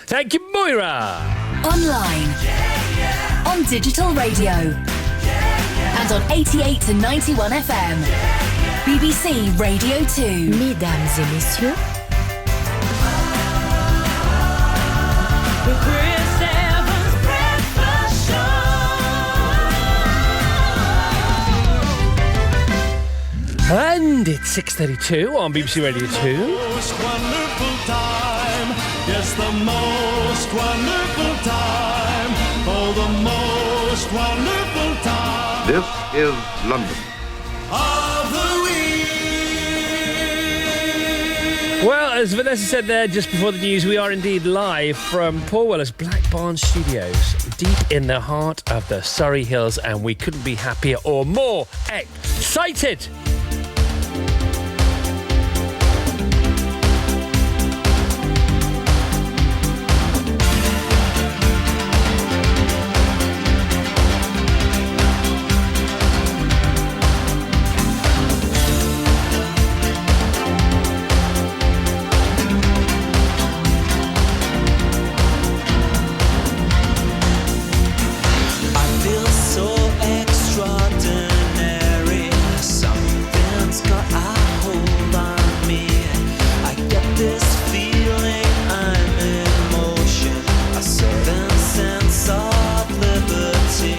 Thank you, Moira. Online, on digital radio, and on 88 to 91 FM. BBC Radio 2. Mesdames et messieurs, The Chris Evans Breakfast Show. And it's 6:32 on BBC Radio 2. Most wonderful time, yes, the most wonderful time, oh, the most wonderful time This is London. of the week. Well, as Vanessa said there just before the news, we are indeed live from Paul Weller's Black Barn Studios, deep in the heart of the Surrey Hills, and we couldn't be happier or more excited. I feel so extraordinary. Something's got a hold on me. I get this feeling I'm in motion, a certain sense of liberty.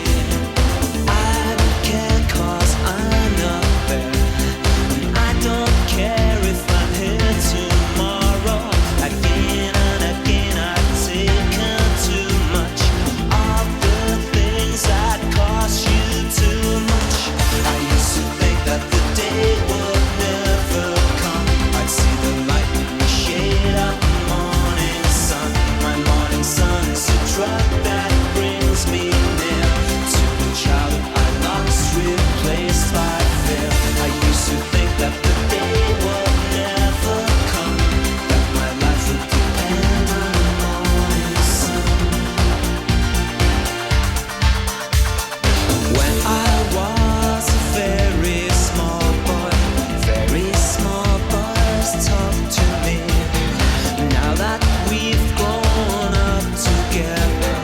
I don't care 'cause I'm not there. I don't care if I'm here tomorrow. Again and again I've taken too much of the things that cost you too much. I used to think that the day would never come. I'd see the light in the shade of the morning sun. My morning sun is a drug that brings me near to the childhood I lost, replaced by fear. I used to think that the day would never come, that my life would depend on the morning sun. When I was a very small boys talked to me. Now that we've grown up together,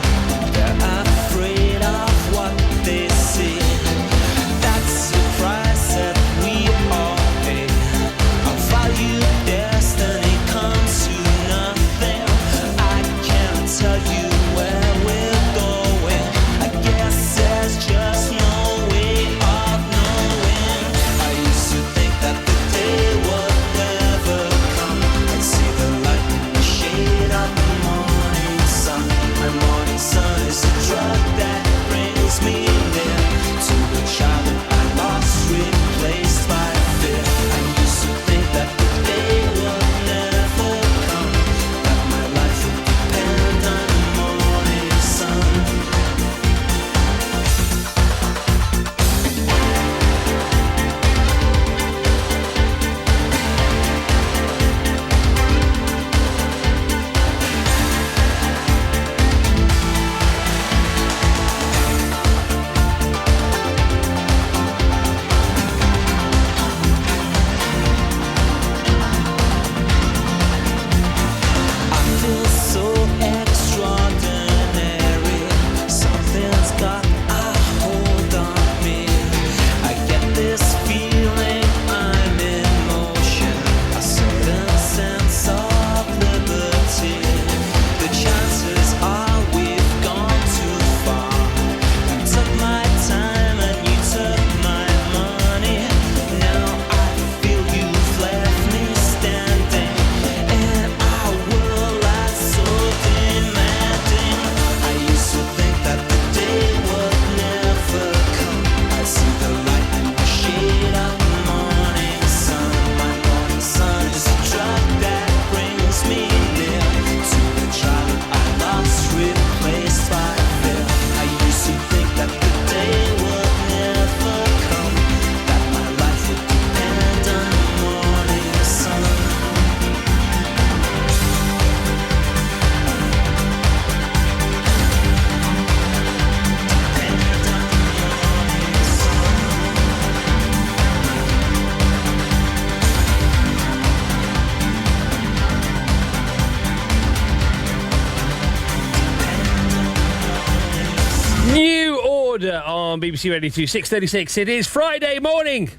Order on BBC Radio 2, 6:36. It is Friday morning.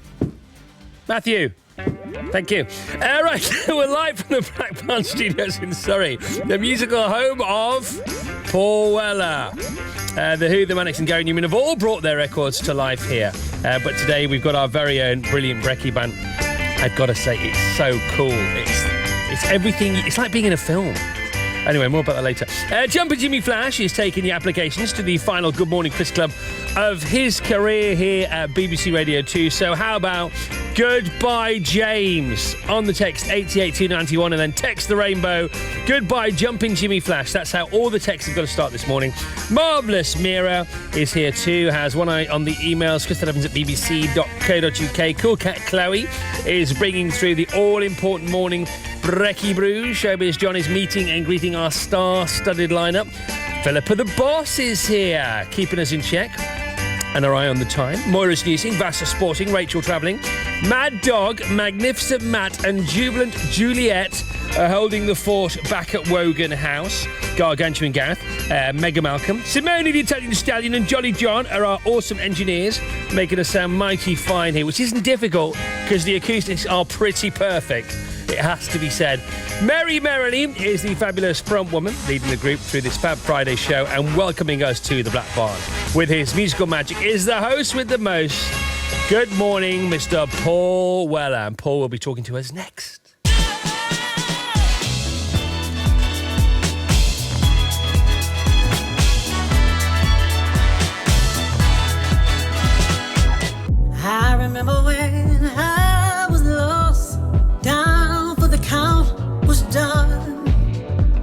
Matthew. Thank you. Right, we're live from the Black Barn Studios in Surrey, the musical home of Paul Weller. The Who, the Manics and Gary Newman have all brought their records to life here. But today we've got our very own brilliant brekkie band. I've got to say, it's so cool. It's everything. It's like being in a film. Anyway, more about that later. Jumper Jimmy Flash is taking the applications to the final Good Morning Chris Club of his career here at BBC Radio 2. So how about Goodbye James on the text 88291 and then text the rainbow. Goodbye Jumping Jimmy Flash. That's how all the texts have got to start this morning. Marvellous Mira is here too, has one eye on the emails. Crystal Evans at bbc.co.uk. Cool Cat Chloe is bringing through the all-important morning Brekkie Brews. Showbiz John is meeting and greeting our star-studded lineup. Philippa the Boss is here, keeping us in check and our eye on the time. Moira's newsing, Vassa sporting, Rachel travelling. Mad Dog, Magnificent Matt and Jubilant Juliet are holding the fort back at Wogan House. Gargantua and Gareth, Mega Malcolm. Simone the Italian Stallion and Jolly John are our awesome engineers, making us sound mighty fine here, which isn't difficult because the acoustics are pretty perfect. It has to be said. Mary Merrily is the fabulous front woman leading the group through this Fab Friday show and welcoming us to the Black Barn. With his musical magic is the host with the most. Good morning, Mr. Paul Weller. And Paul will be talking to us next. I remember when I was lost, down for the count was done.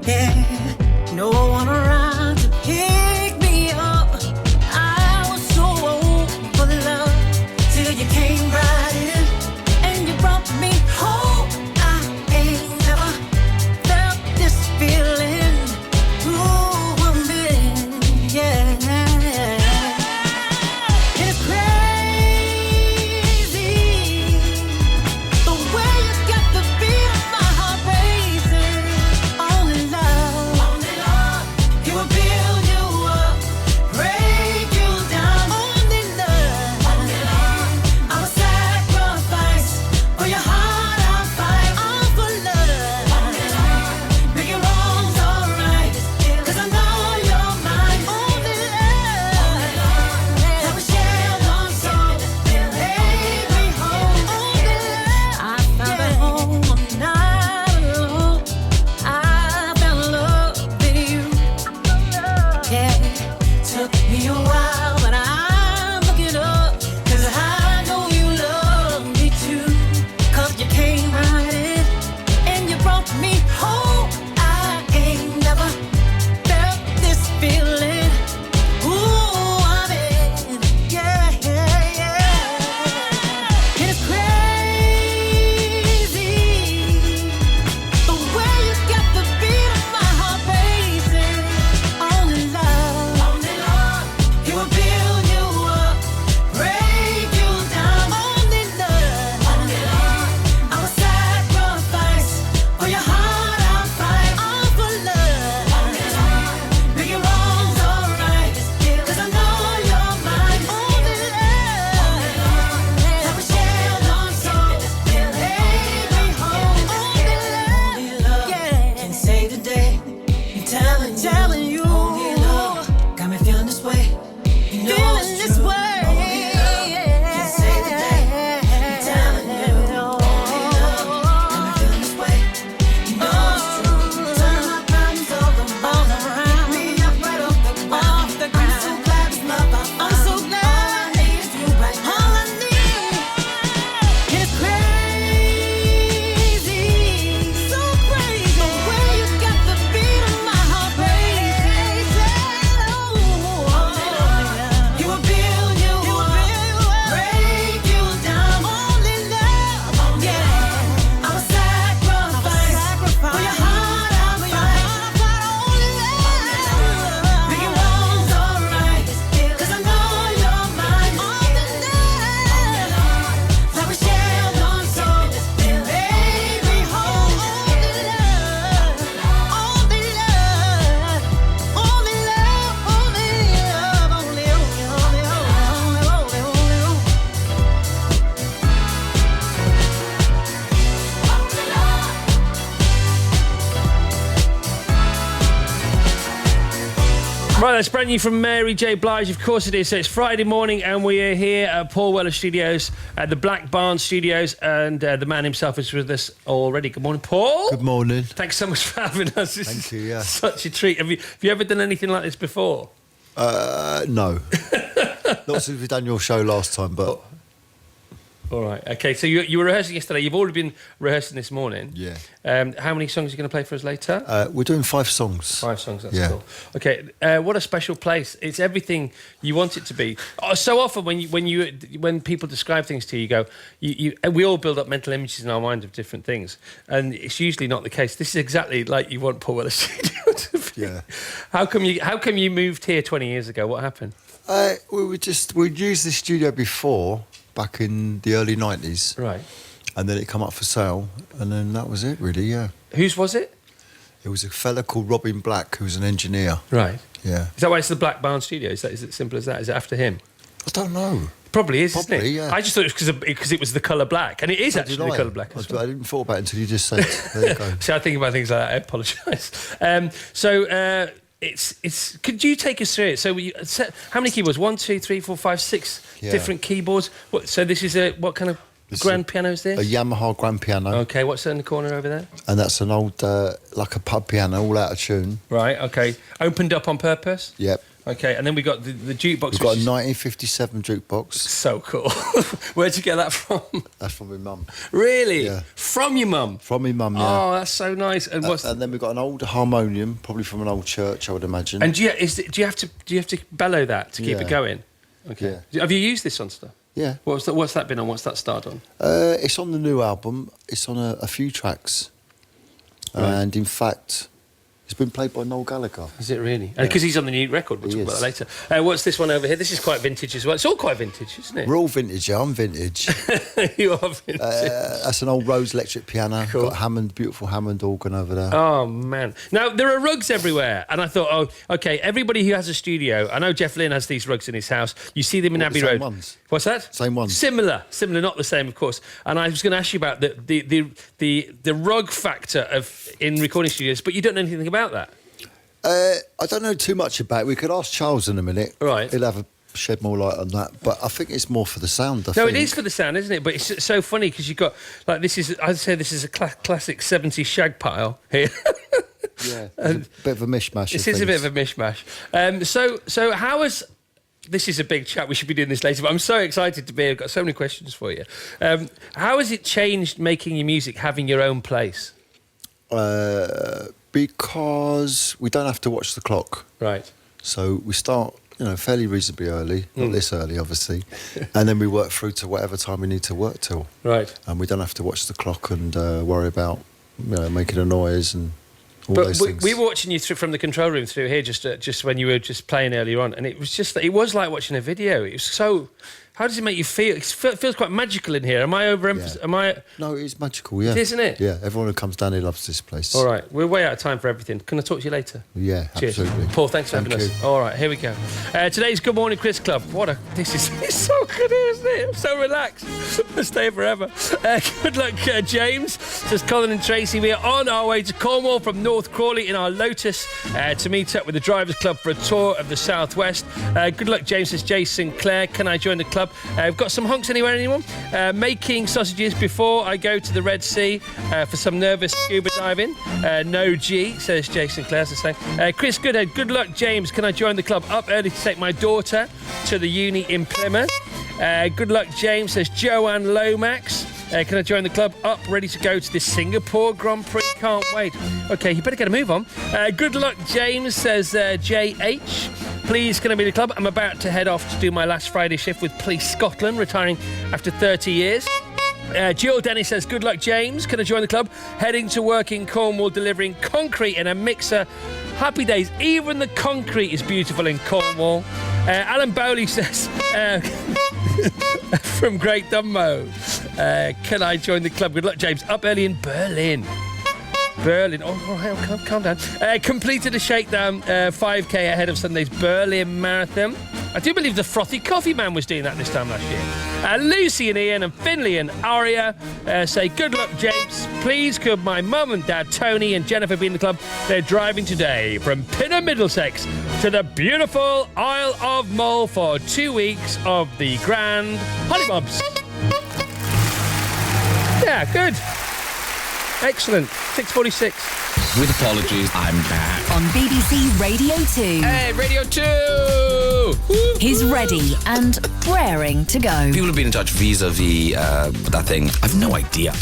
Yeah, no one around to pick me up. I was so old for love till you came right in and you brought me home. Right, that's brand new from Mary J. Blige. Of course it is. So it's Friday morning and we are here at Paul Weller Studios, at the Black Barn Studios, and the man himself is with us already. Good morning, Paul. Good morning. Thanks so much for having us. This Thank is you, yeah. such a treat. Have you ever done anything like this before? No. Not since we've done your show last time, but All right. Okay, so you were rehearsing yesterday. You've already been rehearsing this morning. yeah. How many songs are you going to play for us later? We're doing 5 songs. 5 songs, that's Yeah. cool. Okay, what a special place. It's everything you want it to be. So often when people describe things to you, and we all build up mental images in our mind of different things, and it's usually not the case. This is exactly like you want Paul Weller Studio to be. Yeah. How come you moved here 20 years ago? What happened? We'd used this studio before, back in the early 90s, Right. and then it come up for sale, and then that was it, really, yeah. Whose was it? It was a fella called Robin Black, who was an engineer. Right. Yeah. Is that why it's the Black Barn Studio? Is it simple as that? Is it after him? I don't know. Probably is, isn't Probably, it? yeah. I just thought it was because it was the colour black, and it is actually the colour black. as well. I didn't thought about it until you just said, there you go. See, I think about things like that. I apologise. It's. Could you take us through it? So, how many keyboards? 1, 2, 3, 4, 5, 6 Yeah. different keyboards. So this is what kind of This is grand piano is this? A Yamaha grand piano, Okay, what's in the corner over there? and that's an old, like a pub piano, all out of tune. Right. Okay. Opened up on purpose. Yep. Okay, and then we got the jukebox. We've got which a is 1957 jukebox. so cool. Where'd you get that from? That's from my mum. Really? Yeah. From your mum? From my mum, yeah. Oh, that's so nice. And what's And then we've got an old harmonium, probably from an old church, I would imagine. And do you have to bellow that to keep Yeah. it going? Okay. Have you used this on stuff? yeah. What's that been on? What's that starred on? It's on the new album. It's on a few tracks. Right. And in fact, it's been played by Noel Gallagher. Is it really? Because he's on the new record. We'll He talk about is. that later. What's this one over here? This is quite vintage as well. It's all quite vintage, isn't it? We're all vintage, yeah, I'm vintage. You are vintage. That's an old Rose electric piano. Cool. Got beautiful Hammond organ over there. Oh, man. Now, there are rugs everywhere. And I thought, oh, OK, everybody who has a studio, I know Jeff Lynne has these rugs in his house. You see them in What, Abbey the same Road. ones? What's that? Same ones. Similar, not the same, of course. And I was going to ask you about the rug factor in recording studios, but you don't know anything about that. I don't know too much about it. We could ask Charles in a minute. Right. He'll have shed more light on that. But I think it's more for the sound, I No, think. it is for the sound, isn't it? But it's so funny because you've got, like, I'd say this is a classic 70s shag pile here. Yeah, it's a bit of a mishmash. This is a bit of a mishmash. So how has... This is a big chat. We should be doing this later, but I'm so excited to be here. I've got so many questions for you. How has it changed making your music, having your own place? Because we don't have to watch the clock. Right. So we start, fairly reasonably early. Not this early, obviously. And then we work through to whatever time we need to work till. Right. And we don't have to watch the clock and worry about, making a noise and all But those things. we were watching you from the control room through here just when you were just playing earlier on, and it was like watching a video. It was so... How does it make you feel? It feels quite magical in here. Am I overemphasizing? Yeah. Am I... No, it's magical, yeah. It is, isn't it? Yeah, everyone who comes down here loves this place. All right, we're way out of time for everything. Can I talk to you later? Yeah, Cheers. absolutely. Paul, thanks for having Thank us. you. All right, here we go. Today's Good Morning Chris Club. This is it's so good here, isn't it? I'm so relaxed. I'll stay forever. Good luck, James. Says Colin and Tracy. We are on our way to Cornwall from North Crawley in our Lotus to meet up with the Drivers Club for a tour of the Southwest. Good luck, James. Says Jason Clare. Can I join the club? We've got some hunks anywhere, anyone? Making sausages before I go to the Red Sea for some nervous scuba diving. No G, says Jason Clare. Chris Goodhead, good luck, James. Can I join the club? Up early to take my daughter to the uni in Plymouth. Good luck, James, says Joanne Lomax. Can I join the club? Up, ready to go to the Singapore Grand Prix. Can't wait. Okay, you better get a move on. Good luck, James, says JH. Please, can I be in the club? I'm about to head off to do my last Friday shift with Police Scotland, retiring after 30 years. Jill Dennis says, good luck, James. Can I join the club? Heading to work in Cornwall, delivering concrete in a mixer. Happy days. Even the concrete is beautiful in Cornwall. Alan Bowley says, from Great Dunmow, can I join the club? Good luck, James. Up early in Berlin. Oh, calm down. Completed a shakedown 5K ahead of Sunday's Berlin Marathon. I do believe the Frothy Coffee Man was doing that this time last year. Lucy and Ian and Finley and Aria say, good luck, James. Please could my mum and dad, Tony and Jennifer, be in the club? They're driving today from Pinner, Middlesex to the beautiful Isle of Mull for 2 weeks of the Grand Hollybobs. Yeah, good. Excellent. 6:46. With apologies, I'm back. On BBC Radio 2. Hey, Radio 2! Woo! He's ready and raring to go. People have been in touch vis-a-vis that thing. I've no idea.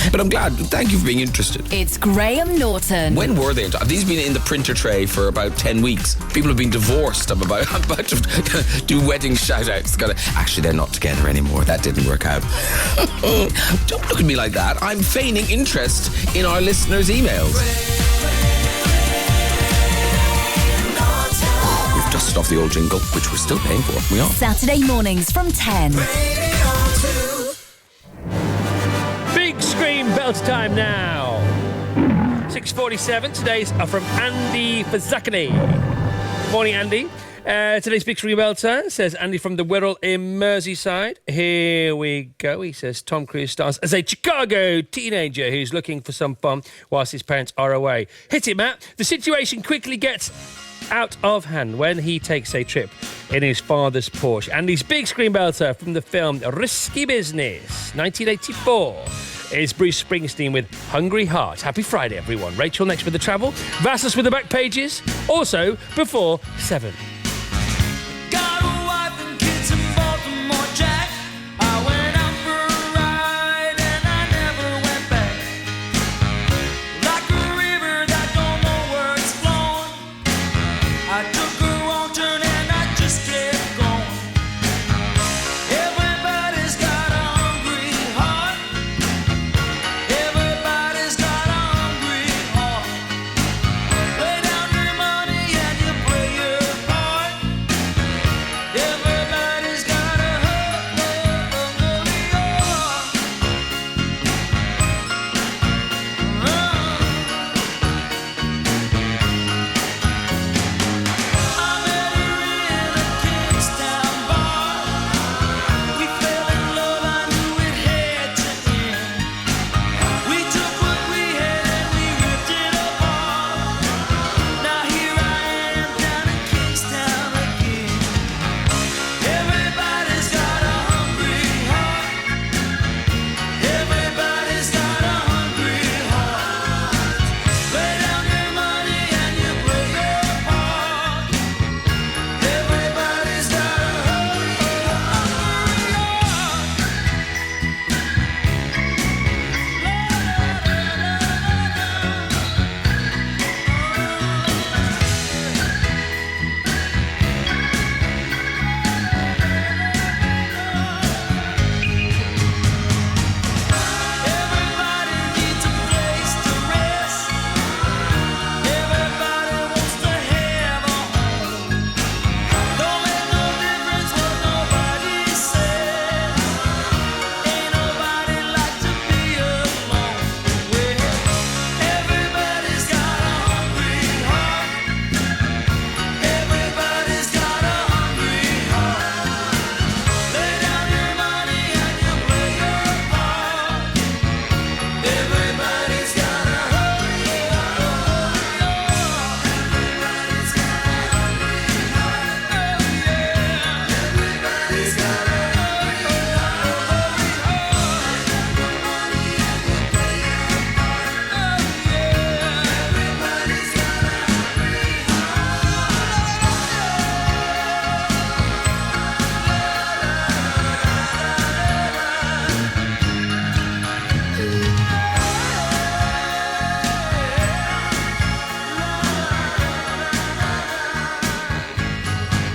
But I'm glad. Thank you for being interested. It's Graham Norton. When were they in touch? These have been in the printer tray for about 10 weeks. People have been divorced. I'm about to do wedding shout-outs. Actually, they're not together anymore. That didn't work out. Don't look at me like that. I'm feigning interest in our listeners' emails. We've dusted off the old jingle, which we're still paying for. We are. Saturday mornings from 10. Big screen belt time now. 6:47. Today's are from Andy Fazakani. Morning, Andy. Today's big screen belter, says Andy from the Wirral in Merseyside. Here we go. He says Tom Cruise stars as a Chicago teenager who's looking for some fun whilst his parents are away. Hit it, Matt. The situation quickly gets out of hand when he takes a trip in his father's Porsche. Andy's big screen belter from the film Risky Business, 1984. Is Bruce Springsteen with Hungry Heart. Happy Friday, everyone. Rachel next with the travel. Vassos with the back pages. Also before 7. Got a wife and kids in Baltimore, Jack. I went out for a ride and I never went back. Like a river that don't know where it's flowing. I took a wrong turn and I just kept going. Everybody's got a hungry heart. Everybody's got a hungry heart. Lay down your money and you play your part. Everybody's got a hungry heart. I met her in a Kingstown bar. We fell in love, I knew it had to end. We took what we had and we ripped it apart. Now here I am down in Kingstown again. Everybody's got a hungry heart. Everybody's got a hungry heart. Lay down your money and you play your part. Everybody's got a hungry heart. Everybody needs a place to rest. Everybody wants to have a home. Don't make no difference what nobody says. Ain't nobody like to be alone. Well, everybody's got a hungry heart. Everybody's got a hungry heart. Lay down your money and you play your part. Everybody's got a hungry heart. Everybody's got a hungry heart. Oh yeah. Everybody's got a hungry heart. Oh yeah. Everybody's got a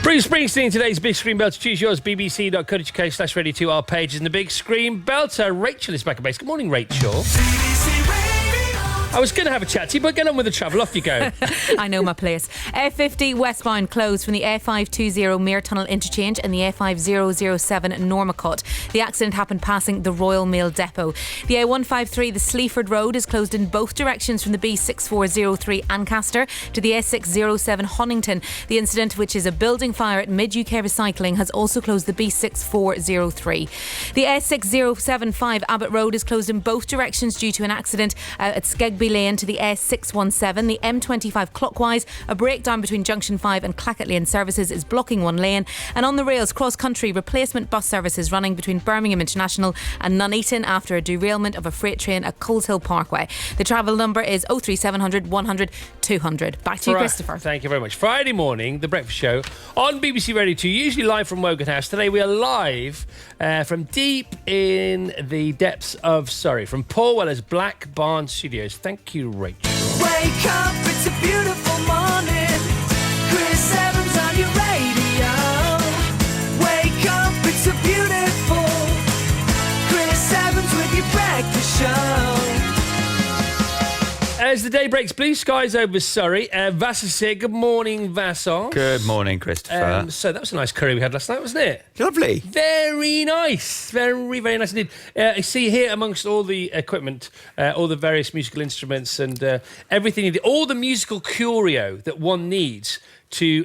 Bruce Springsteen, today's big screen belter. Choose yours, bbc.co.uk/radio2. Our pages in the big screen belter. Rachel is back at base. Good morning, Rachel. BBC Radio I was going to have a chat to you, but get on with the travel. Off you go. I know my place. A50 westbound closed from the A520 Mere Tunnel interchange and the A5007 Normacut. The accident happened passing the Royal Mail depot. The A153, the Sleaford Road, is closed in both directions from the B6403 Ancaster to the A607 Honington. The incident, which is a building fire at Mid-UK Recycling, has also closed the B6403. The A6075 Abbott Road is closed in both directions due to an accident at Skegby Lane to the A617. The M25 clockwise, a breakdown between Junction 5 and Clackett Lane services is blocking one lane. And on the rails, cross-country replacement bus services running between Birmingham International and Nuneaton after a derailment of a freight train at Coleshill Parkway. The travel number is 03700 100 200. Back to you, Christopher. Thank you very much. Friday morning, The Breakfast Show on BBC Radio 2, usually live from Wogan House. Today we are live from deep in the depths of Surrey, from Paul Weller's Black Barn Studios. Thank you, Rachel. Wake up, it's a beautiful morning. Chris Evans on your radio. Wake up, it's a beautiful Chris Evans with your breakfast show. As the day breaks, blue skies over Surrey. Vassar's here. Good morning, Vassar. Good morning, Christopher. So that was a nice curry we had last night, wasn't it? Lovely. Very nice. Very, very nice indeed. I see here amongst all the equipment, all the various musical instruments and everything, all the musical curio that one needs to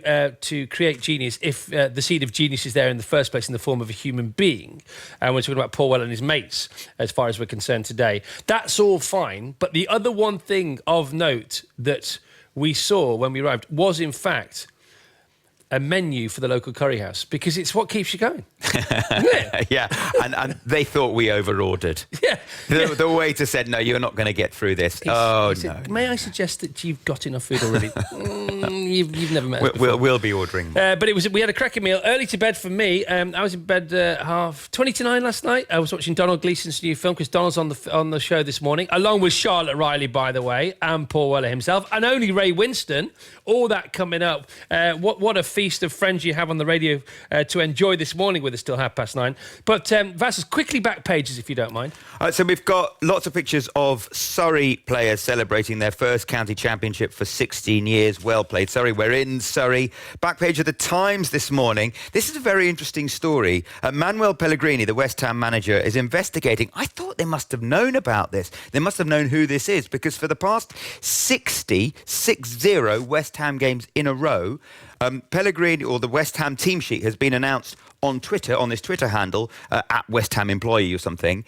create genius, if the seed of genius is there in the first place in the form of a human being. And we're talking about Paul Weller and his mates, as far as we're concerned today. That's all fine. But the other one thing of note that we saw when we arrived was, in fact, a menu for the local curry house, because it's what keeps you going. Isn't it? Yeah, and they thought we over-ordered. Yeah. The waiter said, no, you're not going to get through this. He said, may I suggest that you've got enough food already? You've never met us before. We'll be ordering. But we had a cracking meal. Early to bed for me. I was in bed 8:20 last night. I was watching Donald Gleason's new film, because Donald's on the show this morning, along with Charlotte Riley, by the way, and Paul Weller himself, and only Ray Winston. All that coming up. What a feast of friends you have on the radio to enjoy this morning with us till 9:30. But Vassar's, quickly back pages, if you don't mind. So we've got lots of pictures of Surrey players celebrating their first county championship for 16 years. Well played, Surrey. We're in Surrey. Back page of the Times this morning. This is a very interesting story. Manuel Pellegrini, the West Ham manager, is investigating. I thought they must have known about this. They must have known who this is, because for the past 60 West Ham games in a row, Pellegrini, or the West Ham team sheet, has been announced on Twitter, on this Twitter handle, at West Ham employee or something,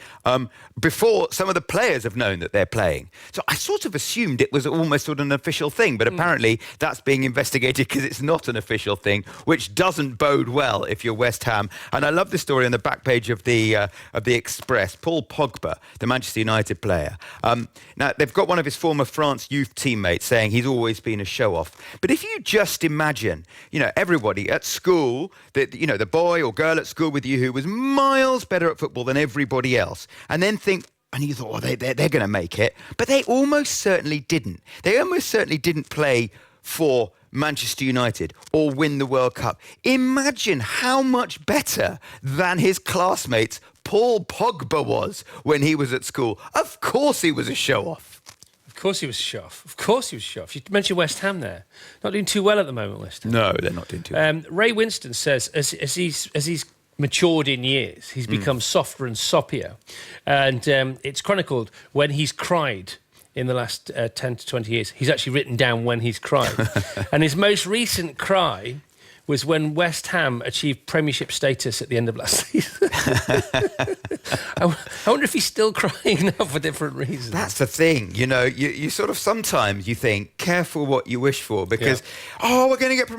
before some of the players have known that they're playing. So I sort of assumed it was almost sort of an official thing, but apparently that's being investigated because it's not an official thing, which doesn't bode well if you're West Ham. And I love the story on the back page of the Express. Paul Pogba, the Manchester United player. Now, they've got one of his former France youth teammates saying he's always been a show-off. But if you just imagine, everybody at school, the boy or girl at school with you who was miles better at football than everybody else, and then think, and you thought, they're going to make it, but they almost certainly didn't. They almost certainly didn't play for Manchester United or win the World Cup. Imagine how much better than his classmates Paul Pogba was when he was at school. Of course he was a show-off. Of course he was a show-off. Of course he was a show-off. You mentioned West Ham there. Not doing too well at the moment, West Ham. No, they're not doing too well. Ray Winston says, as he's matured in years, he's become softer and soppier. And it's chronicled when he's cried in the last 10 to 20 years. He's actually written down when he's cried. And his most recent cry was when West Ham achieved Premiership status at the end of last season. I wonder if he's still crying now for different reasons. That's the thing, you sort of sometimes you think, careful what you wish for, because, we're going to get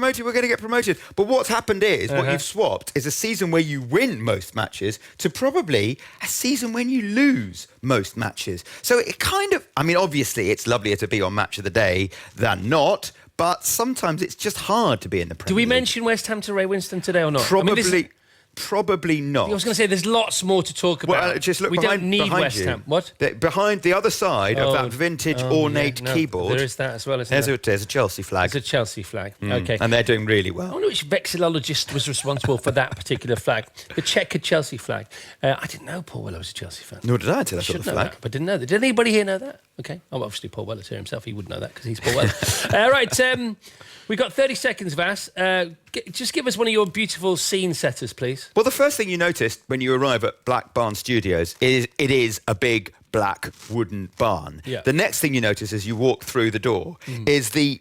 promoted. But what's happened is, what you've swapped is a season where you win most matches to probably a season when you lose most matches. So it kind of, obviously it's lovelier to be on Match of the Day than not, but sometimes it's just hard to be in the Premier Do we League. mention West Ham to Ray Winston today or not? Probably. Probably not. I was going to say there's lots more to talk about. Well, just look we behind, don't need behind West you. Ham. What? Behind the other side of that vintage ornate yeah, no, keyboard. There is that as well, isn't there? There's a Chelsea flag. There's a Chelsea flag. Okay. And they're doing really I well. wonder which vexillologist was responsible for that particular flag. The checkered Chelsea flag. I didn't know Paul Weller was a Chelsea fan. Nor did I until I saw Should the know flag. that, but didn't know that. Did anybody here know that? Okay. Oh, obviously Paul Weller's here himself. He would know that because he's Paul Weller. Right. We've got 30 seconds, Vass. Just give us one of your beautiful scene setters, please. Well, the first thing you noticed when you arrive at Black Barn Studios is it is a big black wooden barn. Yeah. The next thing you notice as you walk through the door is the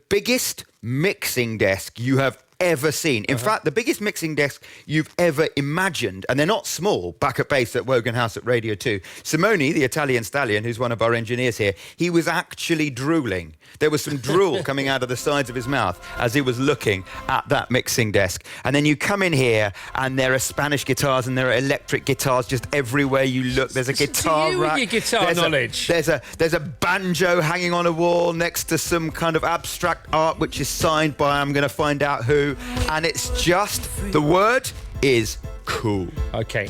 biggest mixing desk you have ever seen. In fact, the biggest mixing desk you've ever imagined, and they're not small, back at base at Wogan House at Radio 2. Simone, the Italian stallion, who's one of our engineers here, he was actually drooling. There was some drool coming out of the sides of his mouth as he was looking at that mixing desk. And then you come in here and there are Spanish guitars and there are electric guitars just everywhere you look. There's a guitar To you with rack. your guitar knowledge. There's a banjo hanging on a wall next to some kind of abstract art which is signed by I'm going to find out who. And it's just, the word is cool. Okay,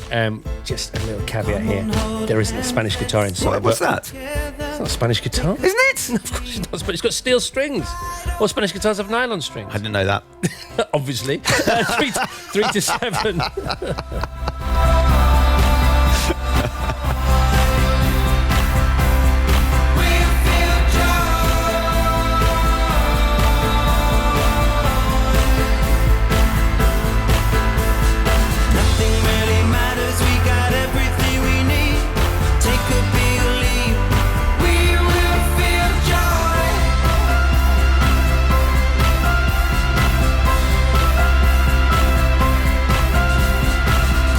just a little caveat here. There isn't a Spanish guitar inside. What's but- that? It's not a Spanish guitar. Isn't it? No, of course it does, but it's got steel strings. All Spanish guitars have nylon strings. I didn't know that. Obviously. 3 to 7. Nothing really matters, we got everything we need. Take a big leap, we will feel joy.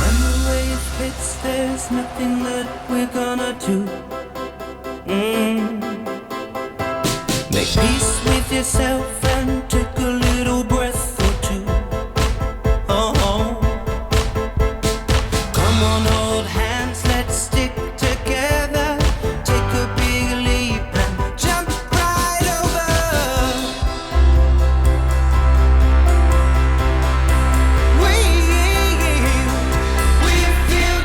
When the wave hits, there's nothing that we're gonna do. Make peace with yourself and take a little breath or two. Come on, hold hands, let's stick together. Take a big leap and jump right over. We feel joy. We feel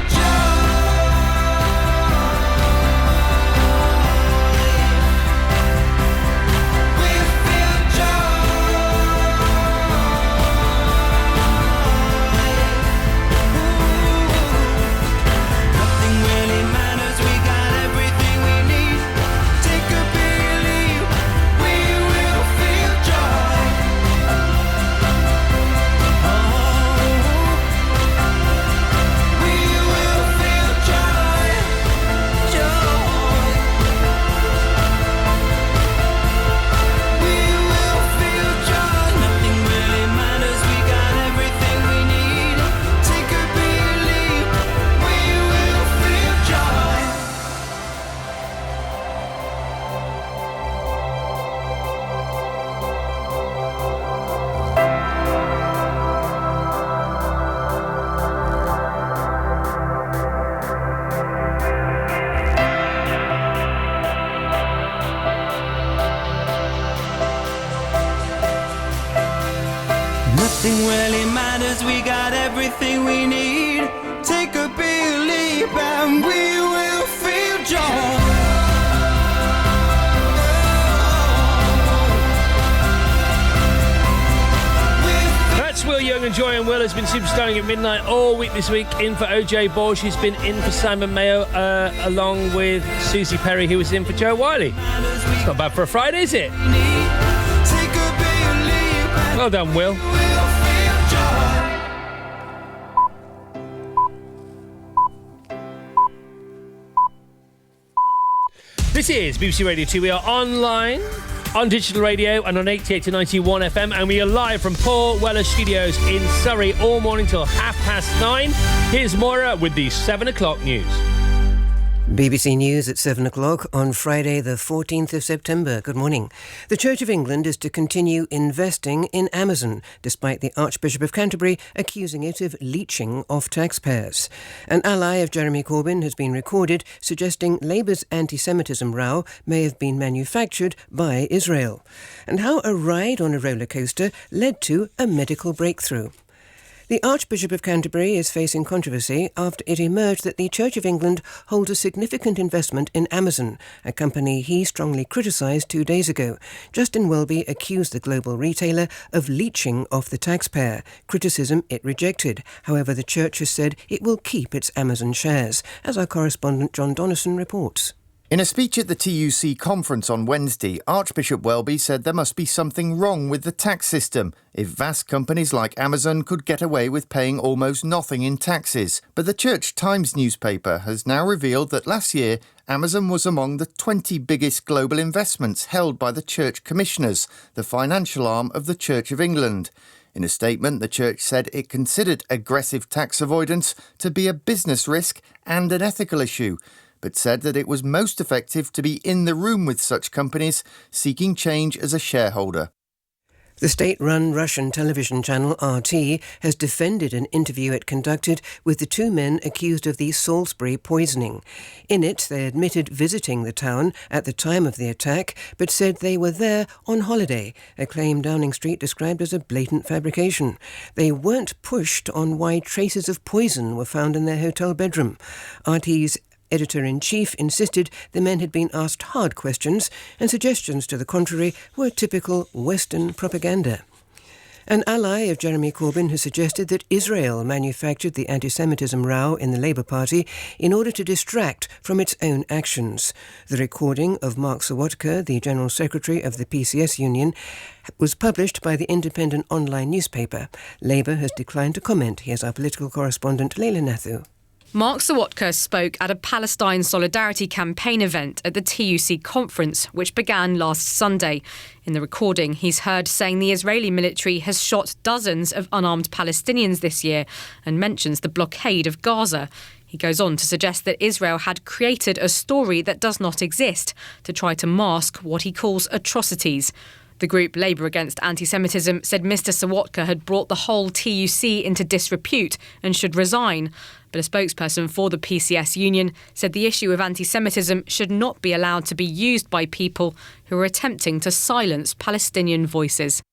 Nothing really matters, we got everything we need. Take a big leap, we will feel joy. We will feel joy, joy. We will feel joy. Nothing really matters, we got everything we need. Take a big leap, we will feel joy. Nothing really matters, we got everything we need. Take a big leap and we will feel joy. That's Will Young and Joy and Will has been superstarring at midnight all week this week. In for OJ Borg, who's been in for Simon Mayo, along with Susie Perry, who was in for Joe Wiley. It's not bad for a Friday, is it? Take a big leap and Well done, Will. we will feel joy. This is BBC Radio 2. We are online, on digital radio and on 88 to 91 FM, and we are live from Paul Weller Studios in Surrey all morning till 9:30. Here's Moira with the 7 o'clock news. BBC News at 7 o'clock on Friday the 14th of September. Good morning. The Church of England is to continue investing in Amazon, despite the Archbishop of Canterbury accusing it of leeching off taxpayers. An ally of Jeremy Corbyn has been recorded suggesting Labour's anti-Semitism row may have been manufactured by Israel. And how a ride on a roller coaster led to a medical breakthrough. The Archbishop of Canterbury is facing controversy after it emerged that the Church of England holds a significant investment in Amazon, a company he strongly criticised 2 days ago. Justin Welby accused the global retailer of leeching off the taxpayer, criticism it rejected. However, the Church has said it will keep its Amazon shares, as our correspondent John Donnison reports. In a speech at the TUC conference on Wednesday, Archbishop Welby said there must be something wrong with the tax system if vast companies like Amazon could get away with paying almost nothing in taxes. But the Church Times newspaper has now revealed that last year Amazon was among the 20 biggest global investments held by the Church Commissioners, the financial arm of the Church of England. In a statement, the Church said it considered aggressive tax avoidance to be a business risk and an ethical issue, but said that it was most effective to be in the room with such companies seeking change as a shareholder. The state-run Russian television channel RT has defended an interview it conducted with the two men accused of the Salisbury poisoning. In it, they admitted visiting the town at the time of the attack, but said they were there on holiday, a claim Downing Street described as a blatant fabrication. They weren't pushed on why traces of poison were found in their hotel bedroom. RT's editor-in-chief insisted the men had been asked hard questions, and suggestions to the contrary were typical Western propaganda. An ally of Jeremy Corbyn has suggested that Israel manufactured the anti-Semitism row in the Labour Party in order to distract from its own actions. The recording of Mark Sawatka, the General Secretary of the PCS Union, was published by the independent online newspaper. Labour has declined to comment. Here's our political correspondent, Leila Nathu. Mark Sawatka spoke at a Palestine Solidarity Campaign event at the TUC conference, which began last Sunday. In the recording, he's heard saying the Israeli military has shot dozens of unarmed Palestinians this year and mentions the blockade of Gaza. He goes on to suggest that Israel had created a story that does not exist to try to mask what he calls atrocities. The group Labour Against Anti-Semitism said Mr Sawatka had brought the whole TUC into disrepute and should resign. But a spokesperson for the PCS union said the issue of anti-Semitism should not be allowed to be used by people who are attempting to silence Palestinian voices.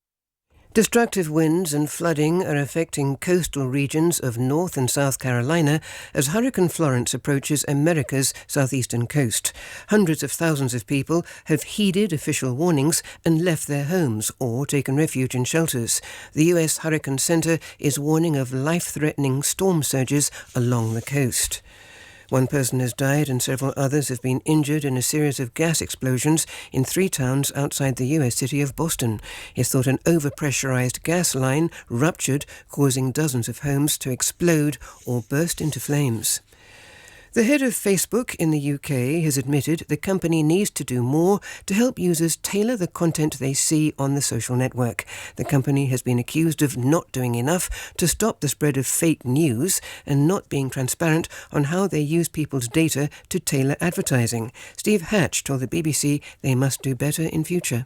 Destructive winds and flooding are affecting coastal regions of North and South Carolina as Hurricane Florence approaches America's southeastern coast. Hundreds of thousands of people have heeded official warnings and left their homes or taken refuge in shelters. The U.S. Hurricane Center is warning of life-threatening storm surges along the coast. One person has died and several others have been injured in a series of gas explosions in 3 towns outside the US city of Boston. It's thought an overpressurized gas line ruptured, causing dozens of homes to explode or burst into flames. The head of Facebook in the UK has admitted the company needs to do more to help users tailor the content they see on the social network. The company has been accused of not doing enough to stop the spread of fake news and not being transparent on how they use people's data to tailor advertising. Steve Hatch told the BBC they must do better in future.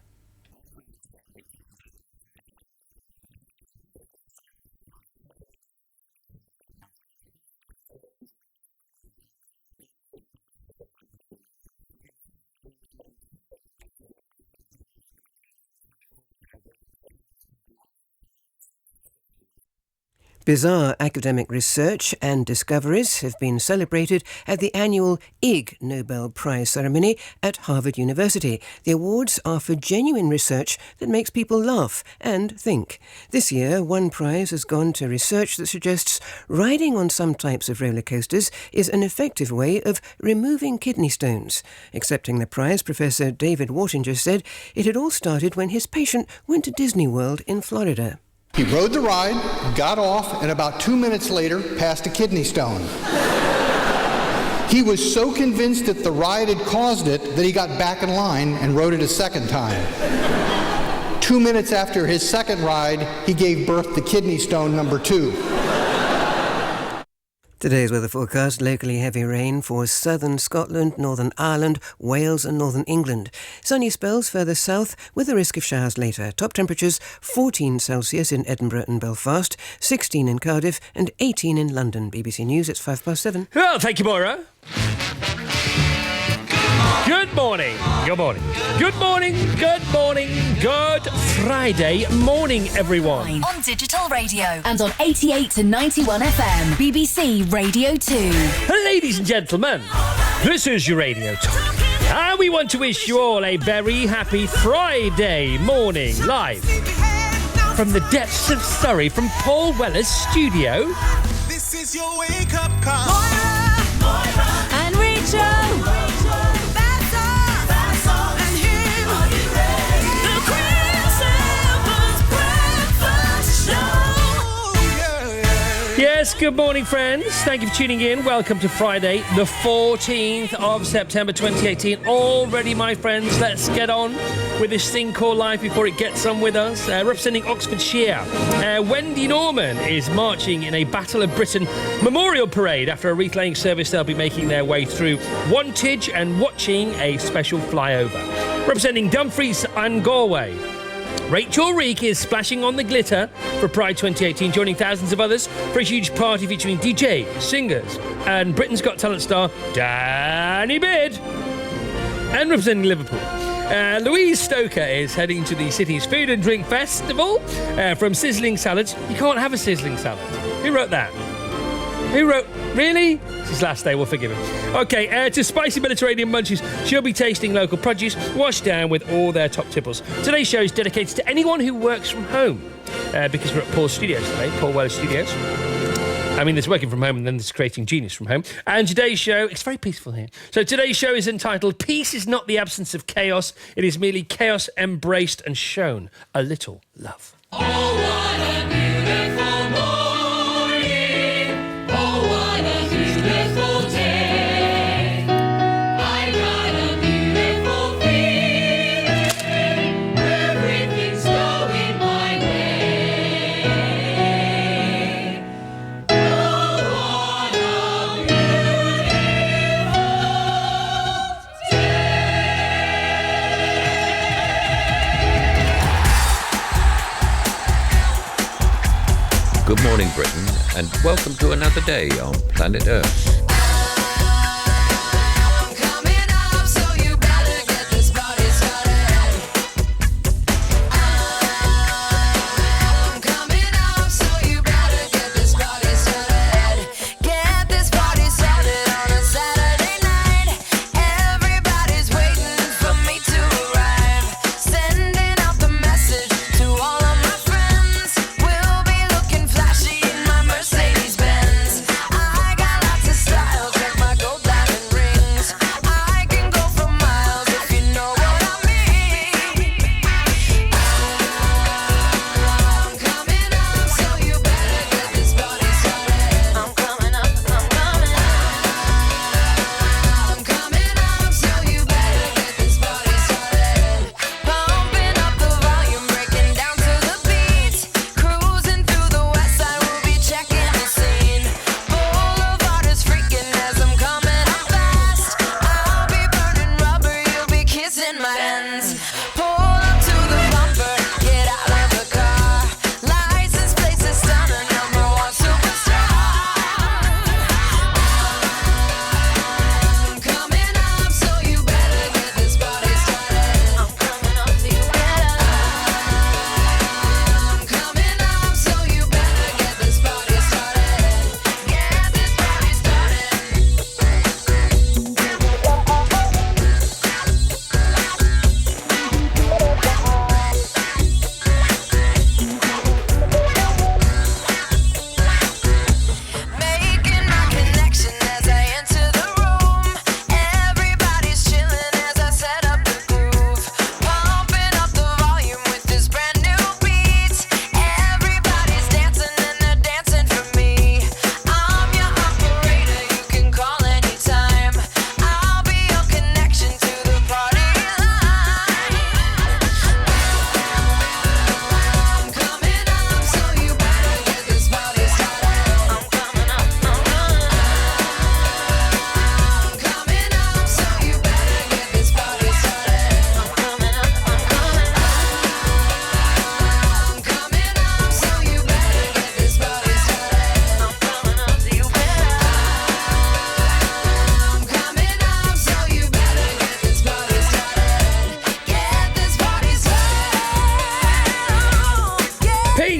Bizarre academic research and discoveries have been celebrated at the annual Ig Nobel Prize ceremony at Harvard University. The awards are for genuine research that makes people laugh and think. This year, one prize has gone to research that suggests riding on some types of roller coasters is an effective way of removing kidney stones. Accepting the prize, Professor David Wartinger said it had all started when his patient went to Disney World in Florida. He rode the ride, got off, and about 2 minutes later, passed a kidney stone. He was so convinced that the ride had caused it that he got back in line and rode it a second time. 2 minutes after his second ride, he gave birth to kidney stone number 2. Today's weather forecast: locally heavy rain for southern Scotland, Northern Ireland, Wales and northern England. Sunny spells further south with a risk of showers later. Top temperatures 14 Celsius in Edinburgh and Belfast, 16 in Cardiff and 18 in London. BBC News, it's 7:05. Oh, thank you, Moira. Good morning. Good morning. Good morning. Good morning. Good Friday morning, everyone. On digital radio and on 88 to 91 FM, BBC Radio 2. Ladies and gentlemen, this is your Radio Talk. And we want to wish you all a very happy Friday morning live from the depths of Surrey, from Paul Weller's studio. This is your wake-up call. And Rachel. Yes, good morning, friends. Thank you for tuning in. Welcome to Friday, the 14th of September 2018. Already, my friends, let's get on with this thing called life before it gets on with us. Representing Oxfordshire, Wendy Norman is marching in a Battle of Britain memorial parade. After a wreath-laying service, they'll be making their way through Wantage and watching a special flyover. Representing Dumfries and Galway, Rachel Reek is splashing on the glitter for Pride 2018, joining thousands of others for a huge party featuring DJ, singers, and Britain's Got Talent star Danny Beard. And representing Liverpool, Louise Stoker is heading to the city's food and drink festival. From sizzling salads, you can't have a sizzling salad. Who wrote that? Who wrote? Really? It's his last day, we'll forgive him. Okay, to spicy Mediterranean munchies, she'll be tasting local produce, washed down with all their top tipples. Today's show is dedicated to anyone who works from home, because we're at Paul's studios today, Paul Weller Studios. I mean, there's working from home and then there's creating genius from home. And today's show, it's very peaceful here. So today's show is entitled, Peace is not the absence of chaos, it is merely chaos embraced and shown a little love. Oh, what a beautiful morning. Oh, what a beautiful day. I got a beautiful feeling. Everything's going my way. Oh, what a beautiful day. Good morning, Britain, and welcome to another day on planet Earth. Mercedes Benz. I got lots of stuff.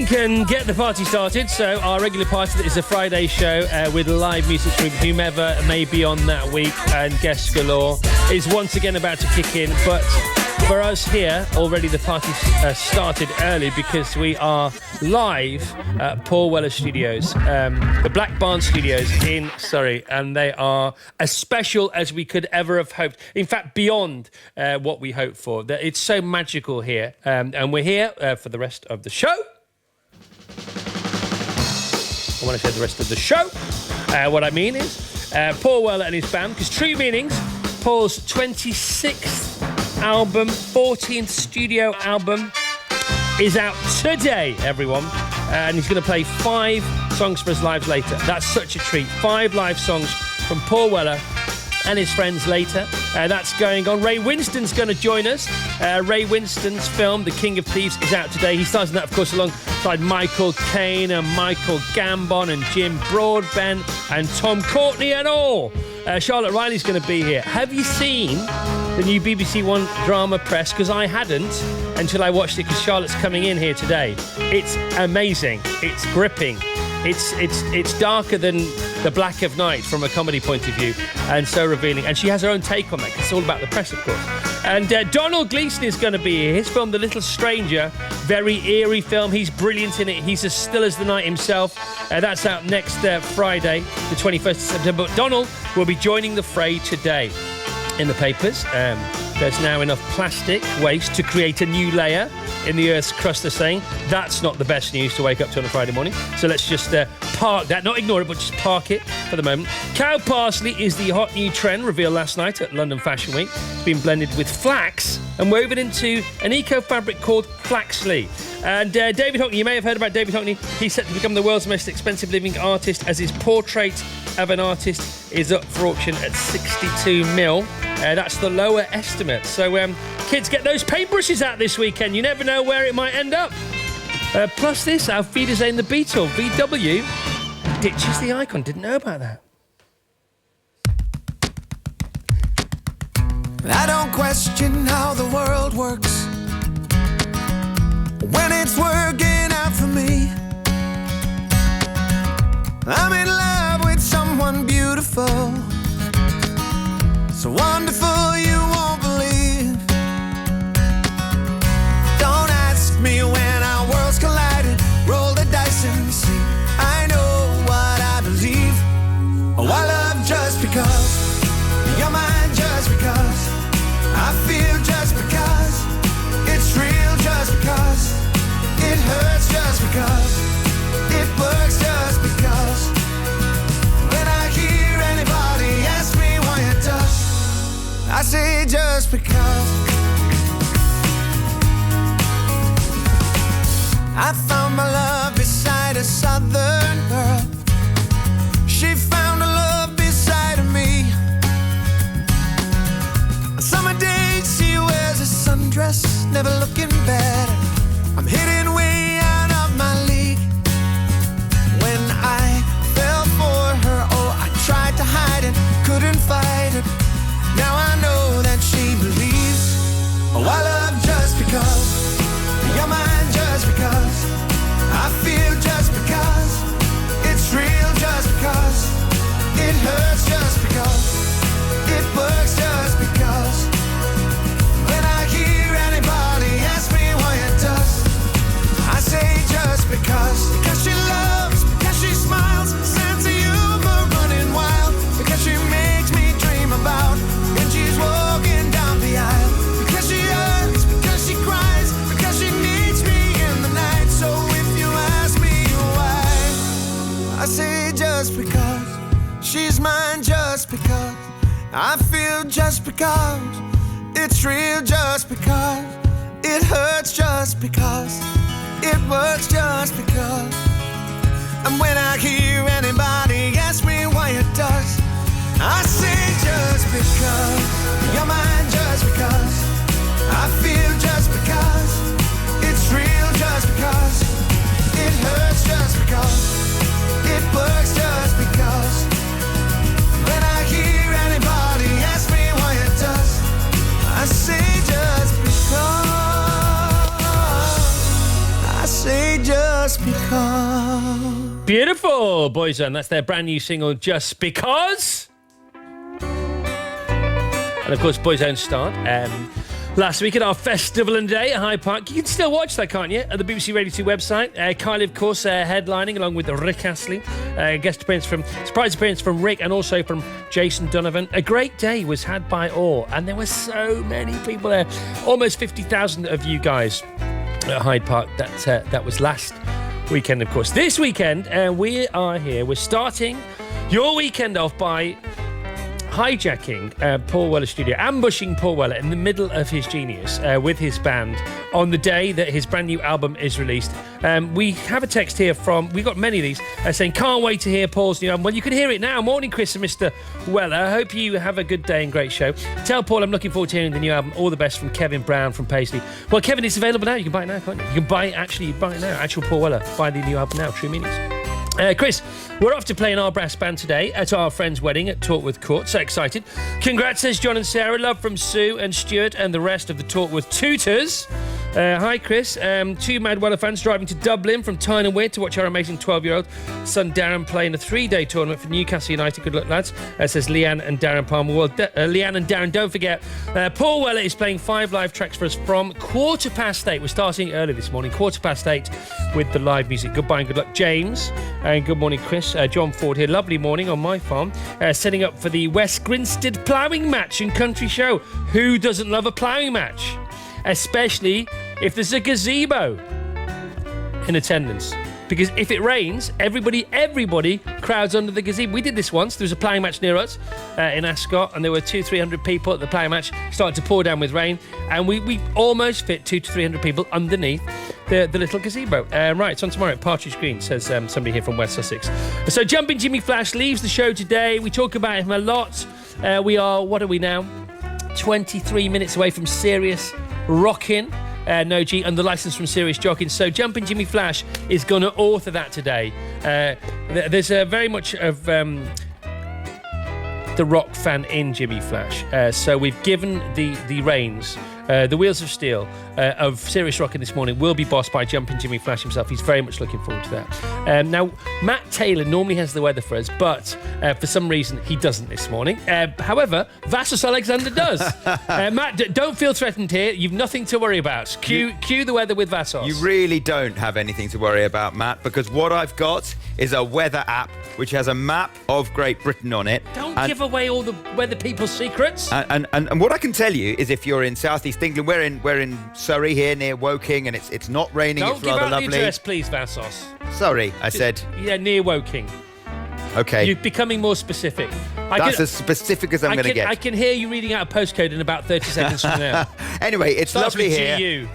can get the party started. So our regular party that is a Friday show with live music from whomever may be on that week and guests galore is once again about to kick in. But for us here, already the party started early because we are live at Paul Weller Studios, the Black Barn Studios in Surrey, and they are as special as we could ever have hoped. In fact, beyond what we hoped for. It's so magical here, and we're here for the rest of the show. When I say the rest of the show, what I mean is Paul Weller and his band, because True Meanings, Paul's 26th album, 14th studio album, is out today, everyone. And he's going to play 5 songs for us live later. That's such a treat. 5 live songs from Paul Weller and his friends later. That's going on. Ray Winston's going to join us. Ray Winston's film, The King of Thieves, is out today. He stars in that, of course, alongside Michael Caine and Michael Gambon and Jim Broadbent and Tom Courtenay and all. Charlotte Riley's going to be here. Have you seen the new BBC One drama press? Because I hadn't until I watched it, because Charlotte's coming in here today. It's amazing. It's gripping. It's darker than the black of night from a comedy point of view, and so revealing. And she has her own take on that, 'cause it's all about the press, of course. And Donald Gleeson is going to be here. His film, The Little Stranger, very eerie film. He's brilliant in it. He's as still as the night himself. That's out next Friday, the 21st of September. But Donald will be joining the fray today. In the papers, there's now enough plastic waste to create a new layer in the Earth's crust, they're saying. That's not the best news to wake up to on a Friday morning. So let's just park that, not ignore it, but just park it for the moment. Cow parsley is the hot new trend revealed last night at London Fashion Week. It's been blended with flax and woven into an eco-fabric called Flaxley. And David Hockney, you may have heard about David Hockney. He's set to become the world's most expensive living artist, as his portrait of an artist is up for auction at 62 mil. That's the lower estimate. So, kids, get those paintbrushes out this weekend. You never know where it might end up. Plus this, Auf Wiedersehen, the Beatle, VW, ditches the icon. Didn't know about that. I don't question how the world works when it's working out for me. I'm in love with someone beautiful, so wonderful you won't believe. Don't ask me when our worlds collided. Roll the dice and see. I know what I believe. Oh, I love just because you're mine, just because I feel, just because it's real, just because it hurts, just because it works, just because when I hear anybody ask me why it does, I say just because. I found my love beside a southern girl. She found a love beside of me. On summer days she wears a sundress, never looking better. I'm hitting way out of my league. When I fell for her, oh, I tried to hide it, couldn't fight it. Now I know that she believes. Oh, I love just because you're mine, just because I feel, just because it's real, just because it hurts, just because it works, just because when I hear anybody ask me why it does, I say just because she loves, because she smiles, sense of humor running wild, because she makes me dream about when she's walking down the aisle, because she hurts, because she cries, because she needs me in the night. So if you ask me why, I say just because she's mine, just because I feel, just because it's real, just because it hurts, just because it works, just because. And when I hear anybody ask me why it does, I say just because you're mine, just because I feel, just because it's real, just because it hurts, just because it works, just because. When I hear anybody ask me why it does, I say just because. I say me just because. Beautiful, Boyzone. That's their brand new single, Just Because. And of course, Boyzone start last week at our festival and day at Hyde Park. You can still watch that, can't you? At the BBC Radio 2 website. Kylie, of course, headlining along with Rick Astley. Surprise appearance from Rick and also from Jason Donovan. A great day was had by all, and there were so many people there. Almost 50,000 of you guys at Hyde Park. That was last weekend, of course. This weekend, we are here. We're starting your weekend off by hijacking Paul Weller's studio, ambushing Paul Weller in the middle of his genius with his band on the day that his brand new album is released. We have a text here we got many of these saying, can't wait to hear Paul's new album. Well, you can hear it now. Morning, Chris and Mr. Weller. I hope you have a good day and great show. Tell Paul I'm looking forward to hearing the new album. All the best from Kevin Brown from Paisley. Well, Kevin, it's available now. You can buy it now, can't you? You can buy it now. Actual Paul Weller. Buy the new album now. True Meanings. Chris, we're off to play in our brass band today at our friend's wedding at Tortworth Court. So excited. Congrats, says John and Sarah. Love from Sue and Stuart and the rest of the Tortworth Tutors. Hi, Chris. Two Mad Weller fans driving to Dublin from Tyne and Wear to watch our amazing 12-year-old son Darren play in a 3-day tournament for Newcastle United. Good luck, lads. Says Leanne and Darren Palmer. Well, Leanne and Darren, don't forget, Paul Weller is playing 5 live tracks for us from 8:15. We're starting early this morning, 8:15 with the live music. Goodbye and good luck, James. And good morning, Chris. John Ford here. Lovely morning on my farm. Setting up for the West Grinstead ploughing match and country show. Who doesn't love a ploughing match? Especially if there's a gazebo in attendance. Because if it rains, everybody crowds under the gazebo. We did this once. There was a ploughing match near us in Ascot, and there were 200-300 people at the ploughing match. Started to pour down with rain, and we almost fit 200 to 300 people underneath the little gazebo. Right, it's on tomorrow at Partridge Green, says somebody here from West Sussex. So Jumping Jimmy Flash leaves the show today. We talk about him a lot. We are, what are we now? 23 minutes away from Serious Rockin'. No G and the license from Serious Jocking. So Jumping Jimmy Flash is going to author that today. There's very much of the rock fan in Jimmy Flash. So we've given the reins, the wheels of steel of Serious Rockin' this morning will be bossed by Jumping Jimmy Flash himself. He's very much looking forward to that. Now, Matt Taylor normally has the weather for us, but for some reason he doesn't this morning. However, Vassos Alexander does. Matt, don't feel threatened here. You've nothing to worry about. Cue the weather with Vassos. You really don't have anything to worry about, Matt, because what I've got is a weather app which has a map of Great Britain on it. Don't give away all the weather people's secrets. And what I can tell you is if you're in southeast England, we're in Surrey here near Woking, and it's not raining. Don't it's give rather out lovely. the address, please, Vassos. Sorry, I said. Yeah, near Woking. Okay. You're becoming more specific. That's as specific as I'm going to get. I can hear you reading out a postcode in about 30 seconds from now. Anyway, it's Starts lovely with here. GU.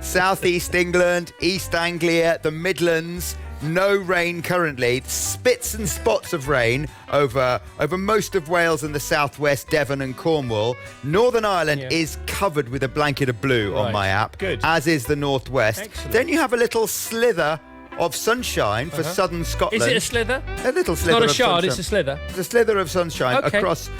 Southeast England, East Anglia, the Midlands. No rain currently. Spits and spots of rain over most of Wales and the southwest, Devon and Cornwall. Northern Ireland is covered with a blanket of blue on my app, as is the northwest. Excellent. Then you have a little slither of sunshine for southern Scotland. Is it a slither? A little slither. Not a of shard, sunshine. it's a slither. It's a slither of sunshine across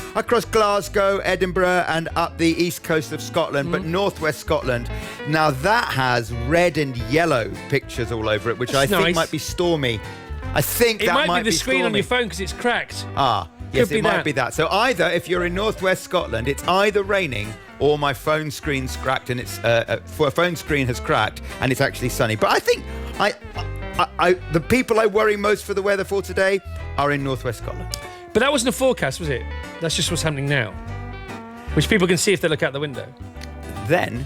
Glasgow, Edinburgh, and up the east coast of Scotland, but northwest Scotland. Now that has red and yellow pictures all over it, which That's I think nice. might be stormy. I think It that might be the screen stormy. on your phone because it's cracked. Ah, yes, Could be it might that. be that. So either if you're in northwest Scotland, it's either raining or my phone screen's cracked, and it's phone screen has cracked and it's actually sunny. But I think the people I worry most for the weather for today are in northwest Scotland. But that wasn't a forecast, was it? That's just what's happening now, which people can see if they look out the window. Then,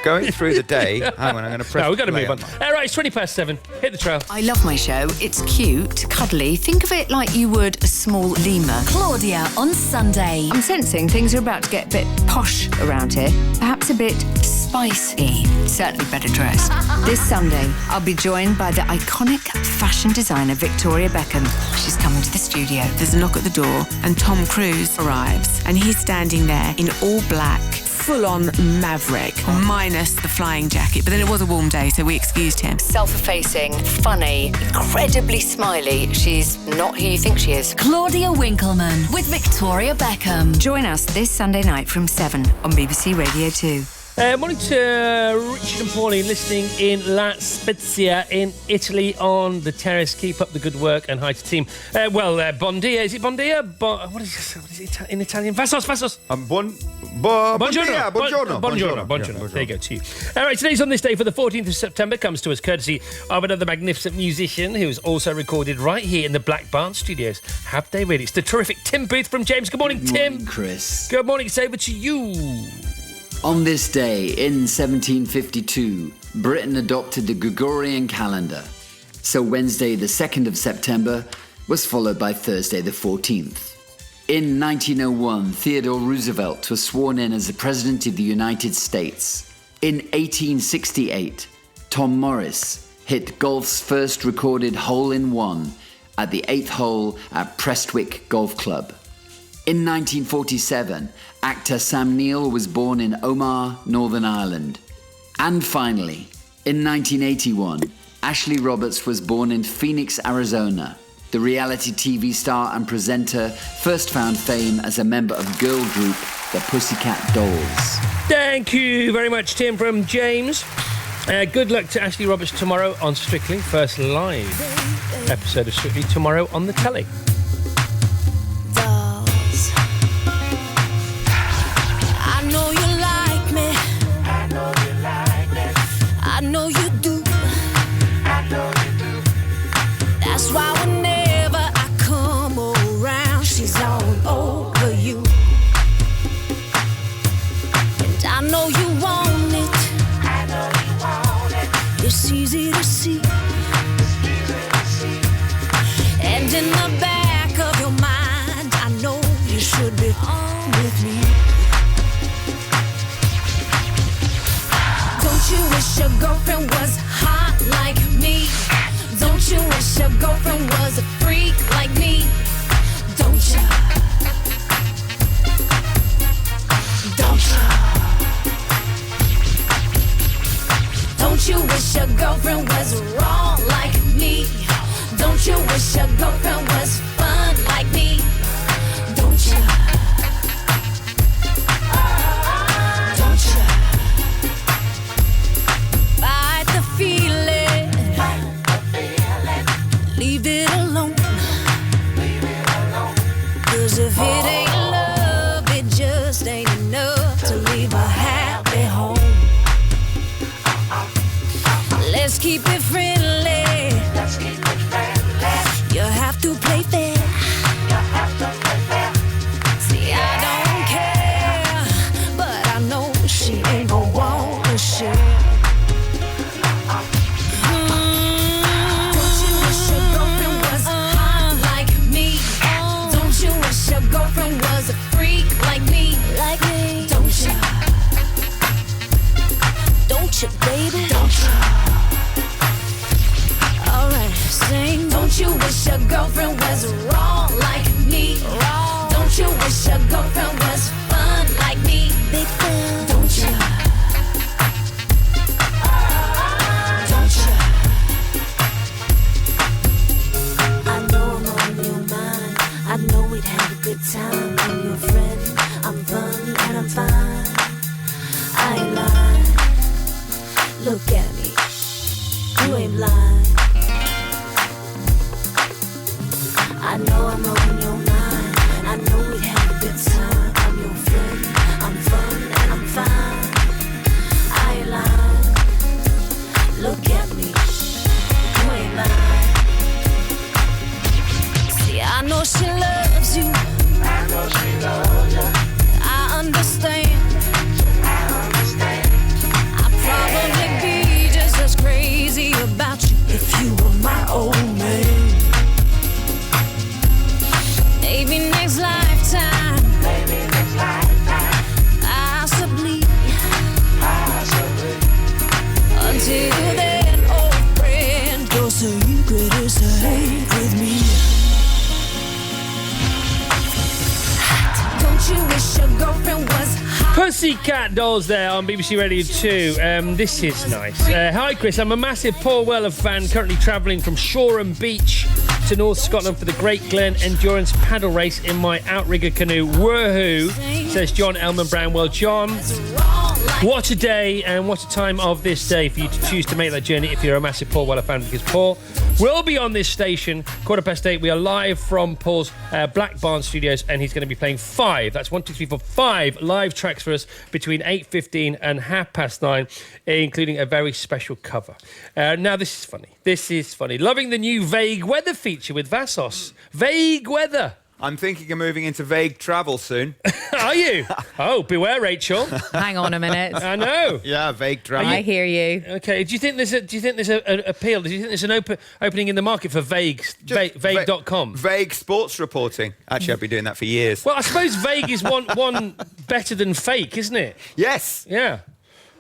going through the day, hang on, I'm going to press. No, we've got to play move on. All right, it's 7:20. Hit the trail. I love my show. It's cute, cuddly. Think of it like you would a small lemur. Claudia on Sunday. I'm sensing things are about to get a bit posh around here. Perhaps a bit spicy. Certainly better dressed. This Sunday, I'll be joined by the iconic fashion designer Victoria Beckham. She's coming to the studio. There's a knock at the door, and Tom Cruise arrives. And he's standing there in all black, full-on maverick, minus the flying jacket. But then it was a warm day, so we excused him. Self-effacing, funny, incredibly smiley. She's not who you think she is. Claudia Winkleman with Victoria Beckham. Join us this Sunday night from 7 on BBC Radio 2. Morning to Richard and Pauline listening in La Spezia in Italy on the terrace. Keep up the good work and hi to team. Bon dia. Is it bon dia? What is it in Italian? Vassos. Buongiorno. There you go, to you. All right, today's On This Day for the 14th of September comes to us courtesy of another magnificent musician who's also recorded right here in the Black Barn Studios. Have they really? It's the terrific Tim Booth from James. Good morning, Tim. Chris. Good morning. It's over to you. On this day in 1752, Britain adopted the Gregorian calendar. So Wednesday the 2nd of September was followed by Thursday the 14th. In 1901, Theodore Roosevelt was sworn in as the President of the United States. In 1868, Tom Morris hit golf's first recorded hole-in-one at the 8th hole at Prestwick Golf Club. In 1947, actor Sam Neill was born in Omagh, Northern Ireland. And finally, in 1981, Ashley Roberts was born in Phoenix, Arizona. The reality TV star and presenter first found fame as a member of girl group the Pussycat Dolls. Thank you very much, Tim from James. Good luck to Ashley Roberts tomorrow on Strictly. First live episode of Strictly tomorrow on the telly. I know you like me. I know you do. That's why whenever I come around, she's all over you. And I know you want it. It's easy to see. And in the back of your mind, I know you should be on with me. Don't you wish your girlfriend was hot like me? Don't you wish your girlfriend was a freak like me? Don't you? Don't you? Don't you wish your girlfriend was wrong like me? Don't you wish your girlfriend was fun like me? Don't you? Don't you? Fight the feeling. Leave it alone. 'Cause if it ain't love, it just ain't enough to leave a happy home. Let's keep it friendly. You have to play fair. See, I don't care, but I know she ain't gon' wanna share. Don't you wish your girlfriend was hot like me? Don't you wish your girlfriend was a freak like me? Like me? Don't you? Don't you, baby? Don't you? Alright, sing. Don't you wish your girlfriend was wrong like me? Wrong. Don't you wish your girlfriend was fun like me? Big fan. Don't you? Don't you? I know I'm on your mind. I know we'd have a good time. I'm your friend. I'm fun and I'm fine. I ain't lying. Look at me. You ain't blind. I know I'm on your mind. I know we'd have a good time. I'm your friend. I'm fun and I'm fine. I ain't lying. Look at me. You ain't lying. See, I know she loves you. I know she loves you. I understand. I'd probably be just as crazy about you if you were my old man. Maybe next lifetime. Possibly. Until then, old friend, your secret is safe with me. Don't you wish your girlfriend was hot? Pussycat Dolls there on BBC Radio 2. This is nice. Hi, Chris. I'm a massive Paul Weller fan, currently travelling from Shoreham Beach to North Scotland for the Great Glen Endurance Paddle Race in my outrigger canoe. Woohoo, says John Elman Brown. Well, John, What a day and what a time of this day for you to choose to make that journey if you're a massive Paul Weller fan, because Paul will be on this station 8:15. We are live from Paul's Black Barn Studios, and he's going to be playing 5. That's 1, 2, 3, 4, 5 live tracks for us between 8:15 and 9:30, including a very special cover. Now, this is funny. This is funny. Loving the new Vague Weather feature with Vassos. Vague Weather. I'm thinking of moving into vague travel soon. Are you? Oh, beware, Rachel. Hang on a minute. I know. Yeah, vague travel. I hear you. Okay. Do you think there's an appeal? Do you think there's an opening in the market for vague.com? Vague sports reporting. Actually, I've been doing that for years. Well, I suppose vague is one better than fake, isn't it? Yes. Yeah.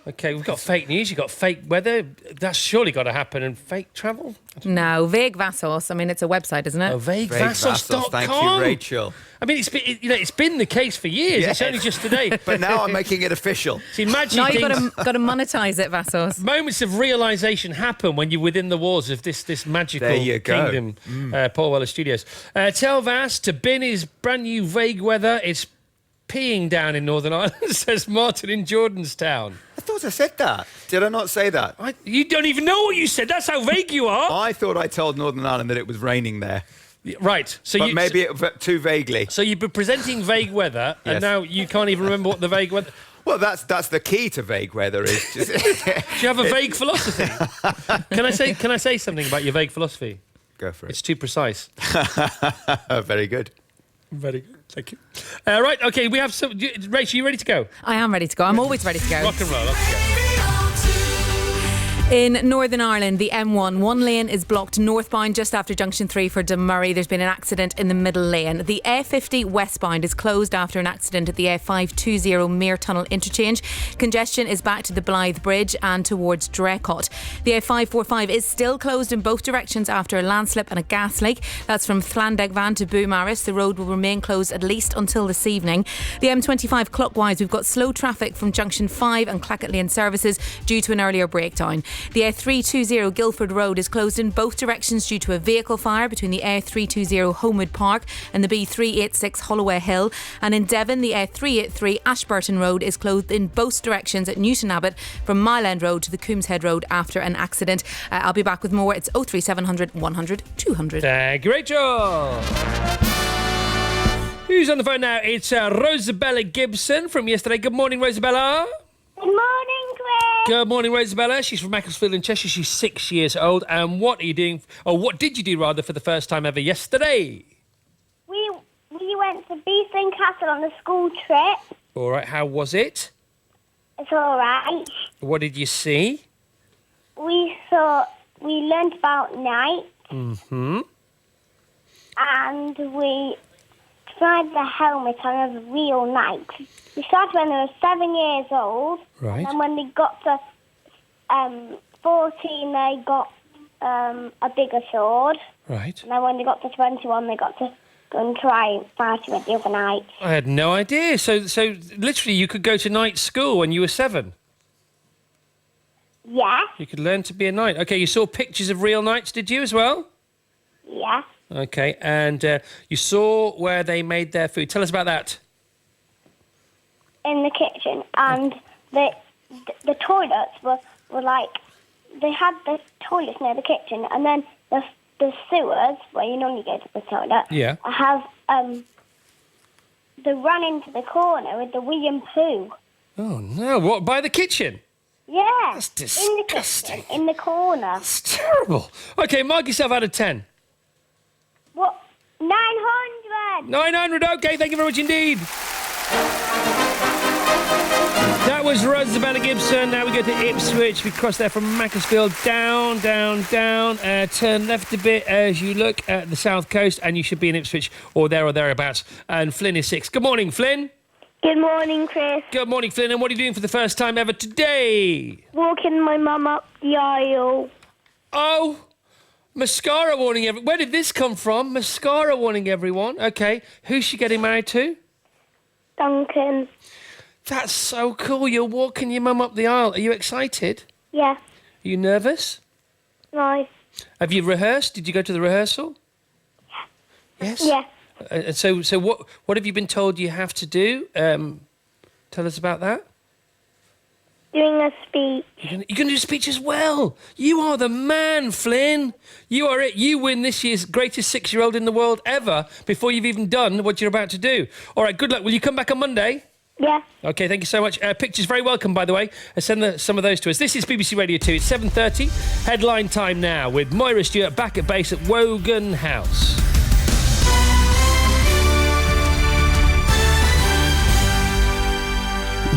Okay, we've got fake news, you've got fake weather. That's surely got to happen. And fake travel? No, Vague Vassos. I mean, it's a website, isn't it? Oh, VagueVassos.com. Thank you, Rachel. I mean, it's been the case for years. Yeah. It's only just today. But now I'm making it official. See, imagine now you've got to monetize it, Vassos. Moments of realisation happen when you're within the walls of this magical There you go. kingdom, Paul Weller Studios. Tell Vas to bin his brand new Vague Weather. It's peeing down in Northern Ireland, says Martin in Jordanstown. I thought I said that. Did I not say that? You don't even know what you said. That's how vague you are. I thought I told Northern Ireland that it was raining there. Right. So but maybe too vaguely. So you've been presenting vague weather, and Yes. now you can't even remember what the vague weather... Well, that's the key to vague weather is. Just Do you have a vague philosophy? Can I say something about your vague philosophy? Go for it. It's too precise. Very good. Very good. Thank you. Right. Okay. We have some. Rachel, you ready to go? I am ready to go. I'm always ready to go. Rock and roll. Let's go. In Northern Ireland, the M1, one lane is blocked northbound just after Junction 3 for Dunmurray. There's been an accident in the middle lane. The A50 westbound is closed after an accident at the A520 Mere Tunnel interchange. Congestion is back to the Blythe Bridge and towards Draycott. The A545 is still closed in both directions after a landslip and a gas leak. That's from Llandegvan to Beaumaris. The road will remain closed at least until this evening. The M25 clockwise, we've got slow traffic from Junction 5 and Clackett Lane services due to an earlier breakdown. The A320 Guildford Road is closed in both directions due to a vehicle fire between the A320 Homewood Park and the B386 Holloway Hill. And in Devon, the A383 Ashburton Road is closed in both directions at Newton Abbot from Mile End Road to the Coombshead Road after an accident. I'll be back with more. It's 03700 100 200. Thank you, Rachel. Who's on the phone now? It's Rosabella Gibson from yesterday. Good morning, Rosabella. Good morning, Chris. Good morning, Rosabella. She's from Macclesfield in Cheshire. She's 6 years old. And what are you doing, or what did you do rather, for the first time ever yesterday? We went to Beeston Castle on a school trip. All right, how was it? It's all right. What did you see? We learned about night, Mm-hmm. and we tried the helmet on a real knight. We started when they were 7 years old. Right. And when they got to 14, they got a bigger sword. Right. And then when they got to 21, they got to go and try fighting with the other knights. I had no idea. So literally you could go to night school when you were 7? Yeah. You could learn to be a knight. Okay, you saw pictures of real knights, did you, as well? Yeah. Okay, and you saw where they made their food. Tell us about that. In the kitchen, and the toilets were like, they had the toilets near the kitchen, and then the sewers where you normally go to the toilet. Yeah. Have they run into the corner with the wee and poo. Oh no! What, by the kitchen? Yeah. That's in the kitchen, in the corner. It's terrible. Okay, mark yourself out of 10. What? 900. 900. Okay, thank you very much indeed. That was Rosabella Gibson. Now we go to Ipswich. We cross there from Macclesfield. Down. Turn left a bit as you look at the south coast, and you should be in Ipswich or thereabouts. And Flynn is 6. Good morning, Flynn. Good morning, Chris. Good morning, Flynn. And what are you doing for the first time ever today? Walking my mum up the aisle. Oh, mascara warning everyone. Where did this come from? Mascara warning everyone. Okay. Who's she getting married to? Duncan. That's so cool. You're walking your mum up the aisle. Are you excited? Yeah. Are you nervous? No. Have you rehearsed? Did you go to the rehearsal? Yes. Yeah. And so what have you been told you have to do? Tell us about that. doing a speech. You're going to do a speech as well. You are the man, Flynn. You are it. You win this year's greatest 6-year-old in the world ever before you've even done what you're about to do. All right, good luck. Will you come back on Monday? Yeah. OK, thank you so much. Pictures very welcome, by the way. Send some of those to us. This is BBC Radio 2. It's 7:30. Headline time now with Moira Stewart back at base at Wogan House.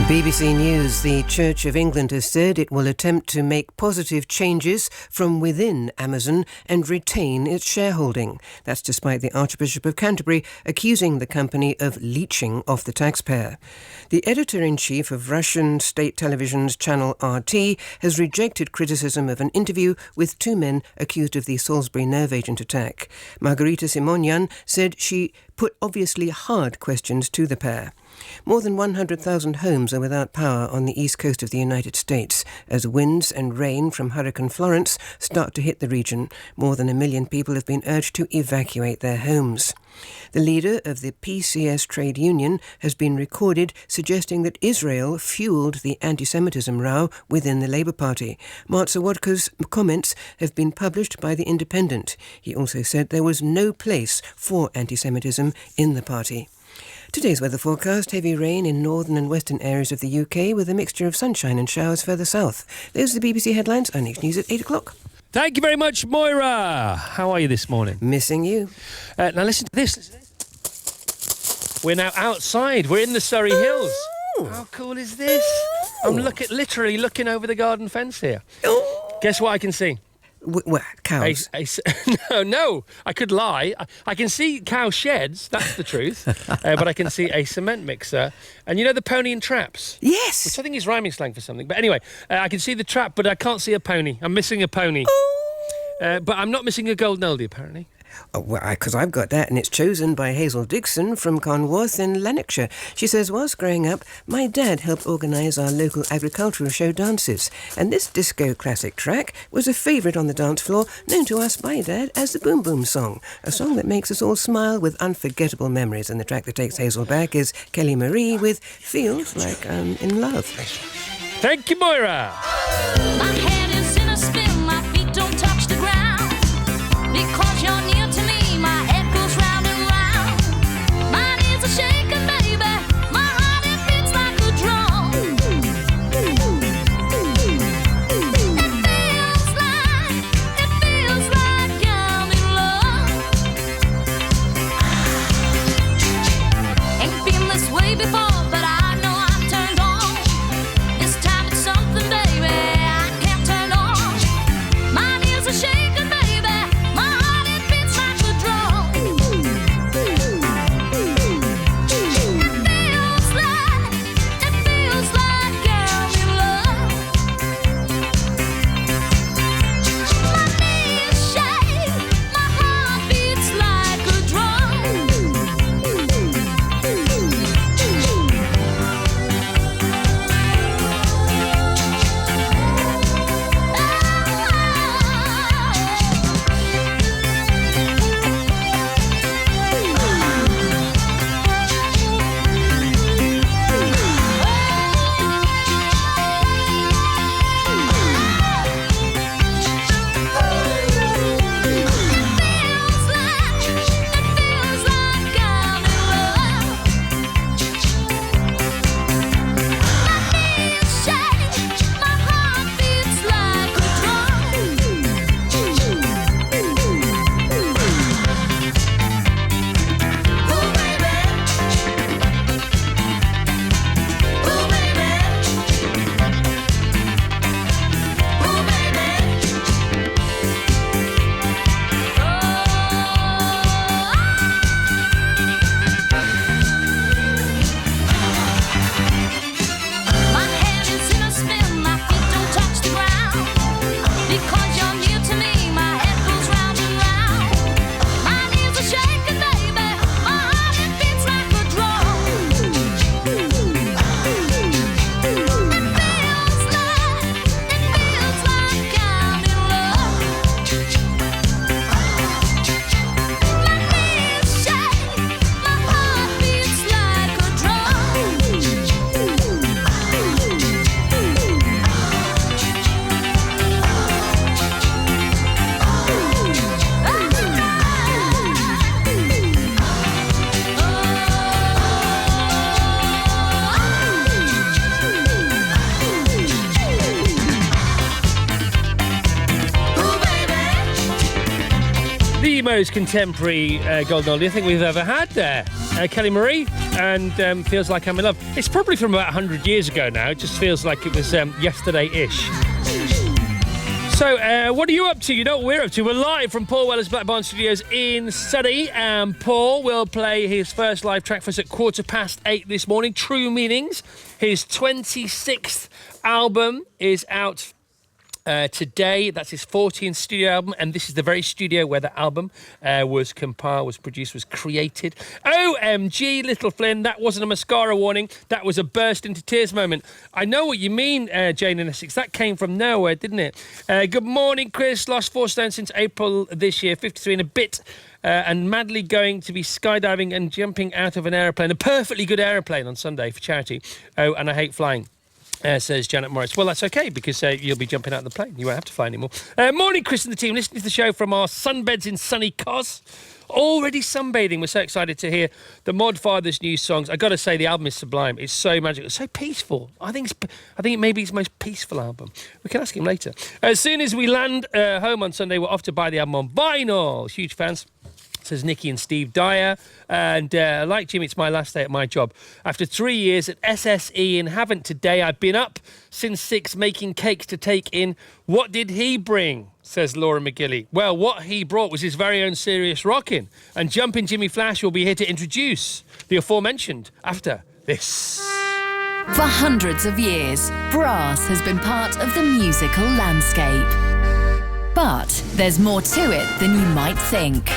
BBC News. The Church of England has said it will attempt to make positive changes from within Amazon and retain its shareholding. That's despite the Archbishop of Canterbury accusing the company of leeching off the taxpayer. The editor-in-chief of Russian state television's channel RT has rejected criticism of an interview with 2 men accused of the Salisbury nerve agent attack. Margarita Simonyan said she put obviously hard questions to the pair. More than 100,000 homes are without power on the east coast of the United States as winds and rain from Hurricane Florence start to hit the region. More than 1 million people have been urged to evacuate their homes. The leader of the PCS trade union has been recorded suggesting that Israel fueled the anti-Semitism row within the Labour Party. Mark Zawodka's comments have been published by The Independent. He also said there was no place for anti-Semitism in the party. Today's weather forecast: heavy rain in northern and western areas of the UK with a mixture of sunshine and showers further south. Those are the BBC headlines. Our next news at 8 o'clock. Thank you very much, Moira. How are you this morning? Missing you. Now listen to this. We're now outside. We're in the Surrey Hills. How cool is this? I'm literally looking over the garden fence here. Guess what I can see? Cows. No, I could lie. I can see cow sheds, that's the truth. But I can see a cement mixer. And you know the pony and traps? Yes. Which I think is rhyming slang for something. But anyway, I can see the trap, but I can't see a pony. I'm missing a pony. But I'm not missing a golden oldie, apparently. Oh, well, because I've got that, and it's chosen by Hazel Dixon from Conworth in Lanarkshire. She says, whilst growing up, my dad helped organise our local agricultural show dances, and this disco classic track was a favourite on the dance floor, known to us by Dad as the Boom Boom Song, a song that makes us all smile with unforgettable memories. And the track that takes Hazel back is Kelly Marie with Feels Like I'm in Love. Thank you, Moira. My head is in a spin, my feet don't touch the ground. Because you're near to me, my head goes round and round. My knees are shaking, baby, my heart it beats like a drum. It feels like I'm in love. Ain't been this way before, but I know I'm turned on. This time it's something, baby, I can't turn The most contemporary golden oldie I think we've ever had there. Kelly Marie and Feels Like I'm in Love. It's probably from about 100 years ago now. It just feels like it was yesterday-ish. So, what are you up to? You know what we're up to. We're live from Paul Weller's Black Barn Studios in Surrey. And Paul will play his first live track for us at 8:15 this morning. True Meanings. His 26th album is out today. That's his 14th studio album, and this is the very studio where the album was compiled, was produced, was created. OMG, Little Flynn, that wasn't a mascara warning, that was a burst into tears moment. I know what you mean, Jane in Essex, that came from nowhere, didn't it? Good morning, Chris. Lost 4 stone since April this year, 53 and a bit. And madly going to be skydiving and jumping out of an aeroplane, a perfectly good aeroplane on Sunday for charity. Oh, and I hate flying. Says Janet Morris. Well, that's okay, because you'll be jumping out of the plane. You won't have to fly anymore. Morning, Chris and the team. Listening to the show from our sunbeds in sunny Cos. Already sunbathing. We're so excited to hear the Mod Father's new songs. I got to say, the album is sublime. It's so magical. It's so peaceful. I think it may be his most peaceful album. We can ask him later. As soon as we land home on Sunday, we're off to buy the album on vinyl. Huge fans. Says Nikki and Steve Dyer. And like Jim, it's my last day at my job. After 3 years at SSE in Havant today, I've been up since 6 making cakes to take in. What did he bring? Says Laura McGilly. Well, what he brought was his very own Serious Rockin'. And Jumpin' Jimmy Flash will be here to introduce the aforementioned after this. For hundreds of years, brass has been part of the musical landscape. But there's more to it than you might think.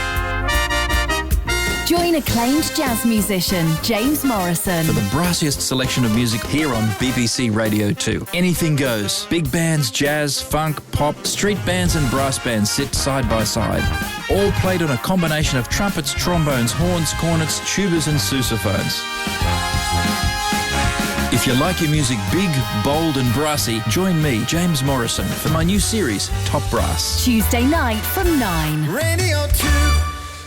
Join acclaimed jazz musician James Morrison for the brassiest selection of music here on BBC Radio 2. Anything goes. Big bands, jazz, funk, pop, street bands and brass bands sit side by side. All played on a combination of trumpets, trombones, horns, cornets, tubas and sousaphones. If you like your music big, bold and brassy, join me, James Morrison, for my new series, Top Brass. Tuesday night from 9. Radio 2.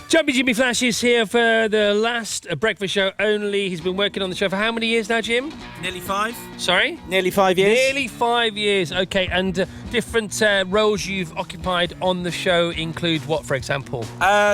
Jumpy Jimmy Flash is here for the last breakfast show only. He's been working on the show for how many years now, Jim? Nearly 5. Sorry? Nearly 5 years. Nearly 5 years. Okay, and different roles you've occupied on the show include what, for example?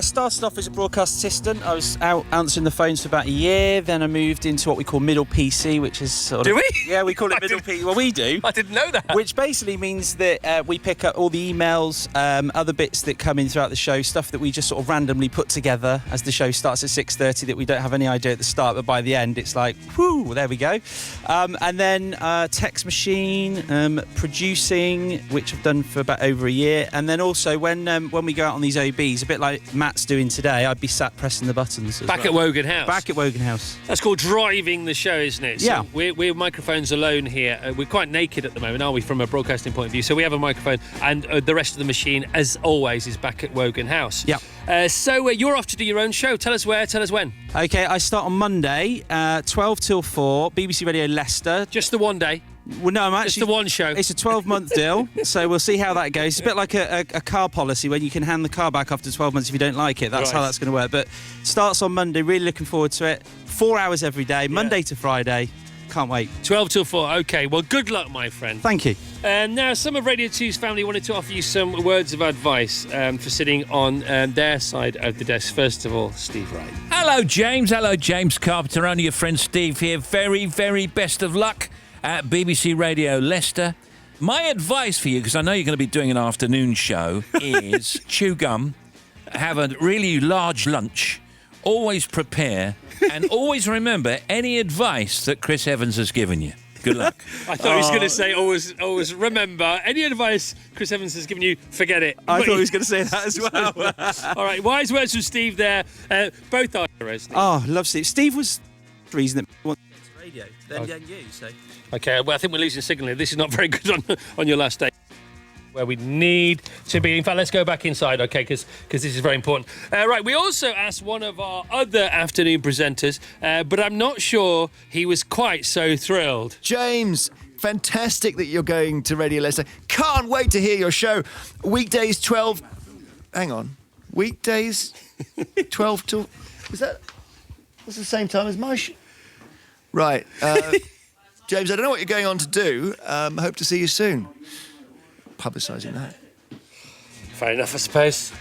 Started off as a broadcast assistant. I was out answering the phones for about a year. Then I moved into what we call middle PC, which is sort of... Do we? Yeah, we call it middle PC. Well, we do. I didn't know that. Which basically means that we pick up all the emails, other bits that come in throughout the show, stuff that we just sort of randomly put together as the show starts at 6:30 that we don't have any idea at the start, but by the end it's like, whoo, there we go. And then text machine, producing, which I've done for about over a year. And then also when we go out on these OBs, a bit like Matt's doing today, I'd be sat pressing the buttons. Back at Wogan House. Back at Wogan House. That's called driving the show, isn't it? So yeah. We're microphones alone here. We're quite naked at the moment, aren't we, from a broadcasting point of view? So we have a microphone, and the rest of the machine, as always, is back at Wogan House. Yeah. So you're off to do your own show. Tell us where, tell us when. Okay, I start on Monday, 12 till 4, BBC Radio Leicester. Just the one day? Well, no, I'm actually... Just the one show? It's a 12-month deal, so we'll see how that goes. It's a bit like a car policy when you can hand the car back after 12 months if you don't like it. That's right. how that's going to work. But starts on Monday, really looking forward to it. 4 hours every day, Monday to Friday. Can't wait. 12 till 4. OK, well, good luck, my friend. Thank you. Now, some of Radio 2's family wanted to offer you some words of advice for sitting on their side of the desk. First of all, Steve Wright. Hello, James. Hello, James Carpenter. Only your friend Steve here. Very, very best of luck at BBC Radio Leicester. My advice for you, because I know you're going to be doing an afternoon show, is chew gum, have a really large lunch, always prepare, and always remember any advice that Chris Evans has given you. Good luck. I thought he was going to say, always remember, any advice Chris Evans has given you, forget it. I thought he was going to say that as well. All right, wise words from Steve there. Both are heroes. Steve. Oh, love Steve. Steve was the reason that we wanted radio, then you, so... OK, well, I think we're losing signal here. This is not very good on your last day. Where we need to be. In fact, let's go back inside, OK, because this is very important. Right, we also asked one of our other afternoon presenters, but I'm not sure he was quite so thrilled. James, fantastic that you're going to Radio Leicester. Can't wait to hear your show. Weekdays 12... Hang on. Weekdays 12 till... Is that... That's the same time as my show? Right. James, I don't know what you're going on to do. Hope to see you soon. Publicising that. Fair enough, I suppose.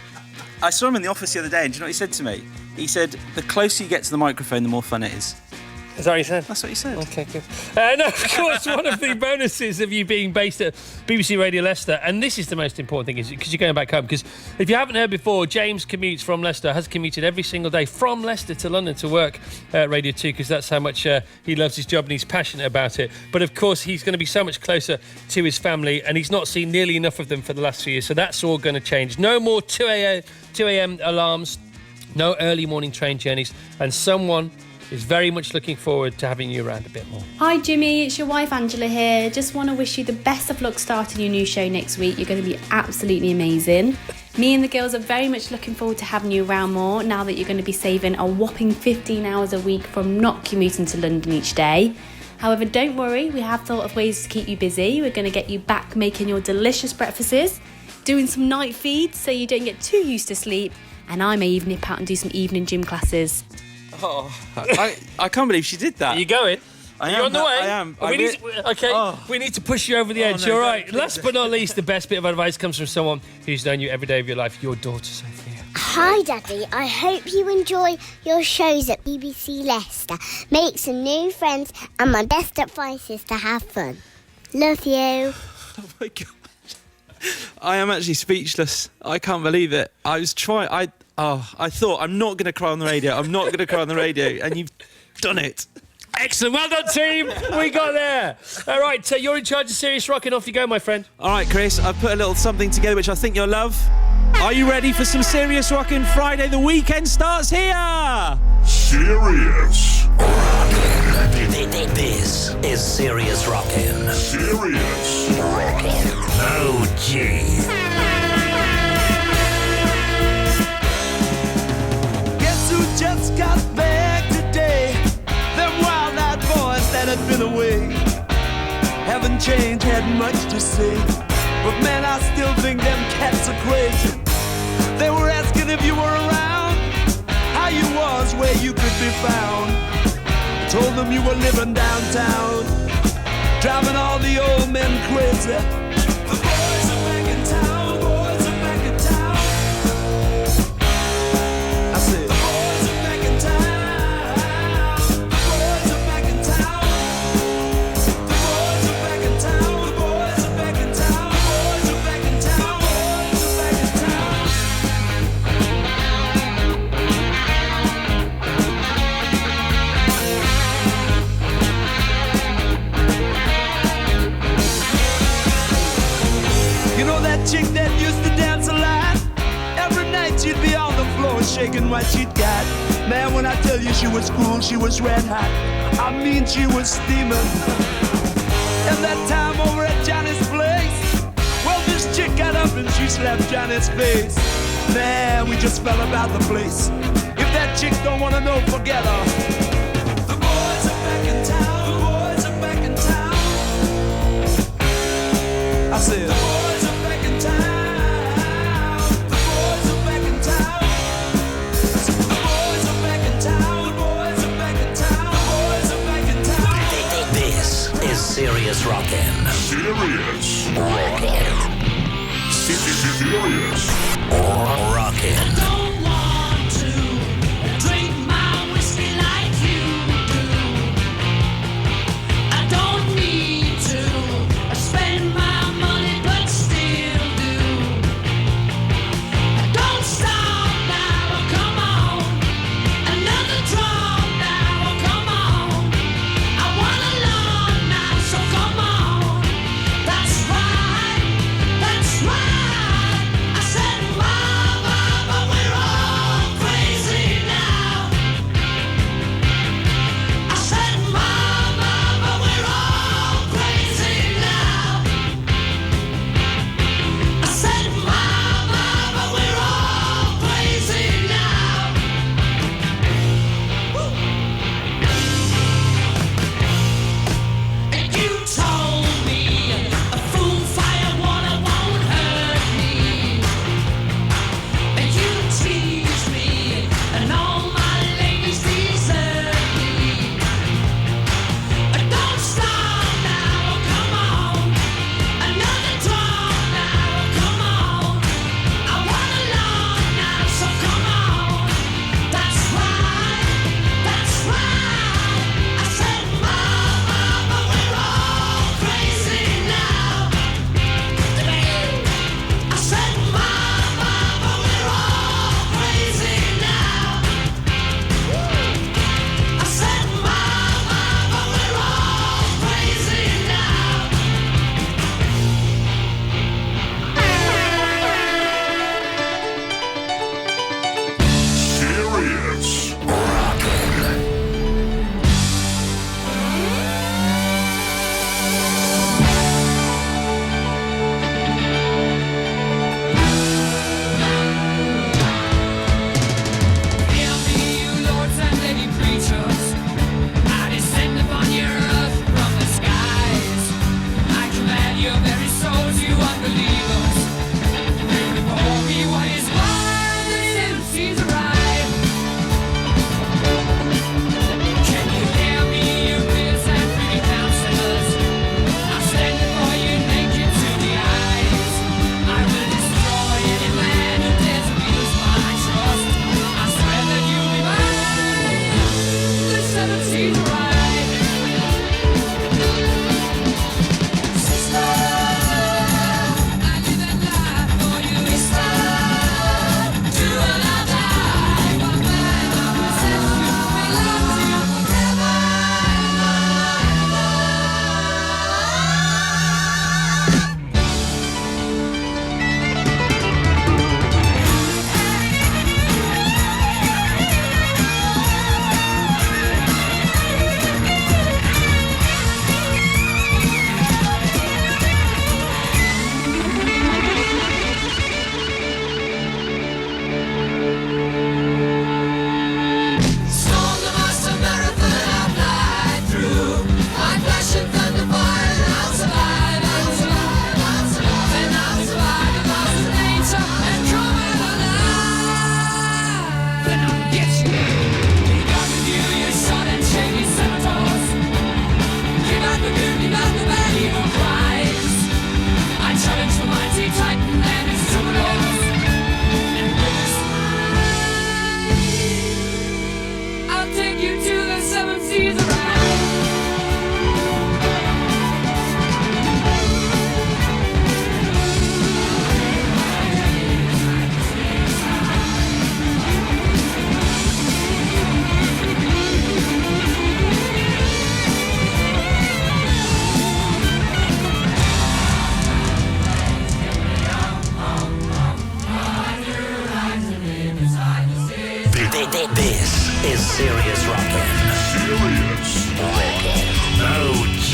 I saw him in the office the other day, and do you know what he said to me? He said, the closer you get to the microphone, the more fun it is. Is that what you said? That's what he said. Okay, good. No, of course, one of the bonuses of you being based at BBC Radio Leicester, and this is the most important thing, is because you're going back home. Because if you haven't heard before, James commutes from Leicester, has commuted every single day from Leicester to London to work at Radio 2, because that's how much he loves his job and he's passionate about it. But of course, he's going to be so much closer to his family, and he's not seen nearly enough of them for the last few years. So that's all going to change. No more 2 a.m. alarms, no early morning train journeys, and someone is very much looking forward to having you around a bit more. Hi Jimmy, it's your wife Angela here. Just want to wish you the best of luck starting your new show next week. You're going to be absolutely amazing. Me and the girls are very much looking forward to having you around more now that you're going to be saving a whopping 15 hours a week from not commuting to London each day. However, don't worry, we have thought of ways to keep you busy. We're going to get you back making your delicious breakfasts, doing some night feeds so you don't get too used to sleep, and I may even nip out and do some evening gym classes. Oh, I can't believe she did that. Are you going? I Are am. you on the way? I am. We need to push you over the edge. no, All don't, right. please Last but not least, the best bit of advice comes from someone who's known you every day of your life, your daughter, Sophia. Hi, Daddy. I hope you enjoy your shows at BBC Leicester. Make some new friends, and my best advice is to have fun. Love you. Oh my God. I am actually speechless. I can't believe it. I was trying. I thought, I'm not going to cry on the radio. I'm not going to cry on the radio. And you've done it. Excellent. Well done, team. We got there. All right. So you're in charge of Serious Rockin'. Off you go, my friend. All right, Chris. I've put a little something together which I think you'll love. Are you ready for some Serious Rockin' Friday? The weekend starts here. Serious Rockin'. This is Serious Rockin'. Serious Rockin'. Oh, gee. Guess who just got back today? Them wild-eyed boys that had been away haven't changed, had much to say. But man, I still think them cats are crazy. They were asking if you were around, how you was, where you could be found. I told them you were living downtown, driving all the old men crazy. The boys are back in town, boys are back in town. I said, the boys are back in town. The boys are back in town. The boys are back in town. The boys are back in town. The boys are back in town. Boys are back in town. You know that chick that used to dance a lot? Every night she'd be on the floor shaking what she'd got. Man, when I tell you she was cool, she was red hot. I mean, she was steaming. And that time over at Johnny's place, well, this chick got up and she slapped Johnny's face. Man, we just fell about the place. If that chick don't wanna know, forget her. The boys are back in town. The boys are back in town. I said, the boys are back in town. The boys are back in town. I said, the boys are back in town. The boys are back in town. The boys are back in town. This is Serious Rockin'. Serious Rockin'. Serious Rockin'. Spend my money, but This is Serious Rockin'. Serious Rockin'. OG.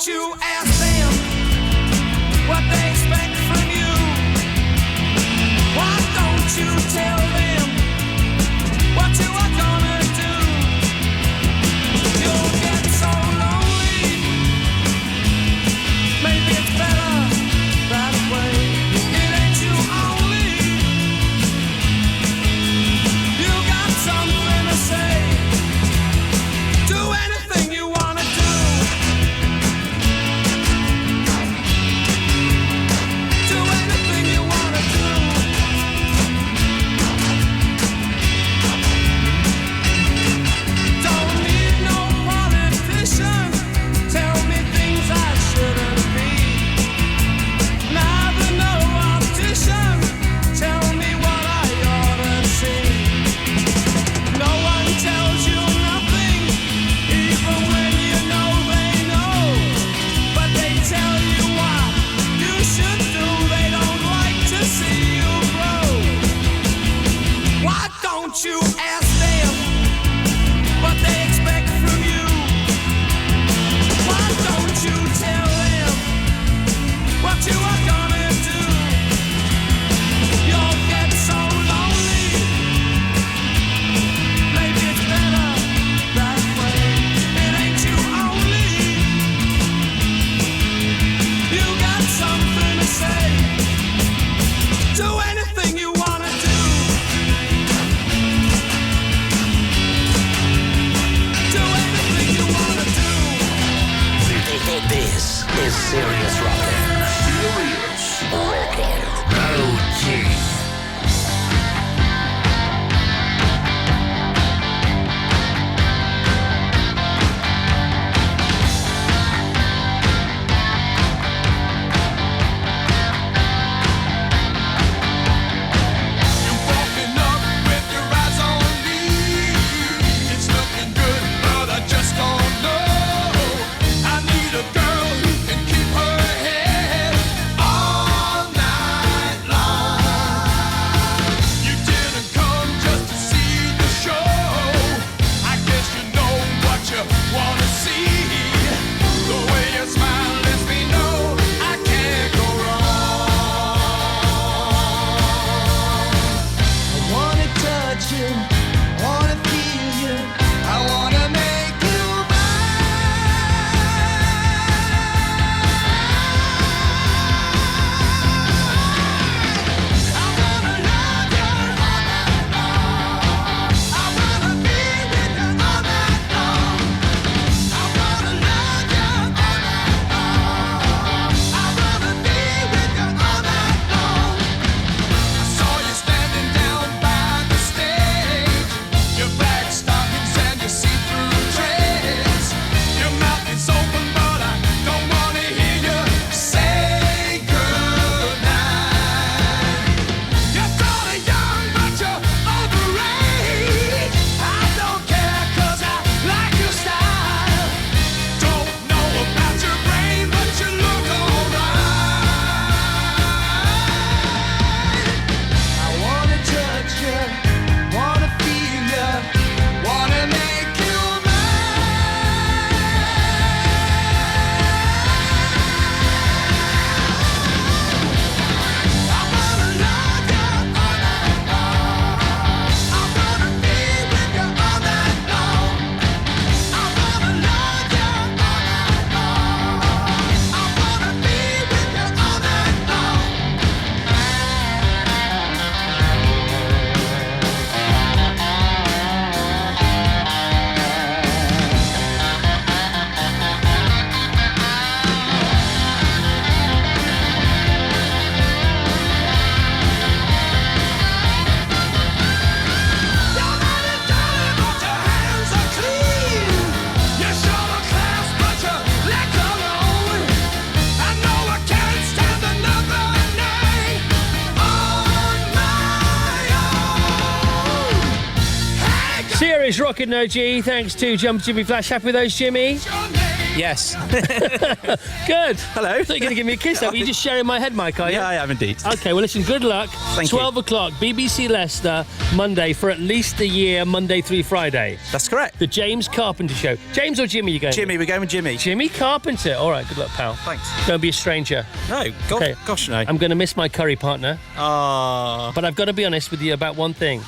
You ask them what they expect from you. Why don't you tell them what you are gonna do? You'll get so lonely. Maybe it's better that way. It ain't you only. You got something to say. Do anything you wanna do. You ask them what they expect from you. Why don't you tell them what you are gonna do? You'll get so lonely. Maybe it's better that way. It ain't you only. You got something to say. Do anything you wanna do. This is Serious Rockin'. Serious Rockin'. OG. Just don't know. I need a girl who can keep her head. rocking, no G. Thanks to Jimmy Flash. Happy with those, Jimmy? Yes. Good. Hello. I thought you were going to give me a kiss. Were you just sharing my head mic, are you? Yeah, I am indeed. Okay, well, listen, good luck. Thank you. 12 o'clock, BBC Leicester, Monday, for at least a year, Monday through Friday. That's correct. The James Carpenter Show. James or Jimmy, you going? Jimmy, we're going with Jimmy. Jimmy Carpenter. All right, good luck, pal. Thanks. Don't be a stranger. No, gosh, no. I'm going to miss my curry partner. Ah. But I've got to be honest with you about one thing.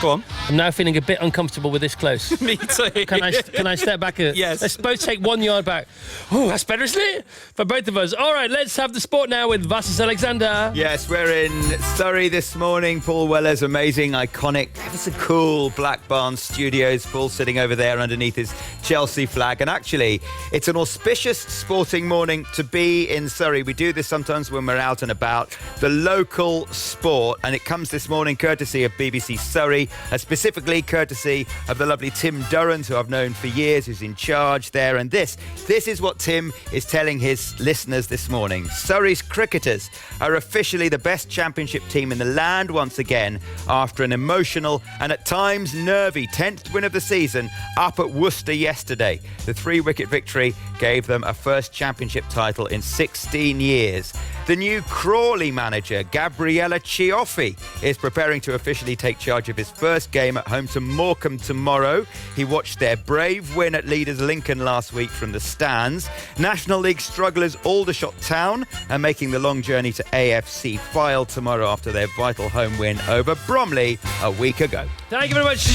Go on. I'm now feeling a bit uncomfortable with this close. Me too. Can I step back? Yes. Let's both take 1 yard back. Oh, that's better, isn't it? For both of us. All right, let's have the sport now with Vassos Alexander. Yes, we're in Surrey this morning. Paul Weller's amazing, iconic, ever so cool Black Barn Studios. Paul sitting over there underneath his Chelsea flag. And actually, it's an auspicious sporting morning to be in Surrey. We do this sometimes when we're out and about. The local sport. And it comes this morning courtesy of BBC Surrey, specifically courtesy of the lovely Tim Durrant, who I've known for years, who's in charge there. And this is what Tim is telling his listeners this morning. Surrey's cricketers are officially the best championship team in the land once again after an emotional and at times nervy 10th win of the season up at Worcester yesterday. The 3-wicket victory gave them a first championship title in 16 years. The new Crawley manager, Gabriele Cioffi, is preparing to officially take charge of his first game at home to Morecambe tomorrow. He watched their brave win at Leaders Lincoln last week from the stands. National League strugglers Aldershot Town are making the long journey to AFC Fylde tomorrow after their vital home win over Bromley a week ago. Thank you very much,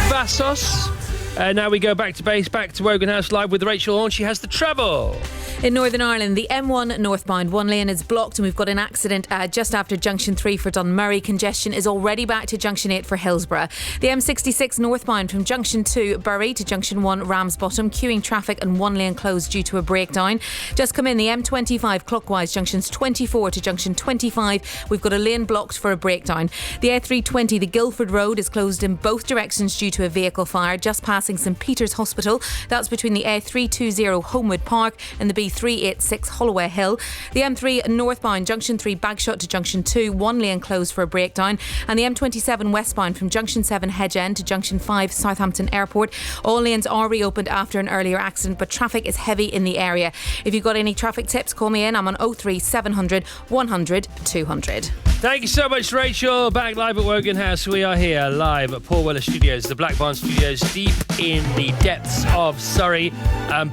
Vassos. Now we go back to base, back to Wogan House Live with Rachel Horn. She has the treble. In Northern Ireland, the M1 northbound one lane is blocked and we've got an accident just after Junction 3 for Dunmurray. Congestion is already back to Junction 8 for Hillsborough. The M66 northbound from Junction 2 Bury to Junction 1 Ramsbottom, queuing traffic and one lane closed due to a breakdown. Just come in the M25 clockwise, Junctions 24 to Junction 25. We've got a lane blocked for a breakdown. The A320, the Guildford Road, is closed in both directions due to a vehicle fire just passing St Peter's Hospital. That's between the A320 Homewood Park and the B386 Holloway Hill. The M3 northbound, Junction 3 Bagshot to Junction 2, one lane closed for a breakdown. And the M27 westbound from Junction 7 Hedge End to Junction 5 Southampton Airport. All lanes are reopened after an earlier accident, but traffic is heavy in the area. If you've got any traffic tips, call me in. I'm on 03 700 100 200. Thank you so much, Rachel. Back live at Wogan House. We are here live at Paul Weller Studios, the Black Barn Studios, deep in the depths of Surrey.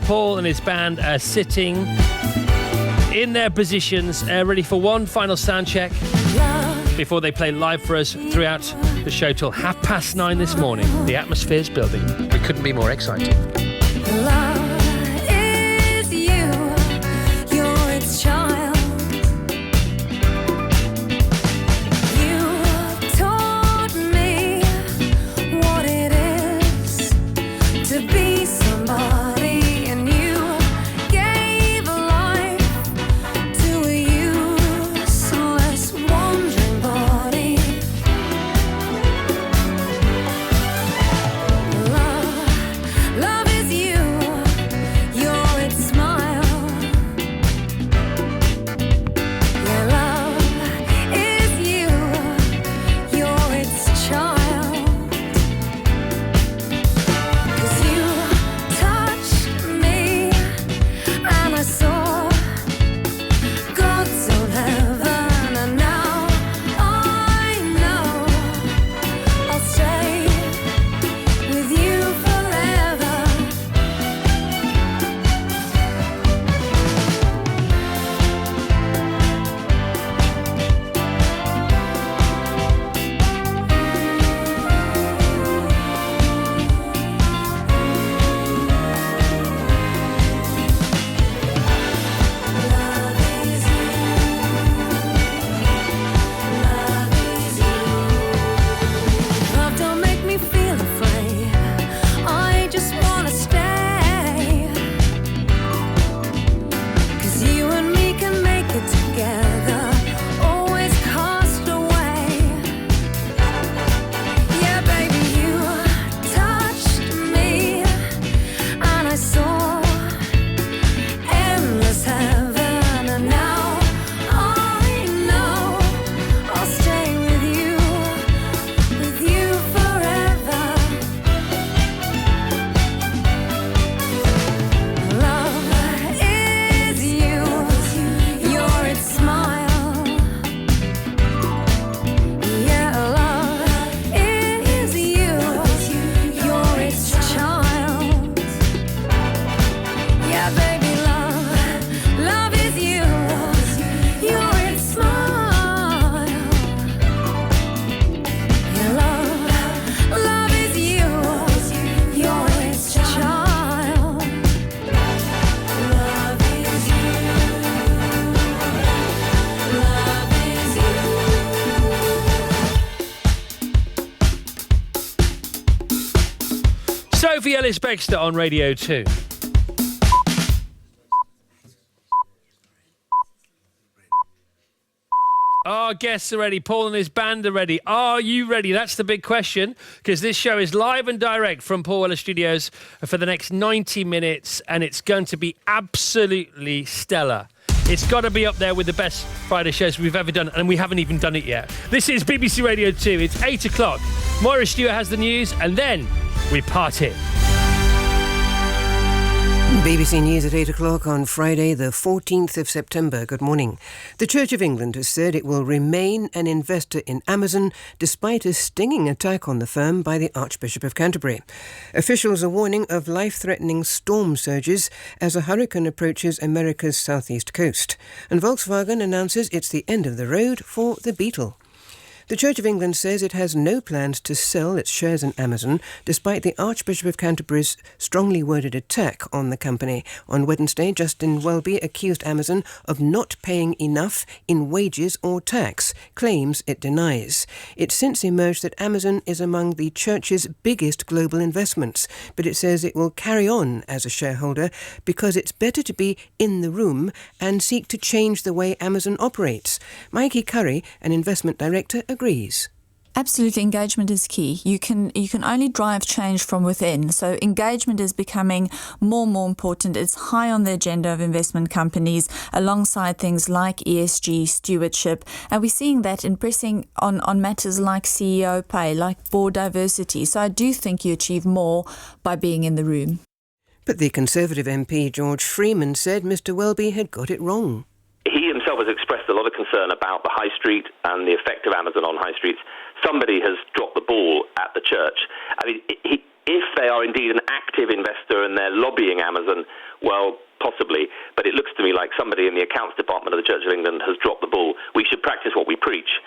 Paul and his band are sitting in their positions, ready for one final sound check before they play live for us throughout the show till 9:30 this morning. The atmosphere's building. We couldn't be more excited. Is you, you're its child. You taught me what it is to be somebody, and you gave life to a useless, wandering body. Love is you. Sophie Ellis-Bextor on Radio 2. Our guests are ready. Paul and his band are ready. Are you ready? That's the big question, because this show is live and direct from Paul Weller Studios for the next 90 minutes, and it's going to be absolutely stellar. It's got to be up there with the best Friday shows we've ever done, and we haven't even done it yet. This is BBC Radio 2. It's 8 o'clock. Moira Stewart has the news, and then we party. BBC News at 8 o'clock on Friday, the 14th of September. Good morning. The Church of England has said it will remain an investor in Amazon despite a stinging attack on the firm by the Archbishop of Canterbury. Officials are warning of life-threatening storm surges as a hurricane approaches America's southeast coast. And Volkswagen announces it's the end of the road for the Beetle. The Church of England says it has no plans to sell its shares in Amazon, despite the Archbishop of Canterbury's strongly worded attack on the company. On Wednesday, Justin Welby accused Amazon of not paying enough in wages or tax, claims it denies. It's since emerged that Amazon is among the Church's biggest global investments, but it says it will carry on as a shareholder because it's better to be in the room and seek to change the way Amazon operates. Mikey Curry, an investment director, agrees. Absolutely, engagement is key. You can only drive change from within. So engagement is becoming more and more important. It's high on the agenda of investment companies alongside things like ESG, stewardship. And we're seeing that in pressing on matters like CEO pay, like board diversity. So I do think you achieve more by being in the room. But the Conservative MP George Freeman said Mr Welby had got it wrong. He himself has expressed a lot of concern about the high street and the effect of Amazon on high streets. Somebody has dropped the ball at the church. I mean, if they are indeed an active investor and they're lobbying Amazon, well, possibly. But it looks to me like somebody in the accounts department of the Church of England has dropped the ball. We should practice what we preach.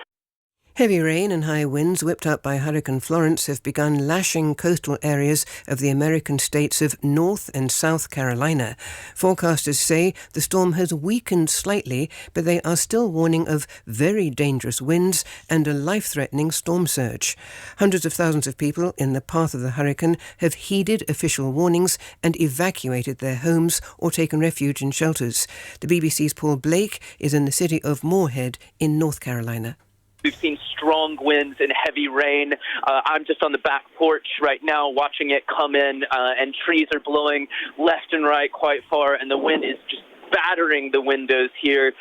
Heavy rain and high winds whipped up by Hurricane Florence have begun lashing coastal areas of the American states of North and South Carolina. Forecasters say the storm has weakened slightly, but they are still warning of very dangerous winds and a life-threatening storm surge. Hundreds of thousands of people in the path of the hurricane have heeded official warnings and evacuated their homes or taken refuge in shelters. The BBC's Paul Blake is in the city of Moorhead in North Carolina. We've seen strong winds and heavy rain. I'm just on the back porch right now watching it come in, and trees are blowing left and right quite far, and the wind is just battering the windows here.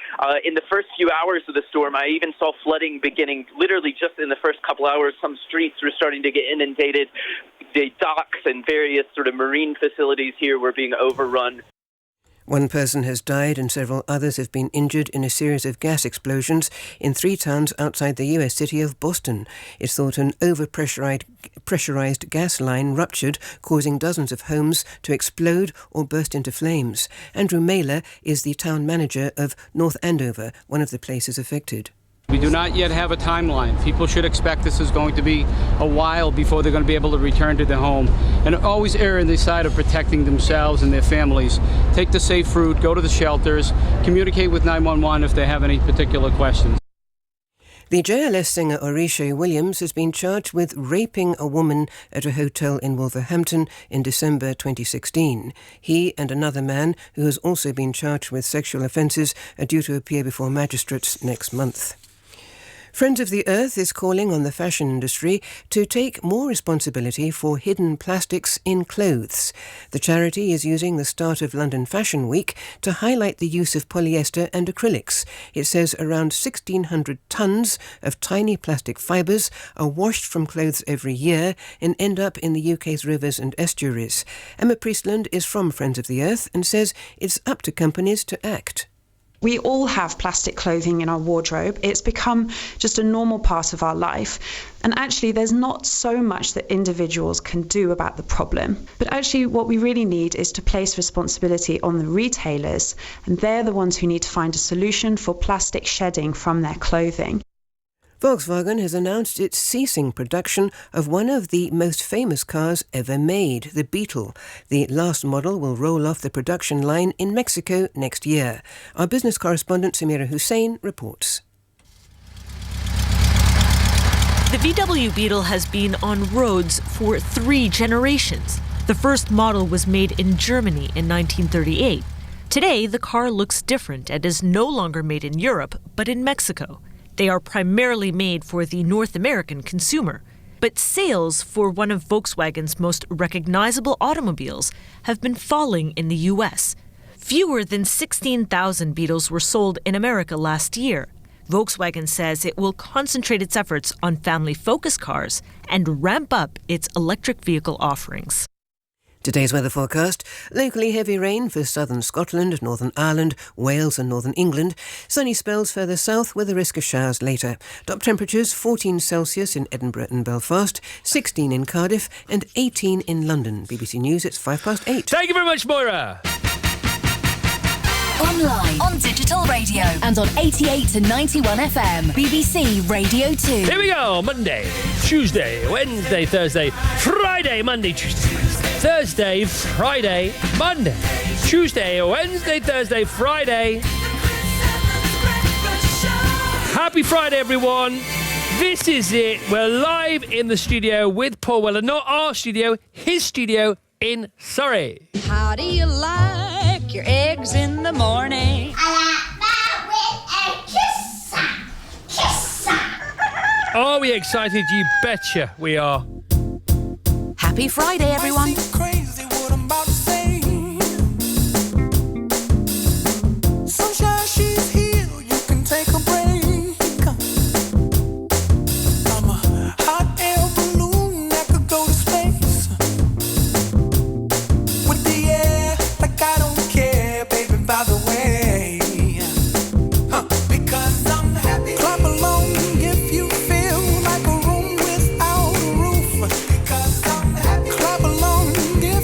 In the first few hours of the storm, I even saw flooding beginning literally just in the first couple hours. Some streets were starting to get inundated. The docks and various sort of marine facilities here were being overrun. One person has died and several others have been injured in a series of gas explosions in 3 towns outside the US city of Boston. It's thought an overpressurized gas line ruptured, causing dozens of homes to explode or burst into flames. Andrew Mailer is the town manager of North Andover, one of the places affected. We do not yet have a timeline. People should expect this is going to be a while before they're going to be able to return to their home. And always err on the side of protecting themselves and their families. Take the safe route, go to the shelters, communicate with 911 if they have any particular questions. The JLS singer Orisha Williams has been charged with raping a woman at a hotel in Wolverhampton in December 2016. He and another man, who has also been charged with sexual offences, are due to appear before magistrates next month. Friends of the Earth is calling on the fashion industry to take more responsibility for hidden plastics in clothes. The charity is using the start of London Fashion Week to highlight the use of polyester and acrylics. It says around 1,600 tonnes of tiny plastic fibres are washed from clothes every year and end up in the UK's rivers and estuaries. Emma Priestland is from Friends of the Earth and says it's up to companies to act. We all have plastic clothing in our wardrobe. It's become just a normal part of our life. And actually, there's not so much that individuals can do about the problem. But actually, what we really need is to place responsibility on the retailers. And they're the ones who need to find a solution for plastic shedding from their clothing. Volkswagen has announced it's ceasing production of one of the most famous cars ever made, the Beetle. The last model will roll off the production line in Mexico next year. Our business correspondent Samira Hussain reports. The VW Beetle has been on roads for 3 generations. The first model was made in Germany in 1938. Today, the car looks different and is no longer made in Europe, but in Mexico. They are primarily made for the North American consumer. But sales for one of Volkswagen's most recognizable automobiles have been falling in the U.S. Fewer than 16,000 Beetles were sold in America last year. Volkswagen says it will concentrate its efforts on family-focused cars and ramp up its electric vehicle offerings. Today's weather forecast: locally heavy rain for southern Scotland, Northern Ireland, Wales and northern England. Sunny spells further south with a risk of showers later. Top temperatures 14 Celsius in Edinburgh and Belfast, 16 in Cardiff and 18 in London. BBC News, it's 8:05. Thank you very much, Moira. Online, on digital radio and on 88 to 91 FM. BBC Radio 2. Here we go. Monday, Tuesday, Wednesday, Thursday, Friday, Monday, Tuesday, Thursday, Friday, Monday, Tuesday, Wednesday, Thursday, Friday. Happy Friday, everyone. This is it. We're live in the studio with Paul Weller. Not our studio, his studio in Surrey. How do you like your eggs in the morning? I like that with a kiss. Are we excited? You betcha we are. Happy Friday, everyone. Crazy what I'm about to say. Sunshine, she's here. You can take a break. I'm a hot air balloon that could go to space. With the air, like I don't care, baby, by the way. Because I'm happy. Clap along if you feel like a room without a roof. Because I'm happy. Clap along if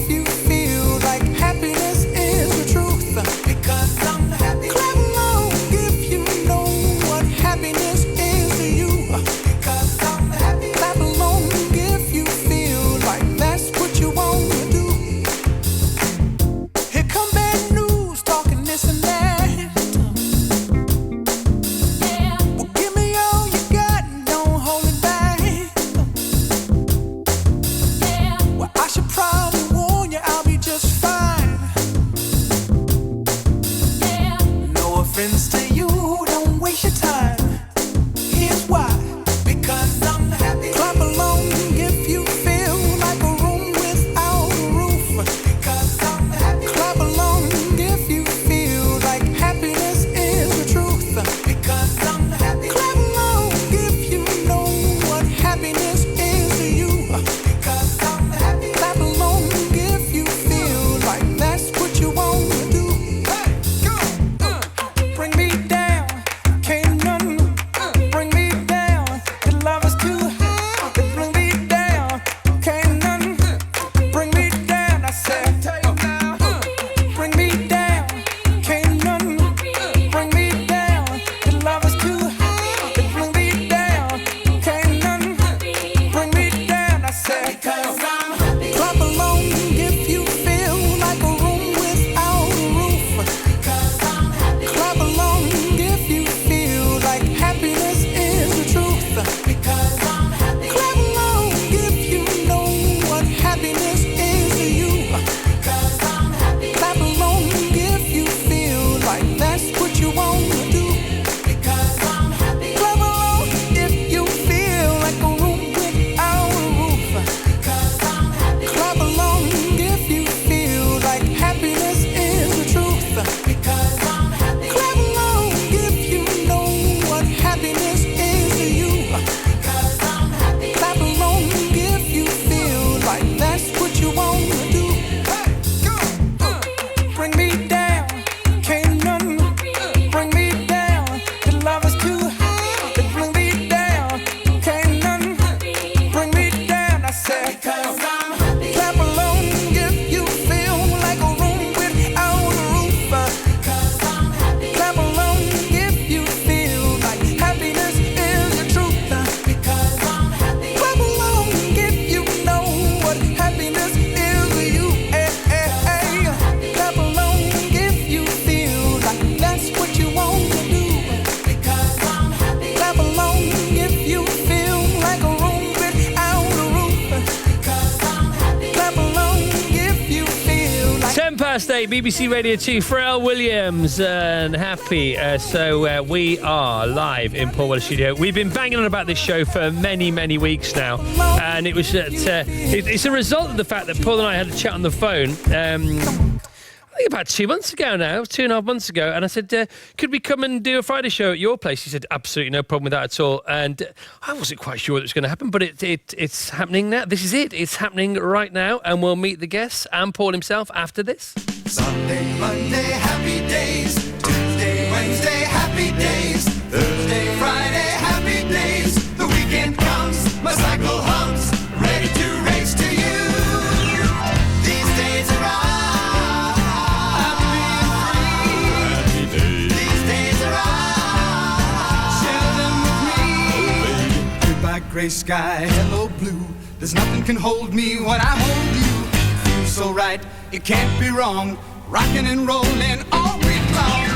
8, BBC Radio 2, Pharrell Williams and Happy. So we are live in Paul Weller Studio. We've been banging on about this show for many, many weeks now. And it was it's a result of the fact that Paul and I had a chat on the phone I think about 2 months ago now, 2.5 months ago, and I said, could we come and do a Friday show at your place? He said, absolutely no problem with that at all. And I wasn't quite sure that it was going to happen, but it's happening now. This is it. It's happening right now, and we'll meet the guests and Paul himself after this. Sunday, Monday, happy days. Tuesday, Wednesday, happy days. Thursday, Friday, happy days. The weekend comes, my cycle hums, ready to race to you. These days are all gray sky, hello blue. There's nothing can hold me when I hold you. Feels so right, it can't be wrong. Rocking and rolling all week long.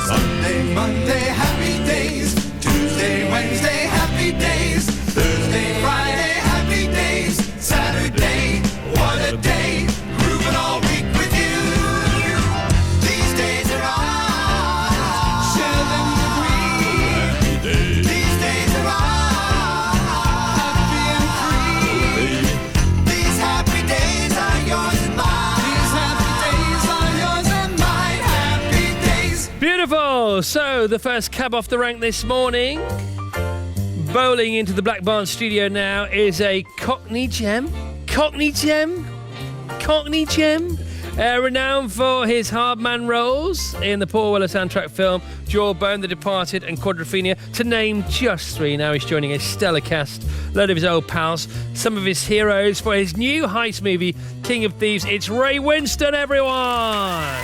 Sunday, Monday, happy days. Tuesday, Wednesday, happy days. Thursday, Friday, happy days. Saturday, what a day. All week with you. These days are all share them with me. These days are all happy and free. These happy days are yours and mine. These happy days are yours and mine. Happy days. Beautiful. So the first cab off the rank this morning, bowling into the Black Barn studio now, is a Cockney gem. Cockney gem. Cockney gem, renowned for his hard man roles in the Paul Weller soundtrack film Jawbone, The Departed and Quadrophenia, to name just three. Now he's joining a stellar cast, a load of his old pals, some of his heroes for his new heist movie, King of Thieves. It's Ray Winston, everyone!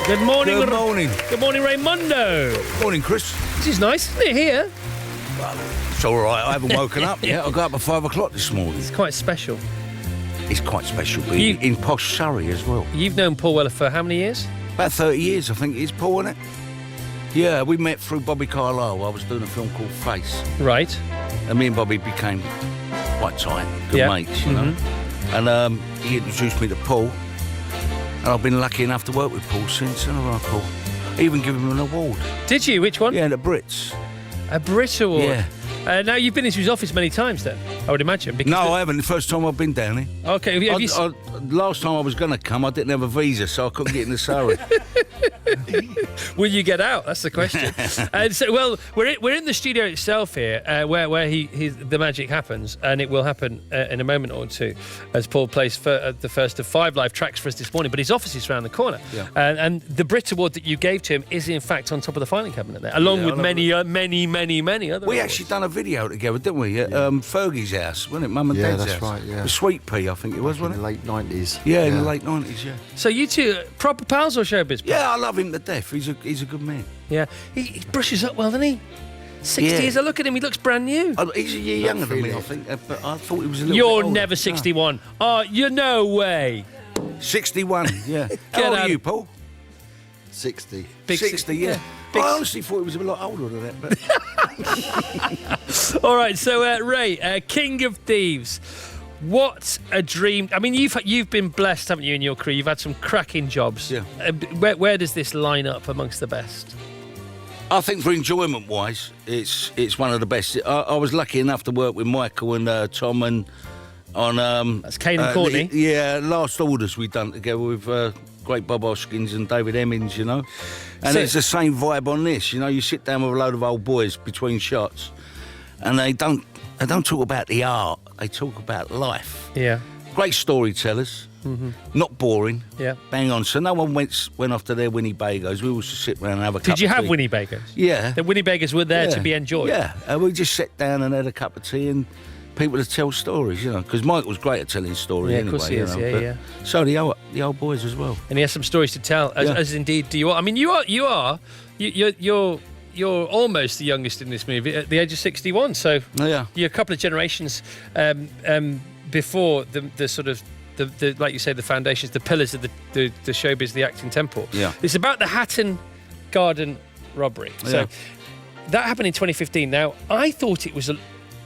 Good morning. Good morning. Good morning, Raymundo. Morning, Chris. This is nice, isn't it, here? Well, it's all right. I haven't woken up yet. I got up at 5 o'clock this morning. It's quite special. It's quite special being in posh Surrey as well. You've known Paul Weller for how many years? About 30 years, I think it is, Paul, isn't it? Yeah, we met through Bobby Carlyle. I was doing a film called Face. Right. And me and Bobby became quite tight, good mates, you know. And he introduced me to Paul. And I've been lucky enough to work with Paul since. And I Paul. I even give him an award. Did you? Which one? Yeah, the Brits. A Brit Award? Yeah. Now, you've been into his office many times then, I would imagine. No, I haven't. The first time I've been down here. Okay. Last time I was going to come, I didn't have a visa, so I couldn't get in the Surrey. Will you get out? That's the question. And so, well, we're in the studio itself here, where the magic happens, and it will happen in a moment or two, as Paul plays for the first of 5 live tracks for us this morning. But his office is around the corner, and the Brit Award that you gave to him is in fact on top of the filing cabinet there, along with many other. We actually done a video together, didn't we? At Fergie's house, wasn't it? Mum and Dad's house. Yeah, that's right. Yeah. The Sweet Pea, I think it was, wasn't it? In the late 90s. Yeah, in the late 90s. Yeah. So you two proper pals or showbiz pals? Yeah, I love him to death. He's a good man. Yeah, he brushes up well, doesn't he? 60 years. I look at him, he looks brand new. He's a year younger than me, I think. But I thought he was a little You're bit older. never 61. Oh, you're no way. 61, yeah. How old are you, Paul? 60. Big 60, yeah. I honestly thought he was a lot older than that. But all right, so Ray, King of Thieves. What a dream! I mean, you've been blessed, haven't you, in your career? You've had some cracking jobs. Yeah. Where does this line up amongst the best? I think for enjoyment-wise, it's one of the best. I was lucky enough to work with Michael and Tom and on that's Kane and Courtney. Last Orders we done together with great Bob Hoskins and David Hemmings, you know. And it's the same vibe on this, you know. You sit down with a load of old boys between shots, and they don't talk about the art. They talk about life. Yeah. Great storytellers. Mm-hmm. Not boring. Yeah. Bang on. So no one went off to their Winnebagos. We all just sit around and have a cup of tea. Did you have Winnebagos? Yeah. The Winnebagos were there to be enjoyed? Yeah. And we just sat down and had a cup of tea and people to tell stories, you know. Because Mike was great at telling stories anyway. Yeah, of course he is. You know, So the old boys as well. And he has some stories to tell, as indeed do you all. I mean, you're almost the youngest in this movie at the age of 61. So you're a couple of generations before the sort of the like you say, the foundations, the pillars of the showbiz, the acting temple. Yeah. It's about the Hatton Garden robbery. So that happened in 2015. Now, I thought it was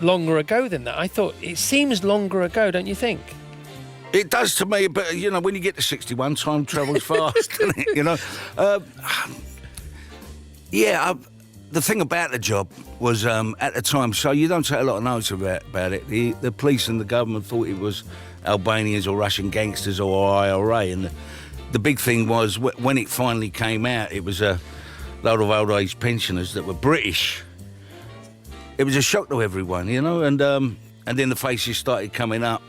longer ago than that. I thought it seems longer ago, don't you think? It does to me, but, you know, when you get to 61, time travels fast, doesn't it? You know? The thing about the job was, at the time, so you don't take a lot of notice about it. The police and the government thought it was Albanians or Russian gangsters or IRA, and the big thing was when it finally came out, it was a load of old age pensioners that were British. It was a shock to everyone, you know, and then the faces started coming up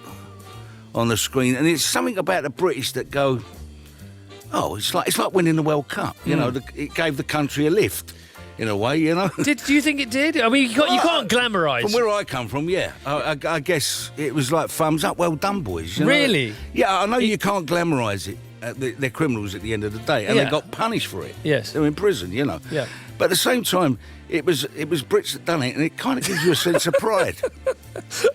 on the screen, and it's something about the British that go, oh, it's like winning the World Cup, you know. It gave the country a lift. In a way, you know. Do you think it did? I mean, you can't glamorise. From where I come from, yeah. I guess it was like thumbs up, well done, boys. You know? Really? Yeah, I know you can't glamorise it. They're criminals at the end of the day, and they got punished for it. Yes. They're in prison, you know. Yeah. But at the same time, it was Brits that done it, and it kind of gives you a sense of pride.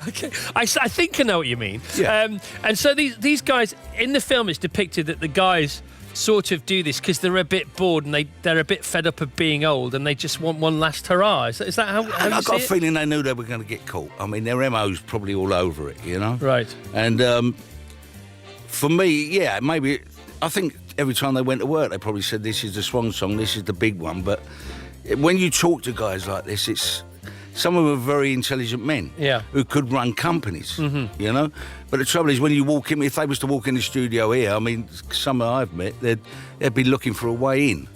Okay, I think I know what you mean. Yeah. And so these guys, in the film, it's depicted that the guys sort of do this because they're a bit bored and they're a bit fed up of being old and they just want one last hurrah. Is that how you see it? I've got a feeling they knew they were going to get caught. I mean, their MO's probably all over it, you know? Right. And for me, yeah, maybe, I think every time they went to work, they probably said, this is the swan song, this is the big one. But when you talk to guys like this, some of them are very intelligent men who could run companies, you know? But the trouble is, when you walk in, if they was to walk in the studio here, I mean, some I've met, they'd be looking for a way in.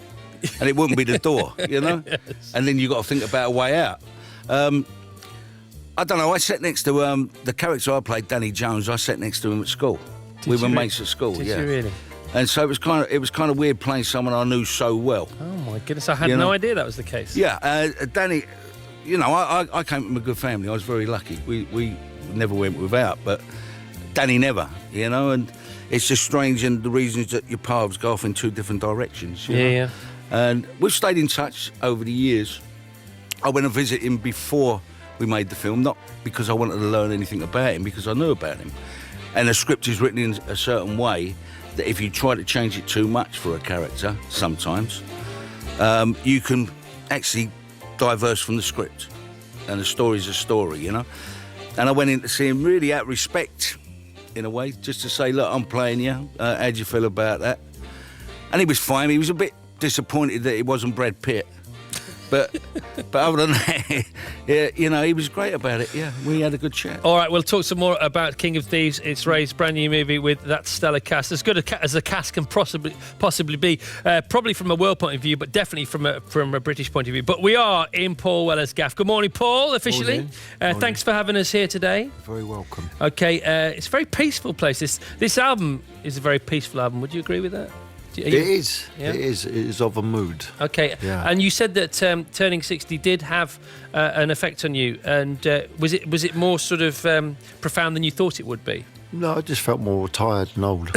And it wouldn't be the door, you know? Yes. And then you got to think about a way out. I don't know, I sat next to the character I played, Danny Jones, I sat next to him at school. We were mates at school, Did you really? And so it was kind of weird playing someone I knew so well. Oh, my goodness, I had no idea that was the case. Yeah, Danny... You know, I came from a good family. I was very lucky. We never went without, but Danny never, you know, and it's just strange, and the reasons that your paths go off in two different directions. You know? Yeah. And we've stayed in touch over the years. I went and visited him before we made the film, not because I wanted to learn anything about him, because I knew about him. And the script is written in a certain way that if you try to change it too much for a character, sometimes, you can actually diverse from the script, and the story's a story, you know. And I went in to see him really out of respect, in a way, just to say, look, I'm playing you. How do you feel about that? And he was fine. He was a bit disappointed that it wasn't Brad Pitt. But other than that, yeah, you know, he was great about it. Yeah, we had a good chat. All right, we'll talk some more about King of Thieves. It's Ray's brand new movie with that stellar cast, as good as a cast can possibly be. Probably from a world point of view, but definitely from a British point of view. But we are in Paul Weller's gaff. Good morning, Paul. Officially, thanks for having us here today. Very welcome. Okay, it's a very peaceful place. This album is a very peaceful album. Would you agree with that? It is. Yeah? It is. It is of a mood. Okay. Yeah. And you said that turning 60 did have an effect on you. And was it more sort of profound than you thought it would be? No, I just felt more tired and old.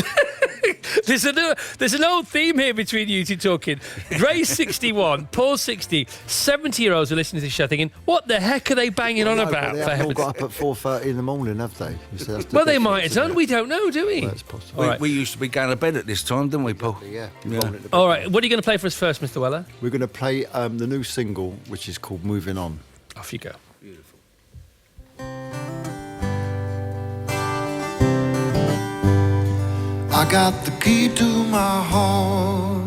There's an old theme here between you two talking. Ray's 61, Paul's 60, 70-year-olds are listening to this show thinking, what the heck are they banging on about? They haven't all got up at 4:30 in the morning, have they? Well, they might have done. We don't know, do we? Well, that's possible. We used to be going to bed at this time, didn't we, Paul? Yeah. All right, what are you going to play for us first, Mr. Weller? We're going to play the new single, which is called Moving On. Off you go. Beautiful. I got the key to my heart.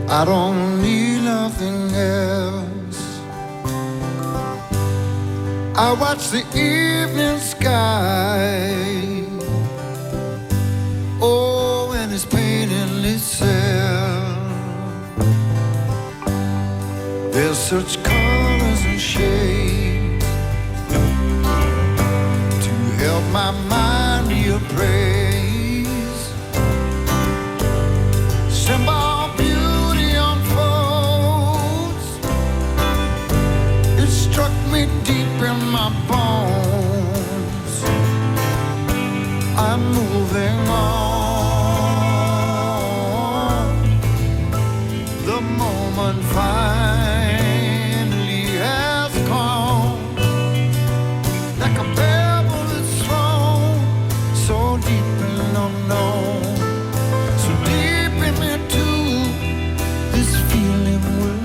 I don't need nothing else. I watch the evening sky. Oh, and it's painting itself. There's such colors and shades to help my mind your praise. Simple beauty unfolds. It struck me deep in my bones. I'm moving on. The moment finally has come. Like a pebble that's thrown so deep and unknown, so deep in me too, this feeling will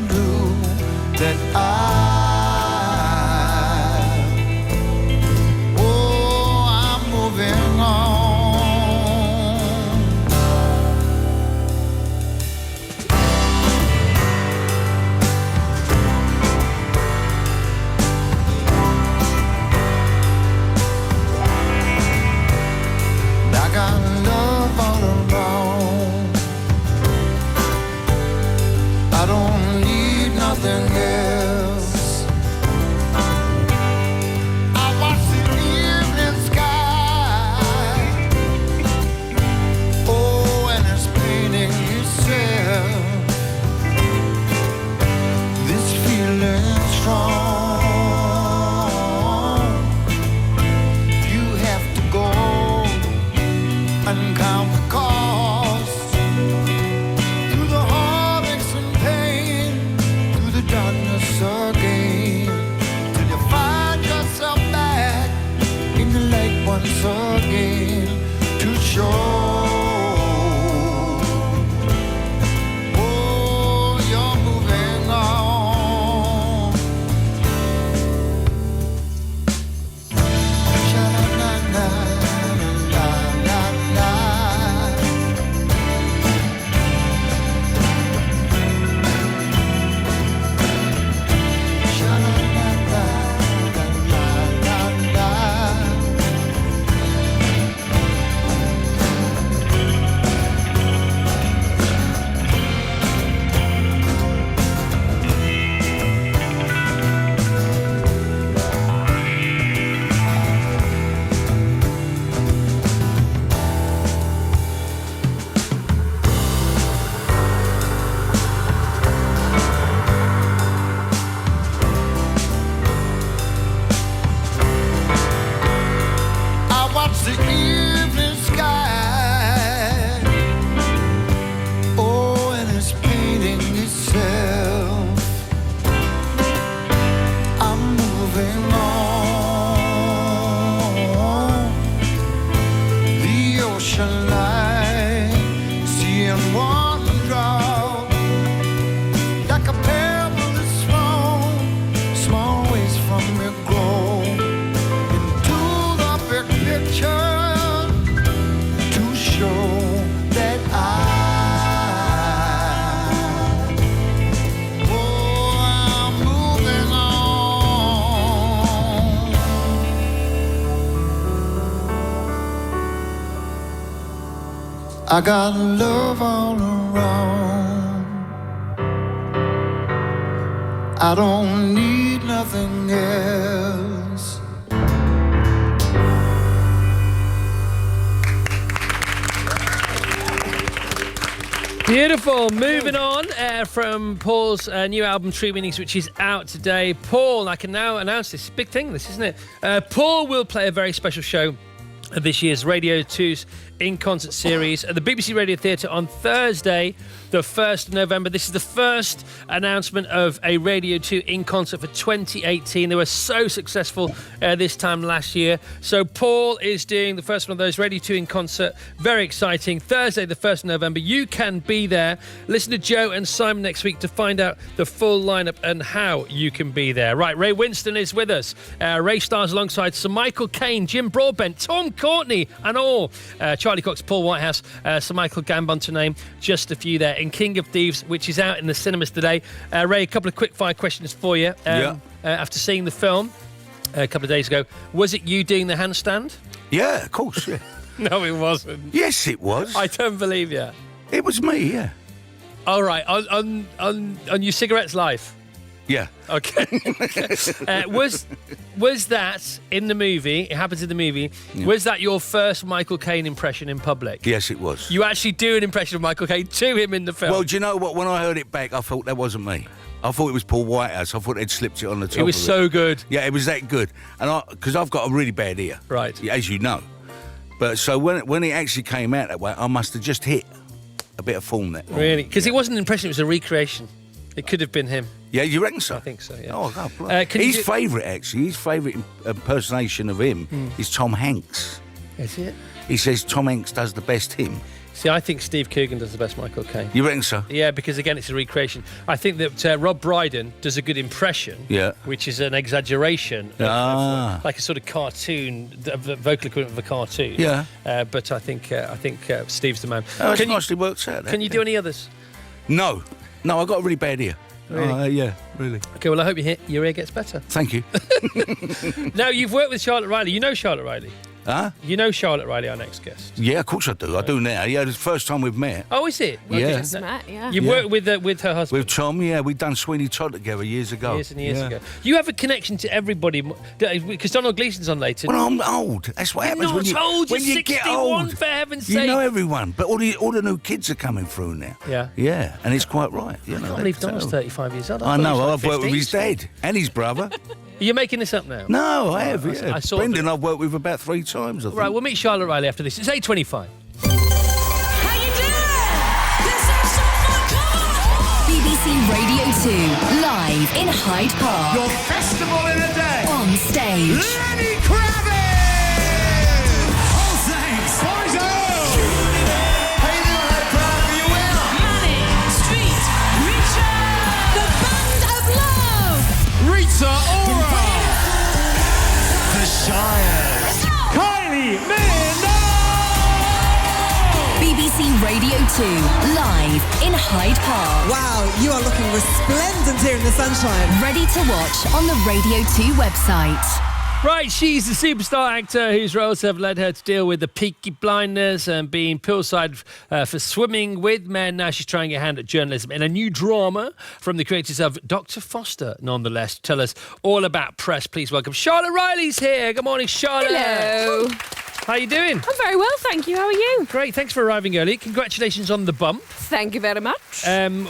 nothing else. I watch the evening sky, oh, and it's painting itself. This feeling strong. You have to go and count the cost. Through the heartaches and pain, through the darkness again, till you find yourself back in the light once again to show. Oh, you're moving on. Sha-la-la-la-la-la-la. I watch the evening sky, oh, and it's painting itself. I'm moving on. The ocean line, seeing one drop, like a pebble that's small ways from your grow. Into the big picture to show that I'm moving on. I got love all around. I don't need nothing else. Beautiful. Moving on from Paul's new album, True Meanings, which is out today. Paul, I can now announce this big thing, this, isn't it? Paul will play a very special show at this year's Radio 2's In Concert series at the BBC Radio Theatre on Thursday, the 1st of November. This is the first announcement of a Radio 2 In Concert for 2018. They were so successful this time last year. So Paul is doing the first one of those, Radio 2 In Concert. Very exciting. Thursday, the 1st of November. You can be there. Listen to Joe and Simon next week to find out the full lineup and how you can be there. Right, Ray Winston is with us. Ray stars alongside Sir Michael Caine, Jim Broadbent, Tom Courtney and all. Charlie Cox, Paul Whitehouse, Sir Michael Gambon to name just a few there in King of Thieves, which is out in the cinemas today. Ray, a couple of quick fire questions for you. After seeing the film a couple of days ago, was it you doing the handstand? Yeah, of course, yeah. No, it wasn't. Yes, it was. I don't believe you. It was me, yeah. All right, on your Cigarettes Life? Yeah. Okay. Was that in the movie? It happens in the movie. Yeah. Was that your first Michael Caine impression in public? Yes, it was. You actually do an impression of Michael Caine to him in the film? Well, do you know what? When I heard it back, I thought that wasn't me. I thought it was Paul Whitehouse. I thought they'd slipped it on the top. It was so good. Yeah, it was that good. And because I've got a really bad ear. Right. As you know. But so when it actually came out that way, I must have just hit a bit of form there. Really? Because it wasn't an impression, it was a recreation. It could have been him. Yeah, you reckon so? I think so, yeah. Oh, God. His favourite, actually, his favourite impersonation of him is Tom Hanks. Is it? He says Tom Hanks does the best him. See, I think Steve Coogan does the best Michael Caine. You reckon so? Yeah, because again, it's a recreation. I think that Rob Brydon does a good impression, which is an exaggeration, of like a sort of cartoon, the vocal equivalent of a cartoon. Yeah. But I think Steve's the man. Oh, it nicely works out. Can you do any others? No, I've got a really bad ear. Really? Yeah, really. Okay, well, I hope your ear gets better. Thank you. Now, you've worked with Charlotte Riley. You know Charlotte Riley? Huh? You know Charlotte Riley, our next guest. Yeah, of course I do. I do now. Yeah, it's the first time we've met. Oh, is it? Yeah. Just met, yeah. You worked with her husband? With Tom, yeah. We've done Sweeney Todd together years ago. Years and years ago. You have a connection to everybody, because Donald Gleason's on later. Well, I'm old. That's what happens You're when you, not old. when You're you get 61, old. for heaven's You sake. know everyone, but all the new kids are coming through now. Yeah. Yeah, and it's quite right. You know, I can't believe Donald's 35 years old. I know. I've I've worked with his dad and his brother. You're making this up now? No, I have. Yeah. I saw Brendan, I've worked with about 3 times. I think. Right, we'll meet Charlotte Riley after this. It's 8:25. BBC Radio 2, live in Hyde Park. Your festival in a day. On stage. Lenny Kravitz. All Saints. Boys Hey, they're proud of you, Will. Manic Street Richard. The Band of Love. Rita Ora. The Shires. Kylie Minogue. BBC Radio 2, live in Hyde Park. Wow, you are looking resplendent here in the sunshine. Ready to watch on the Radio 2 website. Right, she's the superstar actor whose roles have led her to deal with the peaky blindness and being poolside for swimming with men. Now she's trying her hand at journalism in a new drama from the creators of Dr. Foster, nonetheless. Tell us all about press. Please welcome Charlotte Riley's here. Good morning, Charlotte. Hello. How are you doing? I'm very well, thank you. How are you? Great, thanks for arriving early. Congratulations on the bump. Thank you very much.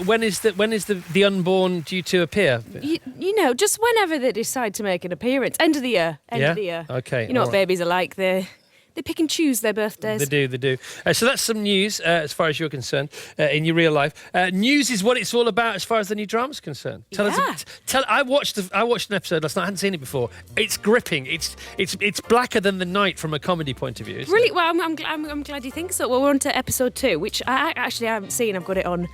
When is the unborn due to appear? You know, just whenever they decide to make an appearance. End of the year. End of the year. Okay. You know all what right. babies are like. They pick and choose their birthdays. They do. So that's some news as far as you're concerned in your real life. News is what it's all about as far as the new drama's concerned. Tell us. I watched an episode last night. I hadn't seen it before. It's gripping. It's blacker than the night from a comedy point of view. Isn't Really? it? Well, I'm glad you think so. Well, we're on to episode 2, which I actually haven't seen. I've got it on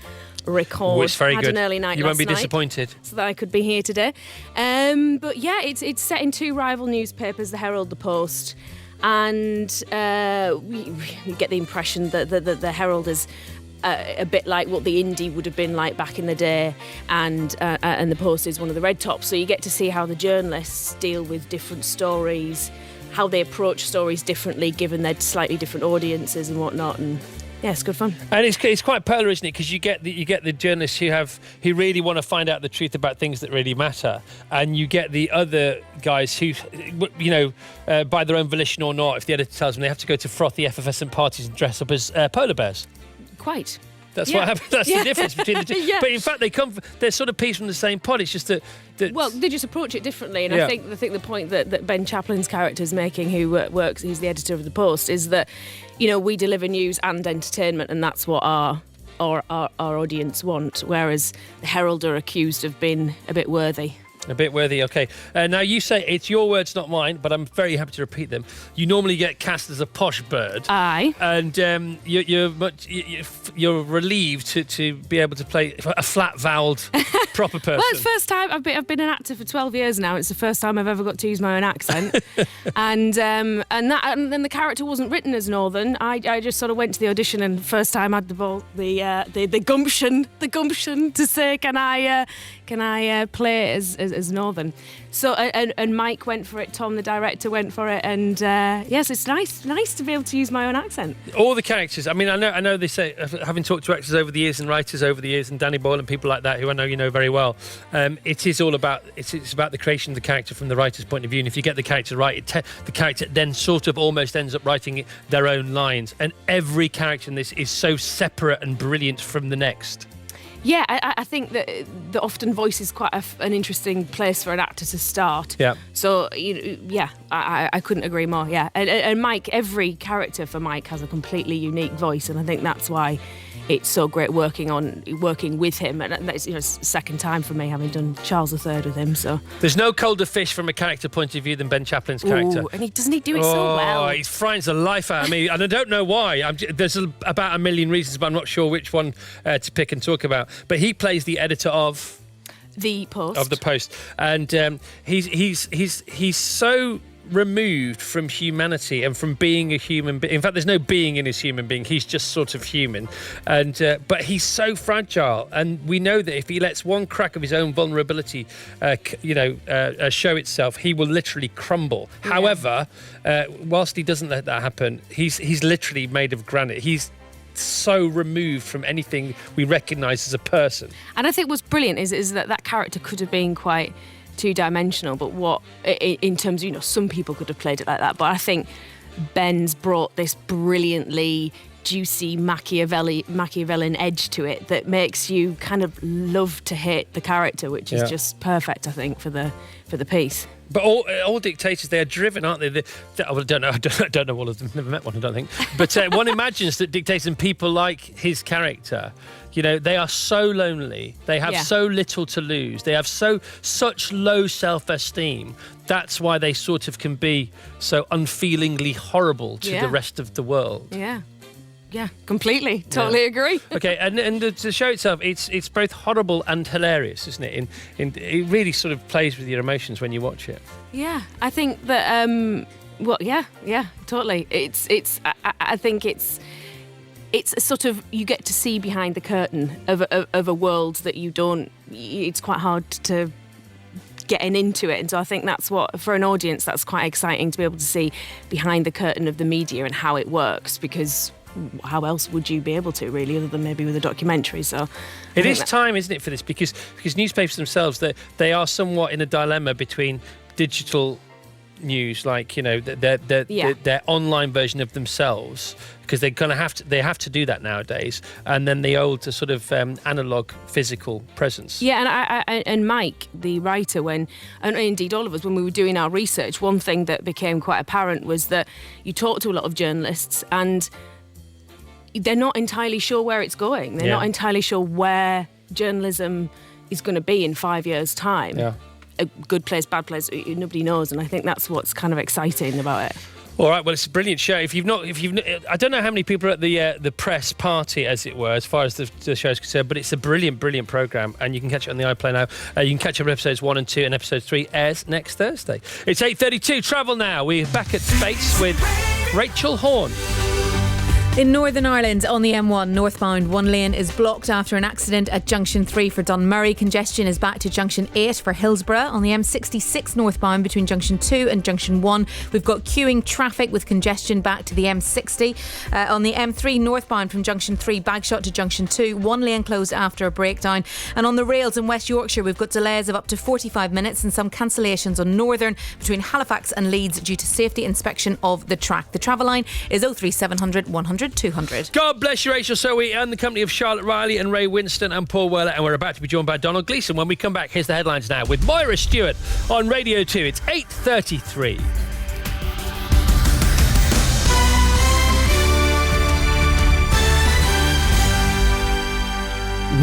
record. Oh, it's very Had good. an early night You won't be last night, disappointed. so that I could be here today. But yeah, it's set in 2 rival newspapers, the Herald, the Post. And we get the impression that the Herald is a bit like what the Indie would have been like back in the day, and the Post is one of the red tops. So you get to see how the journalists deal with different stories, how they approach stories differently given their slightly different audiences and whatnot. And yeah, it's good fun. And it's quite polar, isn't it? Because you get the journalists who really want to find out the truth about things that really matter, and you get the other guys who, by their own volition or not, if the editor tells them, they have to go to frothy effervescent parties and dress up as polar bears. Quite. That's what happens. That's the difference between the two. Yeah. But in fact, they're sort of peas from the same pod. It's just that. Well, they just approach it differently, and Yeah. I think the point that Ben Chaplin's character is making, who's the editor of the Post, is that we deliver news and entertainment, and that's what our audience want. Whereas the Herald are accused of being a bit worthy. A bit worthy, okay. Now, you say it's your words, not mine, but I'm very happy to repeat them. You normally get cast as a posh bird. Aye. And you're relieved to be able to play a flat-voweled proper person. Well, it's the first time I've been an actor for 12 years now. It's the first time I've ever got to use my own accent, and then the character wasn't written as Northern. I just sort of went to the audition, and first time I had the gumption to say, can I play it as Northern? So and Mike went for it. Tom, the director, went for it, and yes, it's nice to be able to use my own accent. All the characters. I mean, I know they say, having talked to actors over the years and writers over the years, and Danny Boyle and people like that, who I know you know very well. It is all about it's about the creation of the character from the writer's point of view. And if you get the character right, the character then sort of almost ends up writing their own lines. And every character in this is so separate and brilliant from the next. Yeah, I think that often voice is quite an interesting place for an actor to start. Yeah. So, I couldn't agree more, yeah. And Mike, every character for Mike has a completely unique voice, and I think that's why it's so great working with him. And that's second time for me, having done Charles III with him. So there's no colder fish from a character point of view than Ben Chaplin's character. Ooh, and doesn't he do it so well? He frightens the life out of me, and I don't know why. There's about a million reasons, but I'm not sure which one to pick and talk about. But he plays the editor of The Post. and he's so removed from humanity and from being a human being. In fact, there's no being in his human being. He's just sort of human. And but he's so fragile. And we know that if he lets one crack of his own vulnerability, show itself, he will literally crumble. Yeah. However, whilst he doesn't let that happen, he's literally made of granite. He's so removed from anything we recognise as a person. And I think what's brilliant is that character could have been quite two-dimensional, but what in terms of, some people could have played it like that, but I think Ben's brought this brilliantly juicy Machiavellian edge to it that makes you kind of love to hate the character, which is just perfect, I think, for the piece. But all dictators, they are driven, aren't they? I don't know all of them. Never met one, I don't think. But one imagines that dictators and people like his character, they are so lonely. They have so little to lose. They have such low self-esteem. That's why they sort of can be so unfeelingly horrible to the rest of the world. Yeah, completely. Totally agree. Okay, and the show itself, it's both horrible and hilarious, isn't it? It really sort of plays with your emotions when you watch it. Yeah, I think that. Totally. I think it's sort of, you get to see behind the curtain of a world that you don't. It's quite hard to getting into it, and so I think that's what, for an audience, that's quite exciting to be able to see behind the curtain of the media and how it works, because how else would you be able to, really, other than maybe with a documentary? So it is time, isn't it, for this, because newspapers themselves, they are somewhat in a dilemma between digital news, like their online version of themselves, because they have to do that nowadays, and then the old sort of analog physical presence. Yeah, and Mike, the writer, and indeed all of us, when we were doing our research, one thing that became quite apparent was that you talk to a lot of journalists and they're not entirely sure where it's going. They're not entirely sure where journalism is going to be in 5 years' time. Yeah. A good place, bad place, nobody knows, and I think that's what's kind of exciting about it. All right, well, it's a brilliant show. If you've not, I don't know how many people are at the press party, as it were, as far as the show is concerned, but it's a brilliant programme, and you can catch it on the iPlayer now. You can catch up with episodes 1 and 2, and episode 3 airs next Thursday. It's 8:32. Travel now. We're back at Space with Rachel Horn. In Northern Ireland, on the M1 northbound, one lane is blocked after an accident at Junction 3 for Dunmurry. Congestion is back to Junction 8 for Hillsborough. On the M66 northbound between Junction 2 and Junction 1, we've got queuing traffic with congestion back to the M60. On the M3 northbound from Junction 3 Bagshot to Junction 2, one lane closed after a breakdown. And on the rails in West Yorkshire, we've got delays of up to 45 minutes and some cancellations on Northern between Halifax and Leeds due to safety inspection of the track. The travel line is 03700 100 200. God bless you, Rachel. So we are in the company of Charlotte Riley and Ray Winston and Paul Weller, and we're about to be joined by Donald Gleeson. When we come back, here's the headlines now with Moira Stewart on Radio 2. It's 8:33.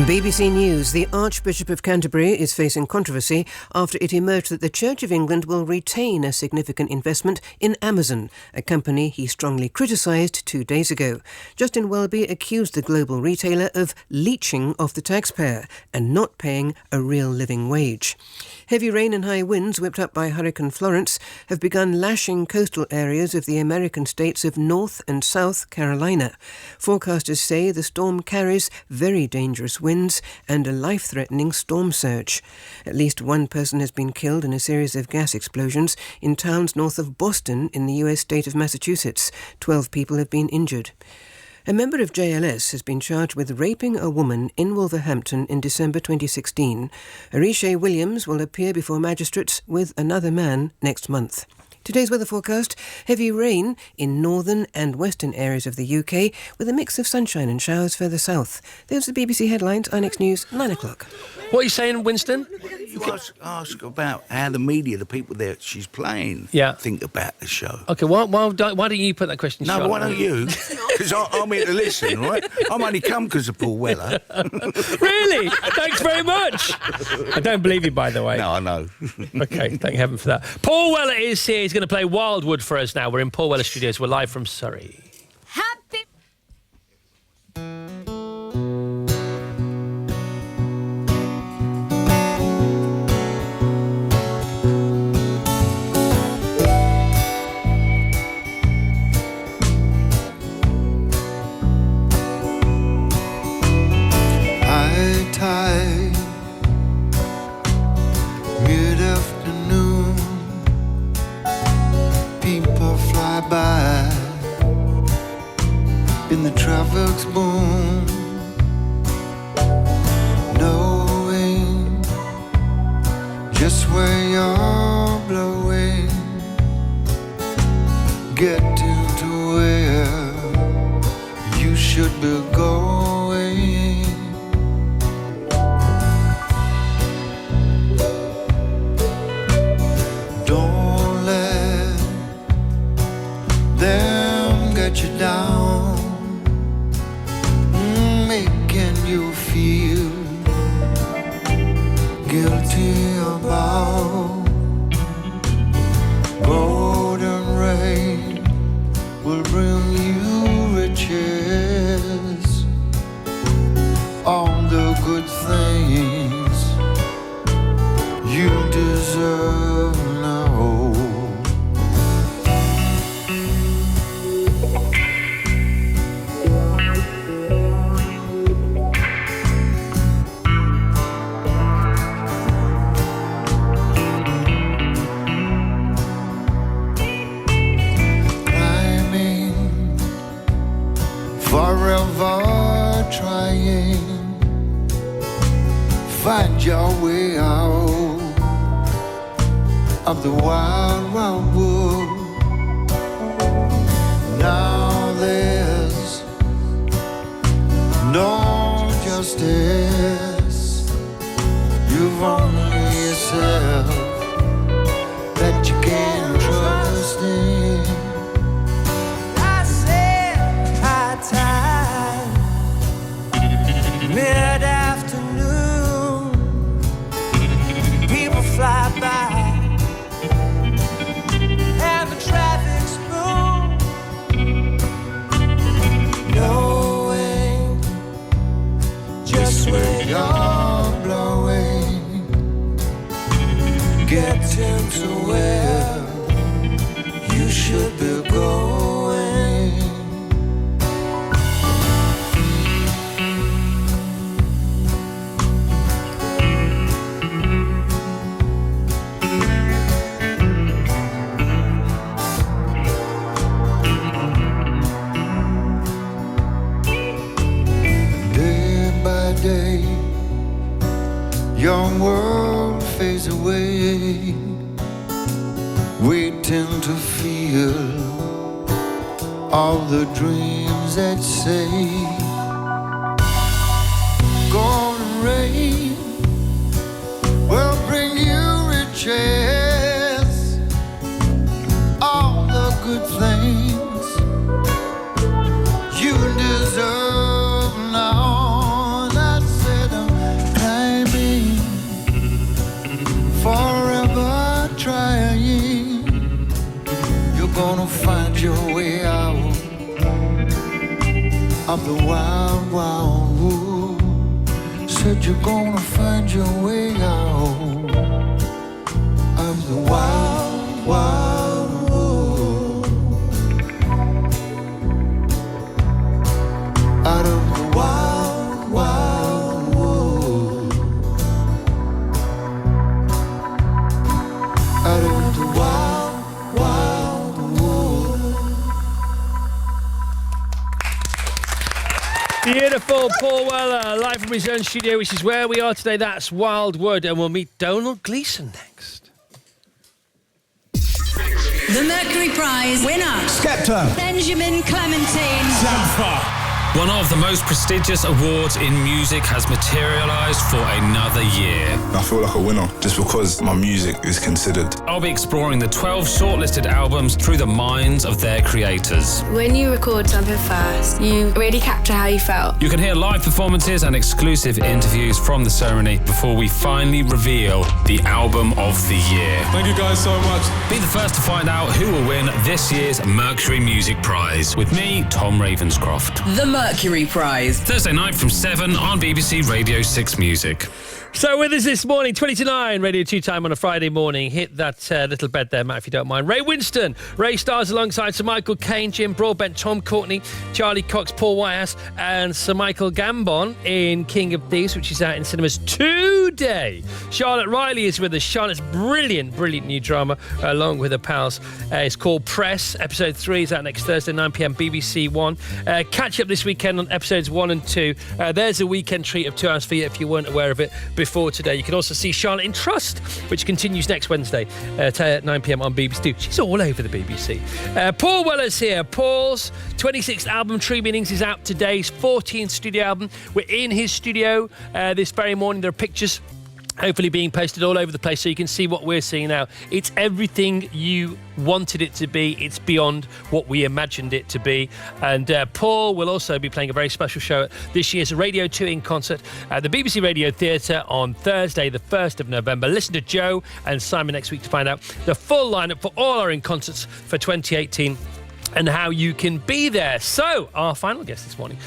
BBC News. The Archbishop of Canterbury is facing controversy after it emerged that the Church of England will retain a significant investment in Amazon, a company he strongly criticised 2 days ago. Justin Welby accused the global retailer of leeching off the taxpayer and not paying a real living wage. Heavy rain and high winds whipped up by Hurricane Florence have begun lashing coastal areas of the American states of North and South Carolina. Forecasters say the storm carries very dangerous winds and a life-threatening storm surge. At least one person has been killed in a series of gas explosions in towns north of Boston in the US state of Massachusetts. 12 people have been injured. A member of JLS has been charged with raping a woman in Wolverhampton in December 2016. Arishay Williams will appear before magistrates with another man next month. Today's weather forecast: heavy rain in northern and western areas of the UK with a mix of sunshine and showers further south. Those are the BBC headlines. Our next news, 9 o'clock. What are you saying, Winston? You ask about how the media, the people there she's playing, think about the show. Okay, why don't you put that question? No, Charlotte? why don't you? Because I'm here to listen, right? I'm only come because of Paul Weller. Really? Thanks very much. I don't believe you, by the way. No, I know. Okay, thank heaven for that. Paul Weller is here. He's going to play Wildwood for us now. We're in Paul Weller Studios. We're live from Surrey. Happy. traffic's boom, knowing just where you're blowing, getting to where you should be going. Don't let them get you down, making you feel guilty about. Golden rain will bring you riches, all the good things you deserve now. Forever trying, find your way out of the wild, wild wood. Now there's no justice. You've only yourself that you can trust in. Time, mid-afternoon, people fly by, and the traffic's boom, knowing just where you're blowing, getting to where you should be going. Day, your world fades away, waiting to feel all the dreams that say golden rain will bring you riches, all the good things you deserve now. Forever trying, you're gonna find your way out of the wild, wild wood. Said you're gonna find your way out of the wild, wild wood. Out of the wild, wild wood. Out of the wild, wild wood. Beautiful Paul Weller, live from his own studio, which is where we are today. That's Wildwood, and we'll meet Donald Gleeson next. The Mercury Prize winner, Skepta, Benjamin Clementine, Zamfa. One of the most prestigious awards in music has materialised for another year. I feel like a winner just because my music is considered. I'll be exploring the 12 shortlisted albums through the minds of their creators. When you record something first, you really capture how you felt. You can hear live performances and exclusive interviews from the ceremony before we finally reveal the album of the year. Thank you guys so much. Be the first to find out who will win this year's Mercury Music Prize. With me, Tom Ravenscroft. The Mercury Prize. Thursday night from 7 on BBC Radio 6 Music. So with us this morning, 20 to 9, Radio 2 time on a Friday morning. Hit that little bed there, Matt, if you don't mind. Ray Winston. Ray stars alongside Sir Michael Caine, Jim Broadbent, Tom Courtney, Charlie Cox, Paul Whitehouse and Sir Michael Gambon in King of Thieves, which is out in cinemas today. Charlotte Riley is with us. Charlotte's brilliant new drama, along with her pals. It's called Press. Episode 3 is out next Thursday, 9pm, BBC One. Catch up this weekend on episodes 1 and 2. There's a weekend treat of 2 hours for you if you weren't aware of it before today. You can also see Charlotte in Trust, which continues next Wednesday at 9pm on BBC Two. She's all over the BBC. Paul Weller's here. Paul's 26th album, True Meanings, is out today. His 14th studio album. We're in his studio this very morning. There are pictures hopefully being posted all over the place so you can see what we're seeing now. It's everything you wanted it to be. It's beyond what we imagined it to be. And Paul will also be playing a very special show at this year's Radio 2 in concert at the BBC Radio Theatre on Thursday, the 1st of November. Listen to Joe and Simon next week to find out the full lineup for all our in concerts for 2018. And how you can be there. So, our final guest this morning,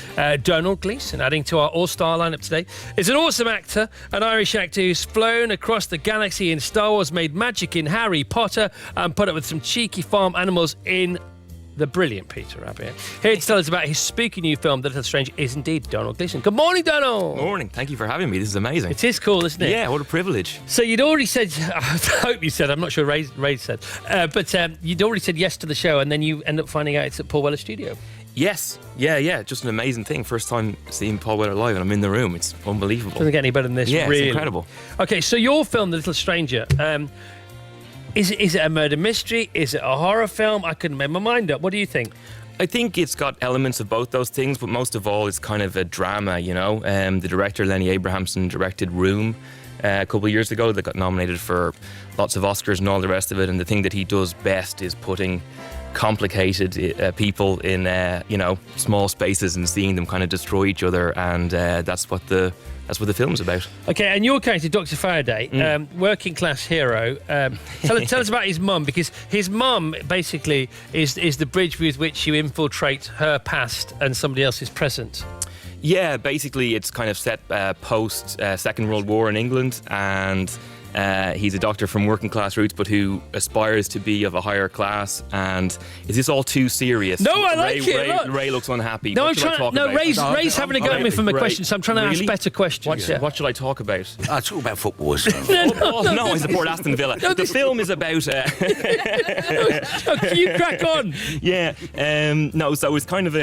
Donald Gleeson, adding to our all-star lineup today, is an awesome actor, an Irish actor who's flown across the galaxy in Star Wars, made magic in Harry Potter, and put up with some cheeky farm animals in the brilliant Peter Rabbit. Here to tell us about his spooky new film, The Little Stranger, is indeed Donald Gleeson. Good morning, Donald. Morning. Thank you for having me. This is amazing. It is cool, isn't it? Yeah, what a privilege. So you'd already said, I hope you said, I'm not sure Ray said, but you'd already said yes to the show, and then you end up finding out it's at Paul Weller's studio. Yes. Yeah. Just an amazing thing. First time seeing Paul Weller live, and I'm in the room. It's unbelievable. Doesn't get any better than this, yeah, really. It's incredible. Okay, so your film, The Little Stranger, is it a murder mystery? Is it a horror film? I couldn't make my mind up. What do you think? I think it's got elements of both those things, but most of all, it's kind of a drama, you know. The director, Lenny Abrahamson, directed Room a couple of years ago that got nominated for lots of Oscars and all the rest of it. And the thing that he does best is putting complicated people in, small spaces and seeing them kind of destroy each other. And that's what the film's about. Okay, and your character, Dr. Faraday, working class hero. Tell us about his mum, because his mum basically is the bridge with which you infiltrate her past and somebody else's present. Yeah, basically it's kind of set post Second World War in England, and he's a doctor from working class roots, but who aspires to be of a higher class. And is this all too serious? No, I like it. Ray looks unhappy. No, Ray's having a go at me for my questions, so I'm trying to ask better questions. What should I talk about? I talk about football. No, I support Aston Villa. The film is about. You crack on. Yeah. No. So it's kind of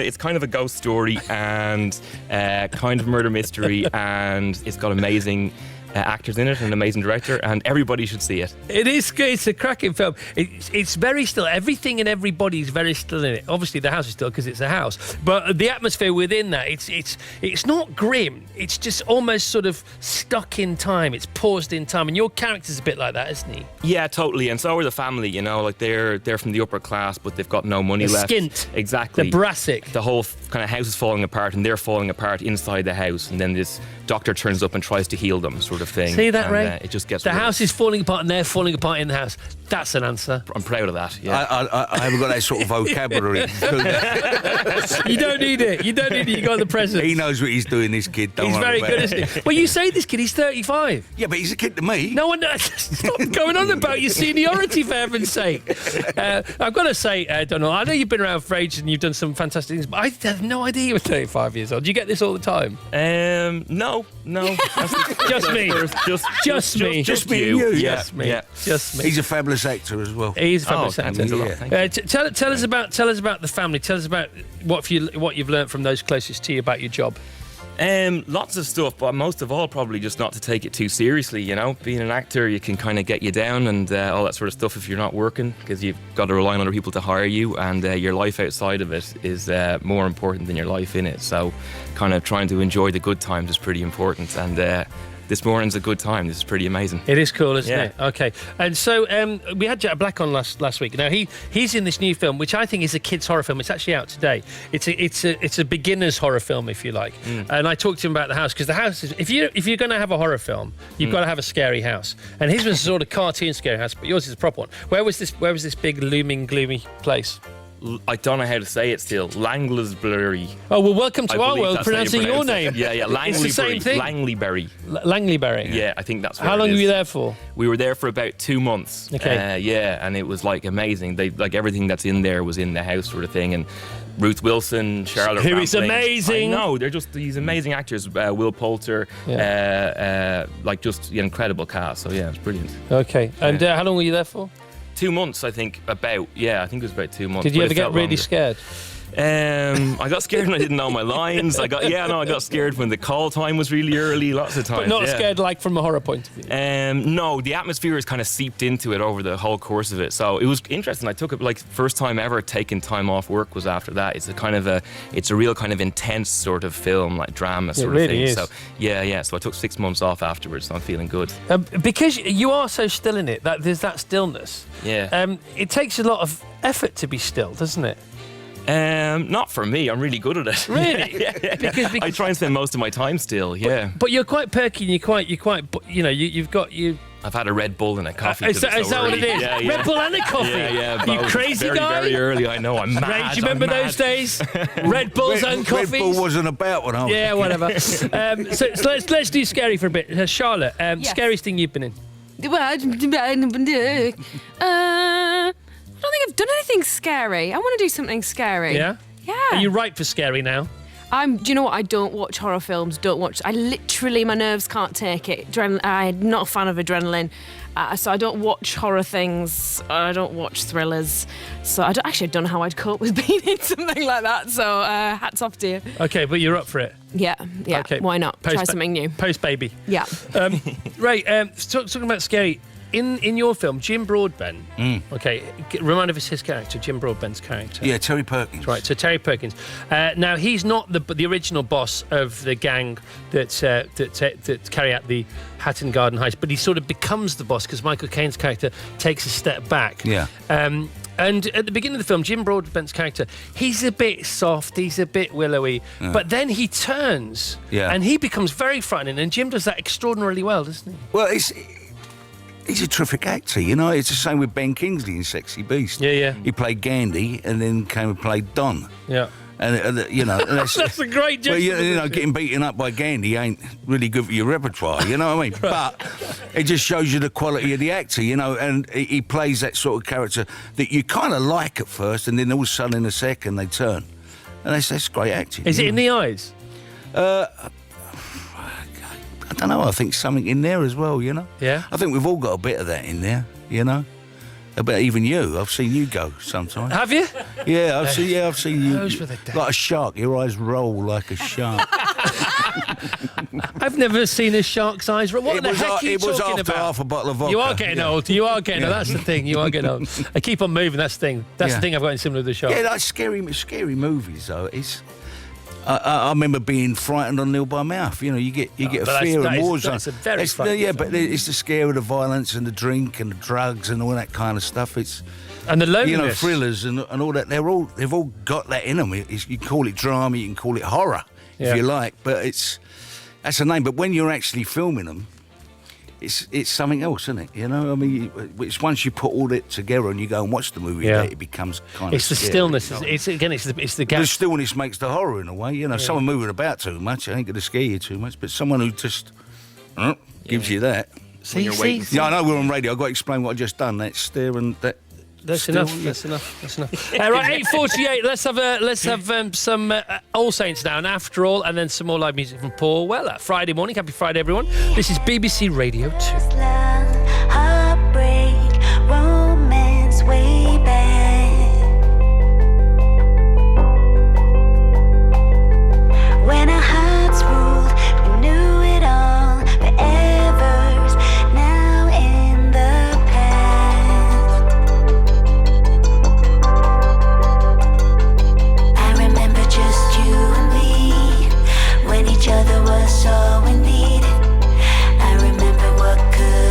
a ghost story and kind of murder mystery, and it's got amazing actors in it and an amazing director, and everybody should see it. It is good. It's a cracking film. It's very still. Everything and everybody is very still in it. Obviously the house is still because it's a house, but the atmosphere within that, it's not grim. It's just almost sort of stuck in time. It's paused in time, and your character's a bit like that, isn't he? Yeah, totally. And so are the family, you know, like they're from the upper class, but they've got no money left. Skint. Exactly. The brassic. The whole kind of house is falling apart, and they're falling apart inside the house, and then this doctor turns up and tries to heal them, sort of thing. See that, Ray? It just gets the worse. house is falling apart and they're falling apart in the house. That's an answer. I'm proud of that. Yeah. I haven't got that sort of vocabulary. You don't need it. You got the presence. He knows what he's doing, this kid. He's very good, isn't he? Well, you say this kid, he's 35. Yeah, but he's a kid to me. No one stop going on about your seniority, for heaven's sake. I've got to say, Donald, I know you've been around for ages and you've done some fantastic things, but I had no idea you were 35 years old. Do you get this all the time? No. Just me. Just me. Just me and you. Yeah. Just me. He's a fabulous actor as well. He's a fabulous actor. Yeah. Tell us about the family. Tell us about what you've learnt from those closest to you about your job. Lots of stuff, but most of all, probably just not to take it too seriously. You know, being an actor, you can kind of get you down and all that sort of stuff if you're not working, because you've got to rely on other people to hire you, and your life outside of it is more important than your life in it. So, kind of trying to enjoy the good times is pretty important, and this morning's a good time. This is pretty amazing. It is cool, isn't it? Okay. And so we had Jack Black on last week. Now he's in this new film, which I think is a kids' horror film. It's actually out today. It's a beginner's horror film, if you like. And I talked to him about the house, because the house is, if you're going to have a horror film, you've got to have a scary house. And his was a sort of cartoon scary house, but yours is a proper one. Where was this big looming gloomy place? I don't know how to say it still. Langlisbury. Oh, well, welcome to I our believe world, that's how you pronouncing your pronounce it. name. Yeah, Langleybury. It's the same thing. Langleybury. Langleybury. Yeah, I think that's where How it long is. were you there for? We were there for about 2 months. Okay. Yeah, and it was like amazing. They like everything that's in there was in the house sort of thing. And Ruth Wilson, Charlotte Who is Rampling. amazing. I know, they're just these amazing actors. Will Poulter, like just the incredible cast. So yeah, it's brilliant. Okay. And how long were you there for? 2 months, I think. I think it was about 2 months. Did you but ever it get felt really longer. scared? I got scared when I didn't know my lines. I got scared when the call time was really early. Lots of times. But not yeah. scared like from a horror point of view. No, the atmosphere is kind of seeped into it over the whole course of it. So it was interesting. I took it like first time ever taking time off work was after that. It's a real kind of intense sort of film, like drama sort really of thing. is. So yeah. So I took 6 months off afterwards. So I'm feeling good. Because you are so still in it, that there's that stillness. Yeah. It takes a lot of effort to be still, doesn't it? Not for me. I'm really good at it. Really? yeah. Because I try and spend most of my time still. Yeah. But you're quite perky and you've quite, you've got. I've had a Red Bull and a coffee. Is that what it is? Yeah. Red Bull and a coffee? Yeah. You both. crazy very, guy? Very early, I know. I'm mad. Ray, do you remember I'm mad. those days? Red Bulls and coffees? Red Bull wasn't about when I was. Yeah, whatever. So let's do scary for a bit. Charlotte, scariest thing you've been in? Well, I don't think I've done anything scary. I want to do something scary. Yeah? Yeah. Are you ripe for scary now? Do you know what? I don't watch horror films. I literally, my nerves can't take it. I'm not a fan of adrenaline. So I don't watch horror things. I don't watch thrillers. So I don't know how I'd cope with being in something like that. So hats off to you. Okay, but you're up for it. Yeah. Okay. Why not? Try something new. Post baby. Yeah. Right. Talking about scary. In your film, Jim Broadbent. Okay, remind us of his character, Jim Broadbent's character. Yeah, Terry Perkins. Right, so Terry Perkins. Now he's not the original boss of the gang that carry out the Hatton Garden heist, but he sort of becomes the boss because Michael Caine's character takes a step back. Yeah. And at the beginning of the film, Jim Broadbent's character, he's a bit soft, he's a bit willowy, but then he turns and he becomes very frightening, and Jim does that extraordinarily well, doesn't he? Well, he's a terrific actor, you know. It's the same with Ben Kingsley in Sexy Beast. Yeah. He played Gandhi and then came and played Don. Yeah. And you know, that's a great joke. Well, you know, getting beaten up by Gandhi ain't really good for your repertoire, you know what I mean? But it just shows you the quality of the actor, you know, and he plays that sort of character that you kind of like at first, and then all of a sudden in a second they turn. And that's great acting. Is it in the eyes? I don't know, I think something in there as well, you know? Yeah? I think we've all got a bit of that in there, you know? But even you, I've seen you go sometimes. Have you? Yeah, I've seen you. Those were the days. Like a shark, your eyes roll like a shark. I've never seen a shark's eyes. What the heck are you it was talking after about? half a bottle of vodka. You are getting old. You are getting old. That's the thing. You are getting old. I keep on moving. That's the thing. That's the thing I've got in similar to the shark. Yeah, like scary movies though. It's. I remember being frightened on Nil by Mouth. You know, you get a fear of war zone. That's a very frightening yeah, film. but it's the scare of the violence and the drink and the drugs and all that kind of stuff. And the loneliness. You know, thrillers and all that. They've all got that in them. You can call it drama, you can call it horror if you like, but that's a name. But when you're actually filming them, it's something else, isn't it? You know, I mean, it's once you put all it together and you go and watch the movie, it becomes kind of. It's the scary, stillness. you know? It's the gap. The stillness makes the horror in a way. You know, someone moving about too much, it ain't going to scare you too much. But someone who just gives you that. See. Yeah, I know we're on radio. I've got to explain what I just done. That stare and that. That's enough. That's enough. Right, 8:48. Let's have some All Saints now, and After All, and then some more live music from Paul Weller. Friday morning. Happy Friday, everyone. This is BBC Radio 2. Heartbreak, romance, way back. When our hearts ruled, we knew it all. Forever's now in the past. I remember just you and me when each other was all we needed. I remember what could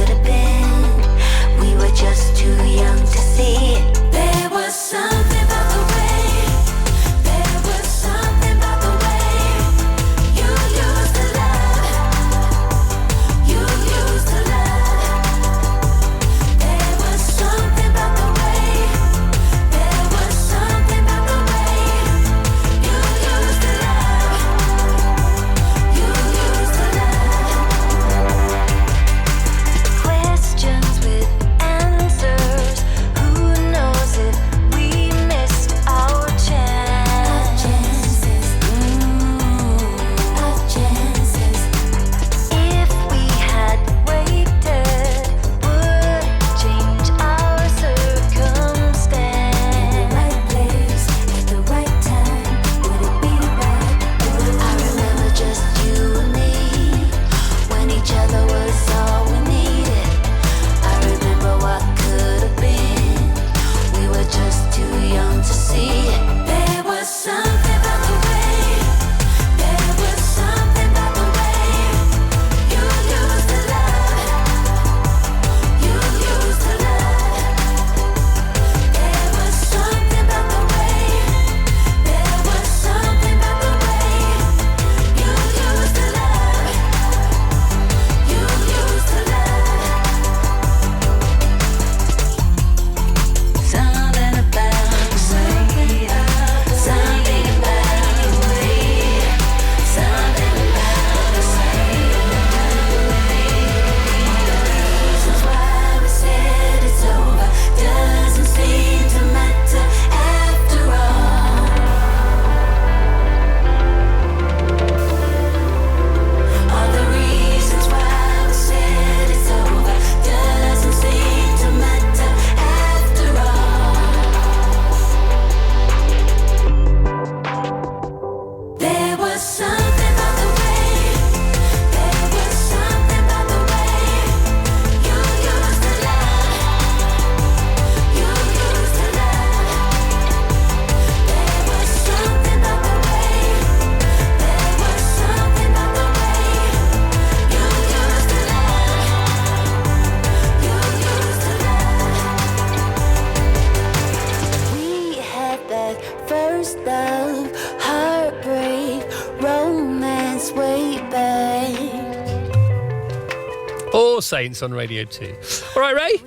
All Saints on Radio 2. All right, Ray?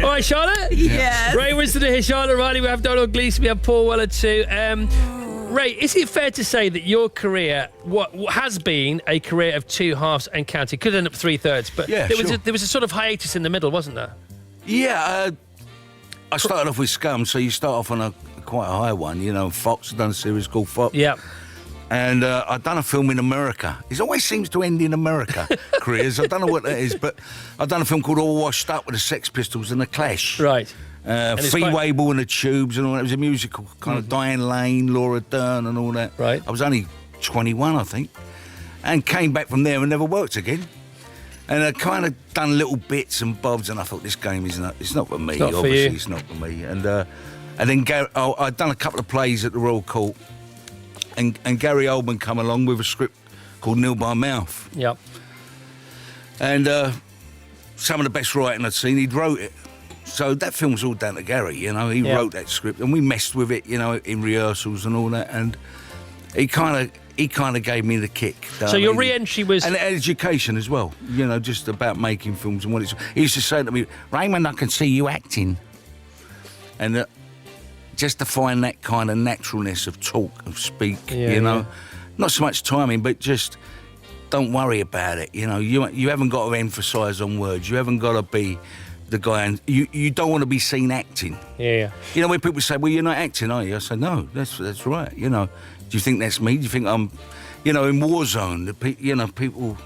All right, Charlotte? Yes. Ray Winston here, Charlotte Riley. We have Donald Gleeson. We have Paul Weller too. Ray, is it fair to say that your career what has been a career of two halves and counting? Could end up 3/3, but there was a sort of hiatus in the middle, wasn't there? Yeah, I started off with Scum, so you start off on quite a high one. You know, Fox, I've done a series called Fox. Yeah. And I've done a film in America. It always seems to end in America, careers. I don't know what that is, but I've done a film called All Washed Up with the Sex Pistols and the Clash. Right. Fee Waybill and the Tubes and all that. It was a musical, kind of Diane Lane, Laura Dern and all that. Right. I was only 21, I think, and came back from there and never worked again. And I kind of done little bits and bobs, and I thought this game is it's not for me. Not obviously, for you. it's not for me. And then I'd done a couple of plays at the Royal Court, and Gary Oldman come along with a script called Nil by Mouth. Yep. And some of the best writing I'd seen, he'd wrote it. So that film's all down to Gary, you know. He wrote that script, and we messed with it, you know, in rehearsals and all that. And he kind of gave me the kick. So your re-entry was... And education as well, you know, just about making films and what it's... He used to say to me, Raymond, I can see you acting. And just to find that kind of naturalness of talk, of speak, you know. Yeah. Not so much timing, but just don't worry about it, you know. You haven't got to emphasise on words. You haven't got to be the guy, and you don't want to be seen acting. Yeah. You know, when people say, well, you're not acting, are you? I say, no, that's right, you know. Do you think that's me? Do you think I'm, you know, in Warzone, you know, people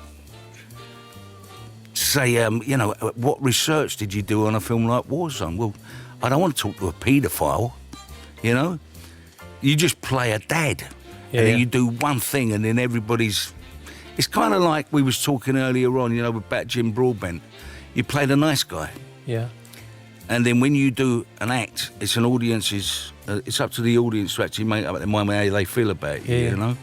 say, you know, what research did you do on a film like Warzone? Well, I don't want to talk to a paedophile, you know. You just play a dad. Yeah, and then you do one thing and then everybody's... It's kind of like we was talking earlier on, you know, about Jim Broadbent. You play the nice guy. Yeah. And then when you do an act, it's an audience's... it's up to the audience to actually make up their mind how they feel about you, you know?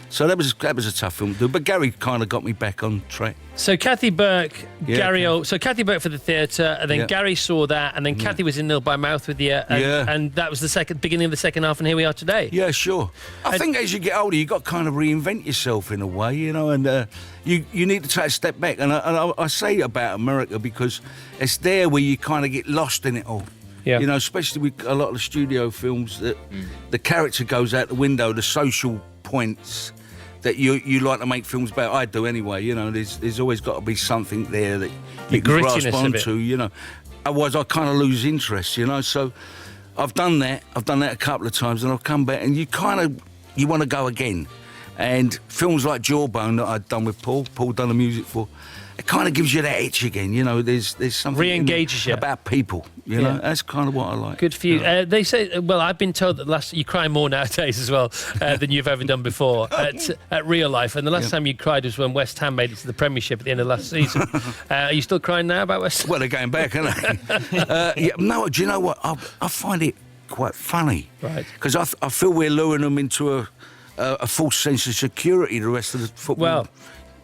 So that was a tough film to do. But Gary kind of got me back on track. So Kathy Burke, So Kathy Burke for the theatre, and then Gary saw that, and then Kathy was in Nil by Mouth with you, and that was the beginning of the second half, and here we are today. Yeah, sure. I think as you get older, you've got to kind of reinvent yourself in a way, you know, and you need to take a step back. And I say about America because it's there where you kind of get lost in it all. Yeah. You know, especially with a lot of the studio films, that the character goes out the window, the social points that you like to make films about. I do anyway, you know. There's always got to be something there that you can grasp onto, you know. Otherwise, I kind of lose interest, you know. So I've done that. I've done that a couple of times, and I've come back, and you want to go again. And films like Jawbone that I'd done with Paul done the music for, it kind of gives you that itch again, you know. There's something re-engages you about people, you know. That's kind of what I like. Good for you. They say, well, I've been told that you cry more nowadays as well than you've ever done before at Real Life. And the last time you cried was when West Ham made it to the Premiership at the end of last season. Are you still crying now about West Ham? Well, they're going back, aren't they? No, do you know what? I find it quite funny, right? Because I feel we're luring them into a false sense of security, the rest of the football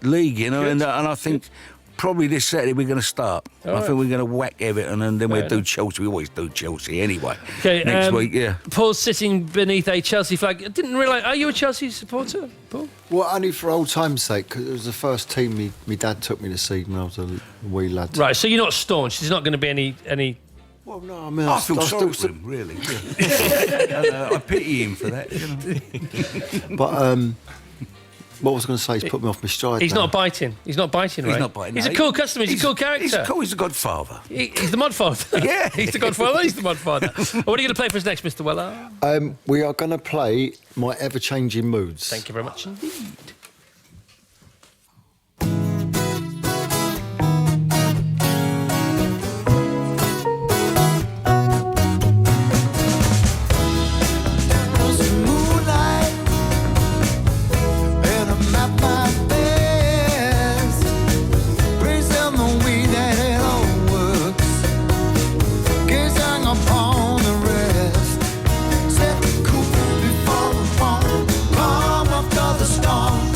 league, you know. And I think probably this Saturday we're going to start. I think we're going to whack Everton, and then we'll do Chelsea. We always do Chelsea anyway. Okay, next week, Paul's sitting beneath a Chelsea flag. I didn't realise. Are you a Chelsea supporter, Paul? Well, only for old time's sake, because it was the first team my dad took me to see when I was a wee lad. Right, so you're not staunch. There's not going to be any. Well, no, I mean, I feel sorry for him, really. Yeah. I pity him for that, you know. But what I was going to say is put me off my stride. He's not biting. He's not biting, right? He's not biting. He's a cool customer. He's a cool character. He's cool. He's the godfather. He's the Modfather. Yeah. He's the godfather. He's the Modfather. What are you going to play for us next, Mr. Weller? We are going to play My Ever-Changing Moods. Thank you very much indeed. Calm after the storm.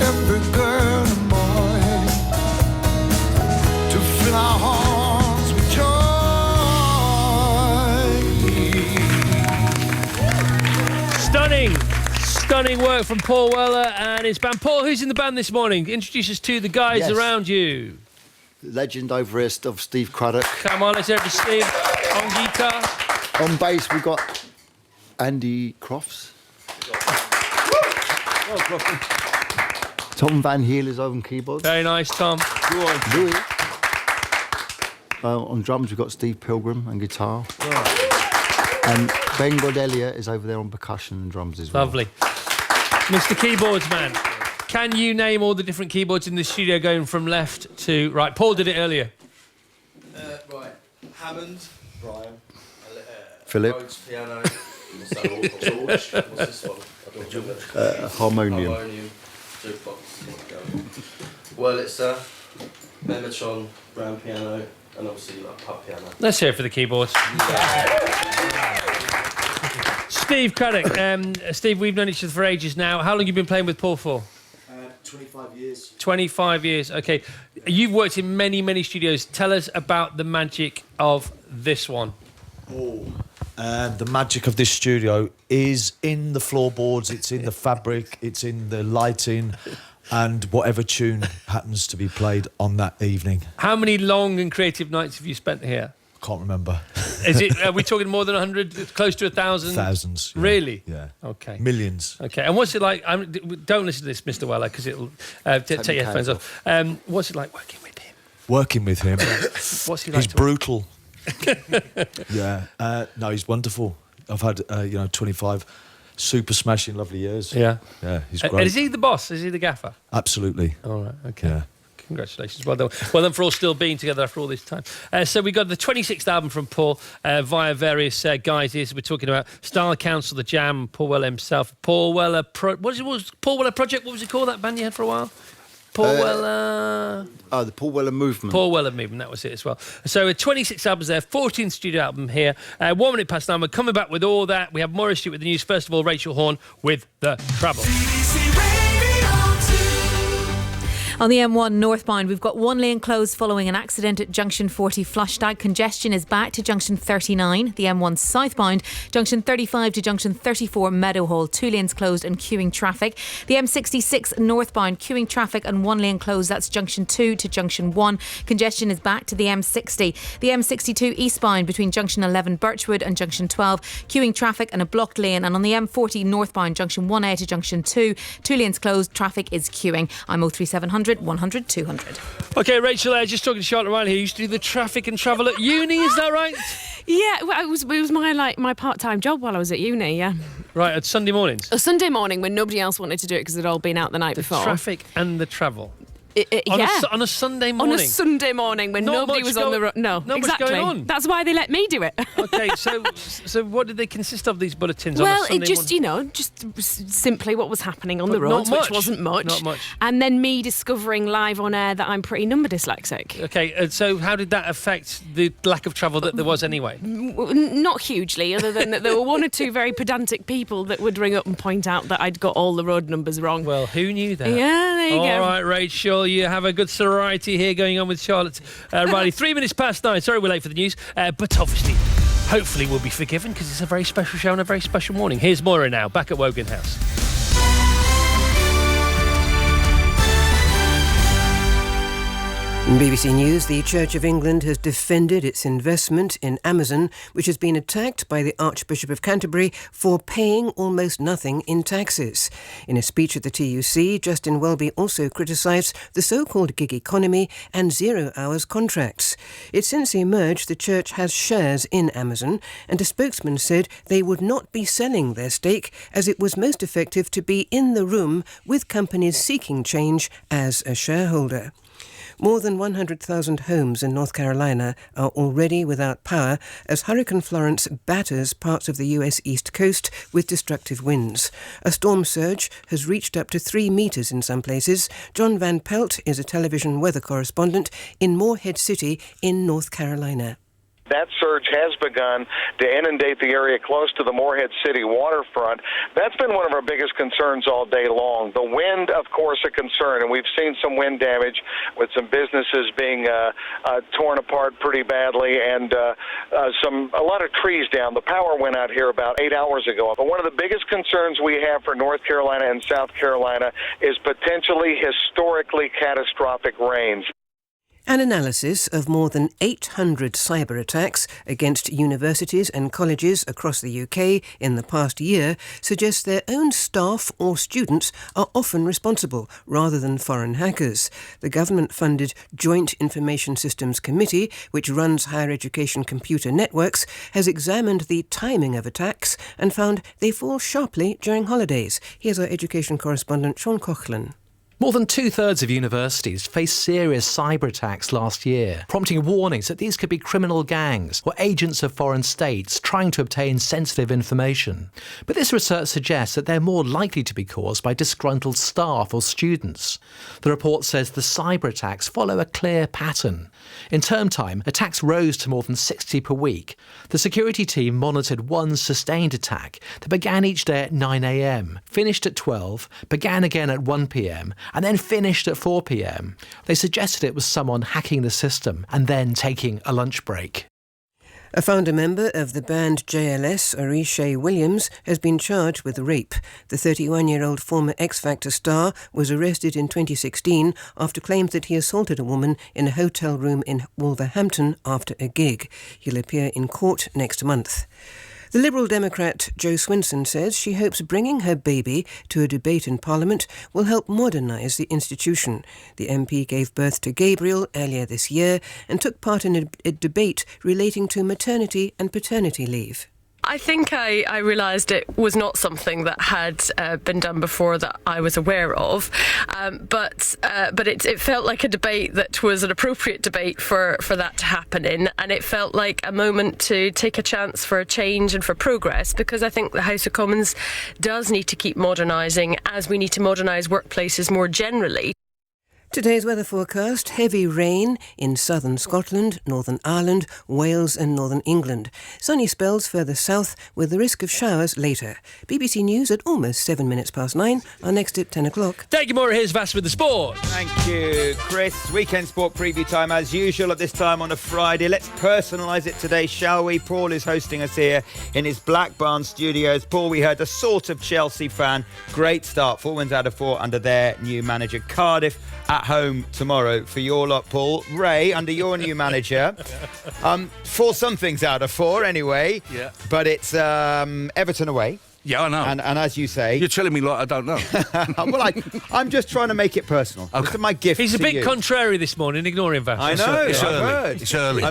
every girl and boy to fill our hearts with joy. Stunning work from Paul Weller and his band. Paul, who's in the band this morning? Introduce us to the guys Yes. around you. Legend over here, of Steve Craddock. Come on, let's hear it for Steve. On guitar. On bass, we got Andy Crofts. Tom Van Heel is over on keyboards. Very nice, Tom. Louis. On drums, we've got Steve Pilgrim and guitar. And Ben Gordelia is over there on percussion and drums as well. Lovely. Mr. Keyboards Man, can you name all the different keyboards in the studio going from left to right? Paul did it earlier. Right. Hammond. Brian. Philip. Rhodes piano. George. What's this one? I don't remember. Harmonium. Harmonium. Jukebox. Wurlitzer. Memetron. Grand piano. And obviously like pub piano. Let's hear it for the keyboards. Steve Craddock. Steve, we've known each other for ages now. How long have you been playing with Paul for? 25 years. 25 years, okay. You've worked in many, many studios. Tell us about the magic of this one. The magic of this studio is in the floorboards, it's in the fabric, it's in the lighting, and whatever tune happens to be played on that evening. How many long and creative nights have you spent here? Can't remember. Is it? Are we talking more than 100? Close to 1,000? Thousands. Yeah. Really? Yeah. Okay. Millions. Okay. And what's it like? Don't listen to this, Mr. Weller, because it'll take your headphones off. What's it like working with him? Working with him. What's he like? He's brutal. Yeah. No, he's wonderful. I've had 25 super smashing lovely years. Yeah. Yeah, he's And great. is he the boss? Is he the gaffer? Absolutely. All right. Okay. Yeah. Congratulations. Well done. Well done for all still being together after all this time. So we got the 26th album from Paul via various guys here. So we're talking about Style Council, The Jam, Paul Weller himself. Paul Weller... what was Paul Weller Project? What was it called, that band you had for a while? Paul Weller... Oh, the Paul Weller Movement. Paul Weller Movement, that was it as well. So 26 albums there, 14th studio album here. 1 minute past 9, we're coming back with all that. We have Maurice Stewart with the news. First of all, Rachel Horn with The Trouble. On the M1 northbound, we've got one lane closed following an accident at junction 40 Flushstag. Congestion is back to junction 39. The M1 southbound, junction 35 to junction 34 Meadowhall. 2 lanes closed and queuing traffic. The M66 northbound, queuing traffic and 1 lane closed. That's junction 2 to junction 1. Congestion is back to the M60. The M62 eastbound between junction 11 Birchwood and junction 12. Queuing traffic and a blocked lane. And on the M40 northbound, junction 1A to junction 2. 2 lanes closed. Traffic is queuing. I'm 03700 100 200. OK, Rachel, just talking to Charlotte Riley here. You used to do the traffic and travel at uni, is that right? Yeah, well, it was my part-time job while I was at uni, yeah. Right, at Sunday mornings? A Sunday morning when nobody else wanted to do it because they'd all been out the night before. Traffic and the travel. Yeah. On a Sunday morning? On a Sunday morning when Not nobody much was on the road. No, not much exactly. going on. That's why they let me do it. OK, so what did they consist of, these bulletins? Well, on a Sunday just simply what was happening on the roads, which wasn't much. Not much. And then me discovering live on air that I'm pretty number dyslexic. OK, so how did that affect the lack of travel that there was anyway? Not hugely, other than that there were 1 or 2 very pedantic people that would ring up and point out that I'd got all the road numbers wrong. Well, who knew that? Yeah, there you go. All right, Rachel, you have a good sorority here going on with Charlotte Riley. 3 minutes past 9. Sorry we're late for the news, but obviously, hopefully we'll be forgiven because it's a very special show and a very special morning. Here's Moira now, back at Wogan House. BBC News, the Church of England has defended its investment in Amazon, which has been attacked by the Archbishop of Canterbury for paying almost nothing in taxes. In a speech at the TUC, Justin Welby also criticised the so-called gig economy and 0 hours contracts. It's since emerged the church has shares in Amazon, and a spokesman said they would not be selling their stake as it was most effective to be in the room with companies seeking change as a shareholder. More than 100,000 homes in North Carolina are already without power as Hurricane Florence batters parts of the US East Coast with destructive winds. A storm surge has reached up to 3 metres in some places. John Van Pelt is a television weather correspondent in Morehead City in North Carolina. That surge has begun to inundate the area close to the Morehead City waterfront. That's been one of our biggest concerns all day long. The wind, of course, a concern, and we've seen some wind damage with some businesses being torn apart pretty badly and a lot of trees down. The power went out here about 8 hours ago. But one of the biggest concerns we have for North Carolina and South Carolina is potentially historically catastrophic rains. An analysis of more than 800 cyber attacks against universities and colleges across the UK in the past year suggests their own staff or students are often responsible, rather than foreign hackers. The government-funded Joint Information Systems Committee, which runs higher education computer networks, has examined the timing of attacks and found they fall sharply during holidays. Here's our education correspondent Sean Coughlin. More than 2/3 of universities faced serious cyber attacks last year, prompting warnings that these could be criminal gangs or agents of foreign states trying to obtain sensitive information. But this research suggests that they're more likely to be caused by disgruntled staff or students. The report says the cyber attacks follow a clear pattern. In term time, attacks rose to more than 60 per week. The security team monitored one sustained attack that began each day at 9 a.m, finished at 12, began again at 1 p.m, and then finished at 4 p.m. They suggested it was someone hacking the system and then taking a lunch break. A founder member of the band JLS, Orisha Williams, has been charged with rape. The 31-year-old former X Factor star was arrested in 2016 after claims that he assaulted a woman in a hotel room in Wolverhampton after a gig. He'll appear in court next month. The Liberal Democrat Jo Swinson says she hopes bringing her baby to a debate in Parliament will help modernise the institution. The MP gave birth to Gabriel earlier this year and took part in a debate relating to maternity and paternity leave. I think I realised it was not something that had been done before that I was aware of, but it felt like a debate that was an appropriate debate for that to happen in, and it felt like a moment to take a chance for a change and for progress, because I think the House of Commons does need to keep modernising as we need to modernise workplaces more generally. Today's weather forecast: heavy rain in southern Scotland, Northern Ireland, Wales and northern England. Sunny spells further south with the risk of showers later. BBC News at almost 7 minutes past 9. Our next at 10 o'clock. Thank you, Maura. Here's Vass with the sport. Thank you, Chris. Weekend sport preview time as usual at this time on a Friday. Let's personalise it today, shall we? Paul is hosting us here in his Black Barn studios. Paul, we heard a sort of Chelsea fan. Great start. 4 wins out of 4 under their new manager. Cardiff at home tomorrow for your lot, Paul. Ray, under your new manager, 4 somethings out of 4 anyway. Yeah. But it's Everton away. Yeah, I know. And as you say... You're telling me like I don't know. Well, I'm just trying to make it personal. Okay. This is my gift. He's a to bit you. contrary this morning. Ignore him, Vass. I know. It's I've early. heard. It's early.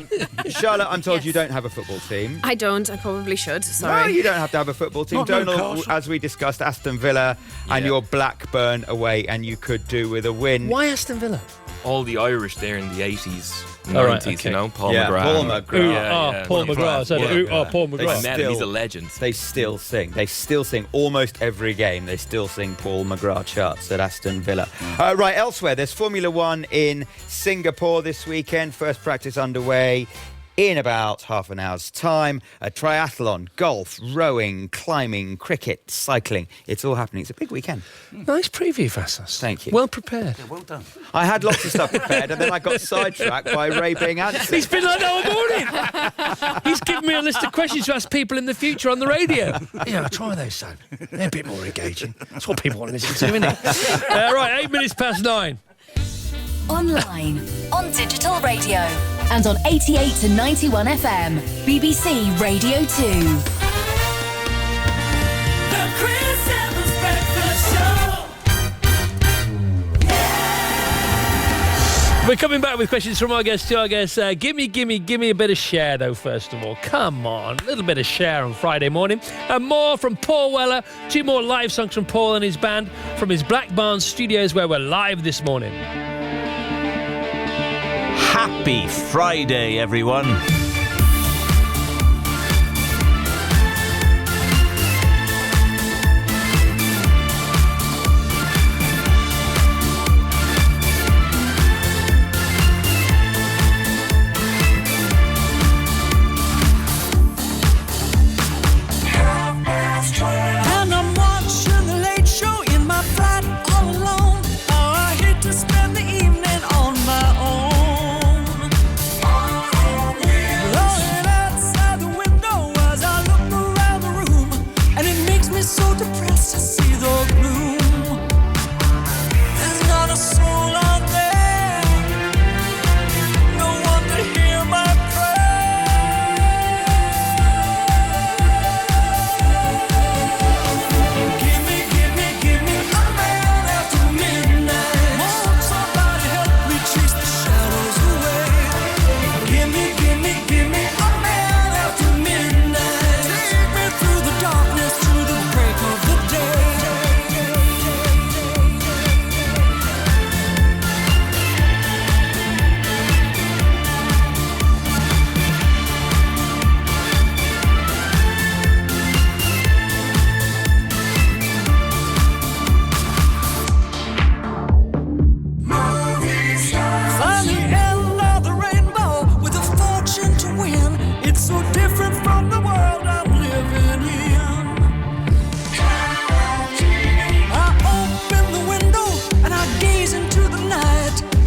Charlotte, I'm told you don't have a football team. I don't. I probably should. Sorry. No, you don't have to have a football team. Not Donald, Newcastle. as we discussed, Aston Villa and your Blackburn away, and you could do with a win. Why Aston Villa? All the Irish there in the 80s, 90s, All right, okay. you know, Paul Yeah, McGrath. Paul McGrath. Paul McGrath. So Paul McGrath. I met him, he's a legend. They still sing. They still sing almost every game. They still sing Paul McGrath charts at Aston Villa. Right, elsewhere, there's Formula One in Singapore this weekend. First practice underway in about half an hour's time. A triathlon, golf, rowing, climbing, cricket, cycling. It's all happening. It's a big weekend. Nice preview, Vassos. Thank you. Well prepared. Yeah, well done. I had lots of stuff prepared, and then I got sidetracked by Ray being answered. He's been like that all morning. He's given me a list of questions to ask people in the future on the radio. Yeah, try those, son. They're a bit more engaging. That's what people want to listen to, isn't it? Right, 8 minutes past 9. Online, on digital radio, and on 88 to 91 FM. BBC Radio 2. The Chris Evans Breakfast Show. We're coming back with questions from our guests to our guests. Give me a bit of share, though, first of all. Come on, a little bit of share on Friday morning. And more from Paul Weller. 2 more live songs from Paul and his band from his Black Barn studios, where we're live this morning. Happy Friday, everyone.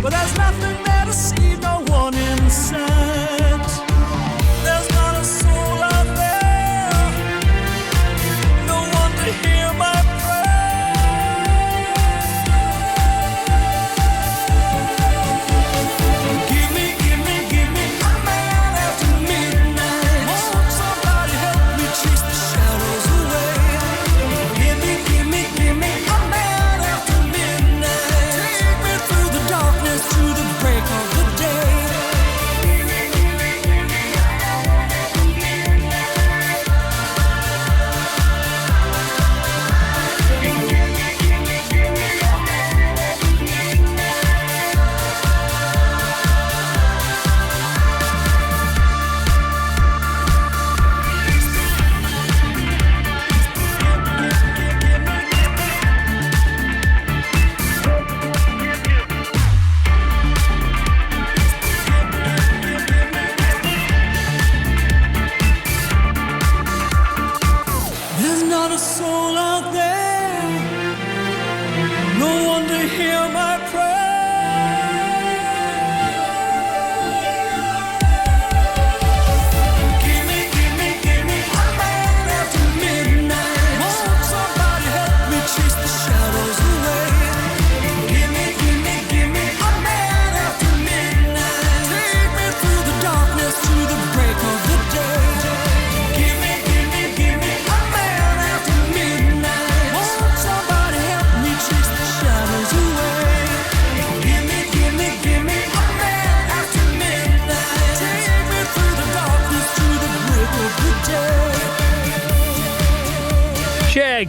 but there's nothing there to see, no one in sight. There's not a soul out there, no one to hear my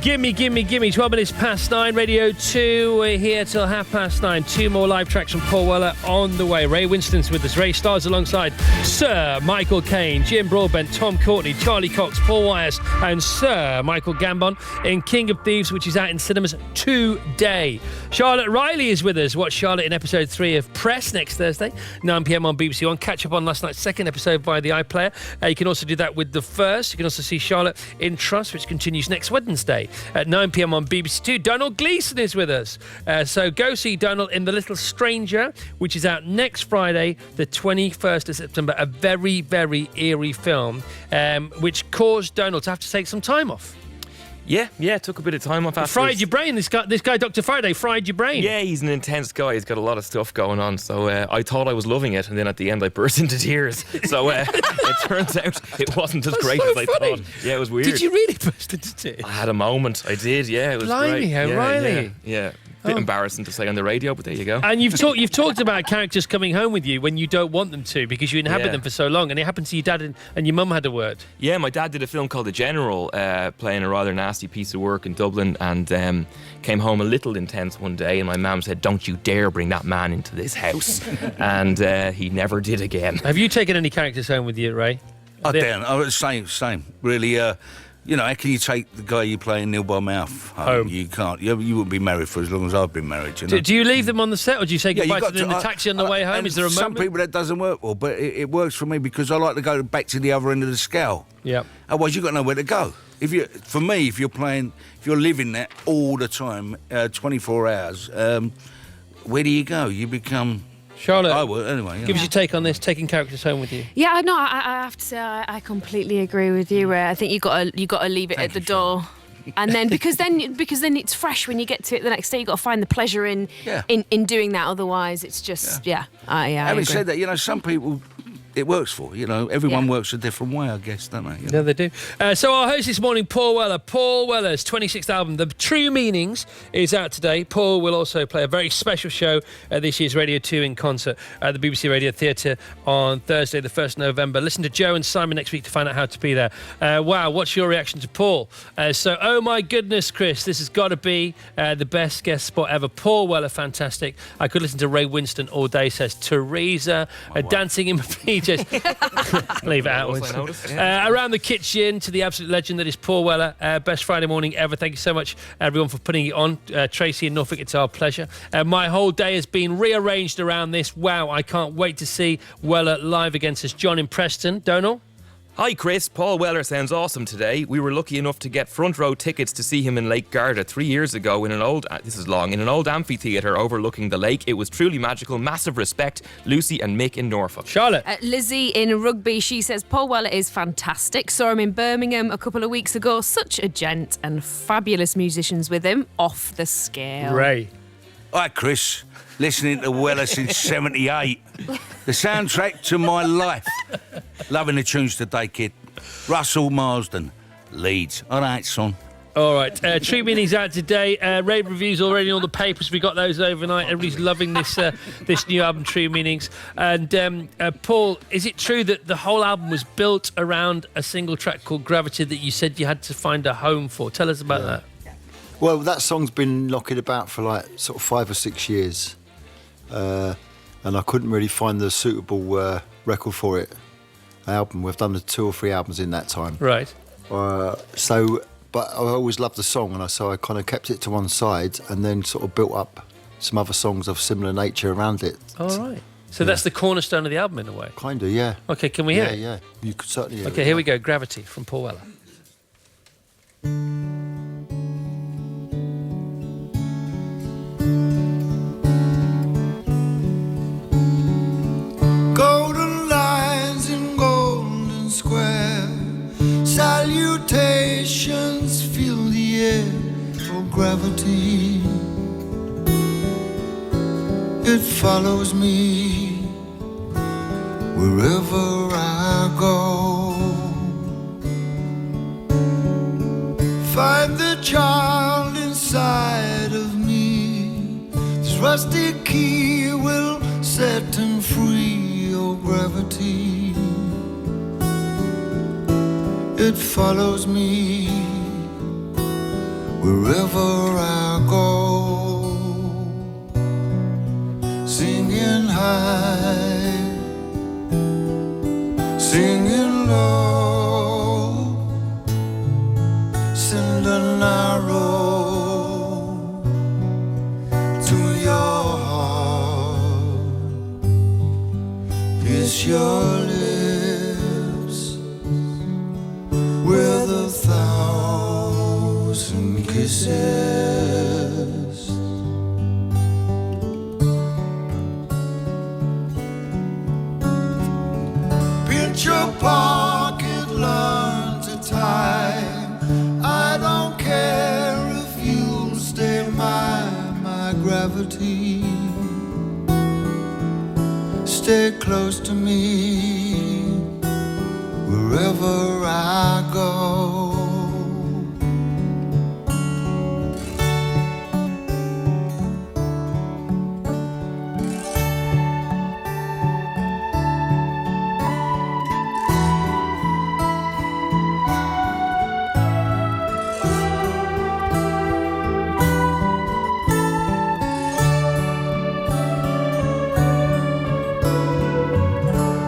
Gimme. 12 minutes past 9, Radio 2. We're here till 9:30. 2 more live tracks from Paul Weller on the way. Ray Winston's with us. Ray stars alongside Sir Michael Caine, Jim Broadbent, Tom Courtenay, Charlie Cox, Paul Wyers, and Sir Michael Gambon in King of Thieves, which is out in cinemas today. Charlotte Riley is with us. Watch Charlotte in episode 3 of Press next Thursday, 9 p.m. on BBC One. Catch up on last night's second episode via the iPlayer. You can also do that with the first. You can also see Charlotte in Trust, which continues next Wednesday at 9 p.m. on BBC Two. Donald Gleeson is with us. So go see Donald in The Little Stranger, which is out next Friday, the 21st of September. A very, very eerie film, which caused Donald to have to take some time off. Yeah, took a bit of time off after. Fried your brain, this guy, Dr. Friday, fried your brain. Yeah, he's an intense guy. He's got a lot of stuff going on. So I thought I was loving it, and then at the end I burst into tears. So it turns out it wasn't as great as I thought. Yeah, it was weird. Did you really burst into tears? I had a moment. I did, yeah. It was Blimey, great. O'Reilly. Yeah. Bit embarrassing to say on the radio, but there you go. And you've talked about characters coming home with you when you don't want them to because you inhabit them for so long, and it happened to your dad and your mum had a word. Yeah, my dad did a film called The General, playing a rather nasty piece of work in Dublin, and came home a little intense one day, and my mum said, "Don't you dare bring that man into this house." And he never did again. Have you taken any characters home with you, Ray? Same. Really, you know, how can you take the guy you play in Nil by Mouth home? You can't. You wouldn't be married for as long as I've been married, you know? Do you leave them on the set, or do you say goodbye to them in the taxi on the way home? Is there a moment? Some people that doesn't work well, but it works for me because I like to go back to the other end of the scale. Yeah. Otherwise, you've got nowhere to go. If you're living that all the time, 24 hours, where do you go? You become... Charlotte, I would, anyway. Give us your take on this, taking characters home with you. Yeah, no, I have to say I completely agree with you, Ray. I think you got to leave it at the door. And then because then it's fresh when you get to it the next day. You've got to find the pleasure in doing that. Otherwise, it's just Having said that, you know, some people it works for. You know, everyone works a different way, I guess, don't they? You know? Yeah, they do. So our host this morning, Paul Weller. Paul Weller's 26th album, The True Meanings, is out today. Paul will also play a very special show at this year's Radio 2 in concert at the BBC Radio Theatre on Thursday, the 1st of November. Listen to Joe and Simon next week to find out how to be there. Wow, what's your reaction to Paul? Oh my goodness, Chris, this has got to be the best guest spot ever. Paul Weller, fantastic. I could listen to Ray Winston all day, says Teresa, dancing in my PJs. Leave it out, Winston. Around the kitchen to the absolute legend that is Paul Weller. Best Friday morning ever. Thank you so much, everyone, for putting it on. Tracy in Norfolk, it's our pleasure. My whole day has been rearranged around this. Wow, I can't wait to see Weller live against us. John in Preston. Donald? Hi Chris, Paul Weller sounds awesome today. We were lucky enough to get front row tickets to see him in Lake Garda 3 years ago in an old amphitheatre overlooking the lake. It was truly magical. Massive respect, Lucy and Mick in Norfolk. Charlotte. Lizzie in Rugby, she says Paul Weller is fantastic. Saw him in Birmingham a couple of weeks ago. Such a gent and fabulous musicians with him. Off the scale. Ray. Hi, Chris. Listening to Weller since 78. The soundtrack to my life. Loving the tunes today, kid. Russell Marsden, Leeds. All right, son. All right, True Meaning's out today. Rave reviews already in all the papers. We got those overnight. Everybody's loving this this new album, True Meanings. And Paul, is it true that the whole album was built around a single track called Gravity that you said you had to find a home for? Tell us about that. Well, that song's been knocking about for like sort of 5 or 6 years. And I couldn't really find the suitable record for it. Album. We've done 2 or 3 albums in that time. Right. But I always loved the song, and so I kind of kept it to one side and then sort of built up some other songs of similar nature around it. All right. So that's the cornerstone of the album in a way? Kind of, yeah. Okay, can we hear it? Yeah, you could certainly hear it. Okay, here we go. Gravity from Paul Weller. Golden lines in golden square, salutations fill the air for gravity. It follows me wherever I go. Find the child inside of me. This rusty key will set him free, oh gravity. It follows me wherever I go. Singing high, singing low, send an arrow to your heart. Kiss your lips with 1,000 kisses. Pinch your pocket, learn to time. I don't care if you'll stay my gravity. Stay close to me wherever I go.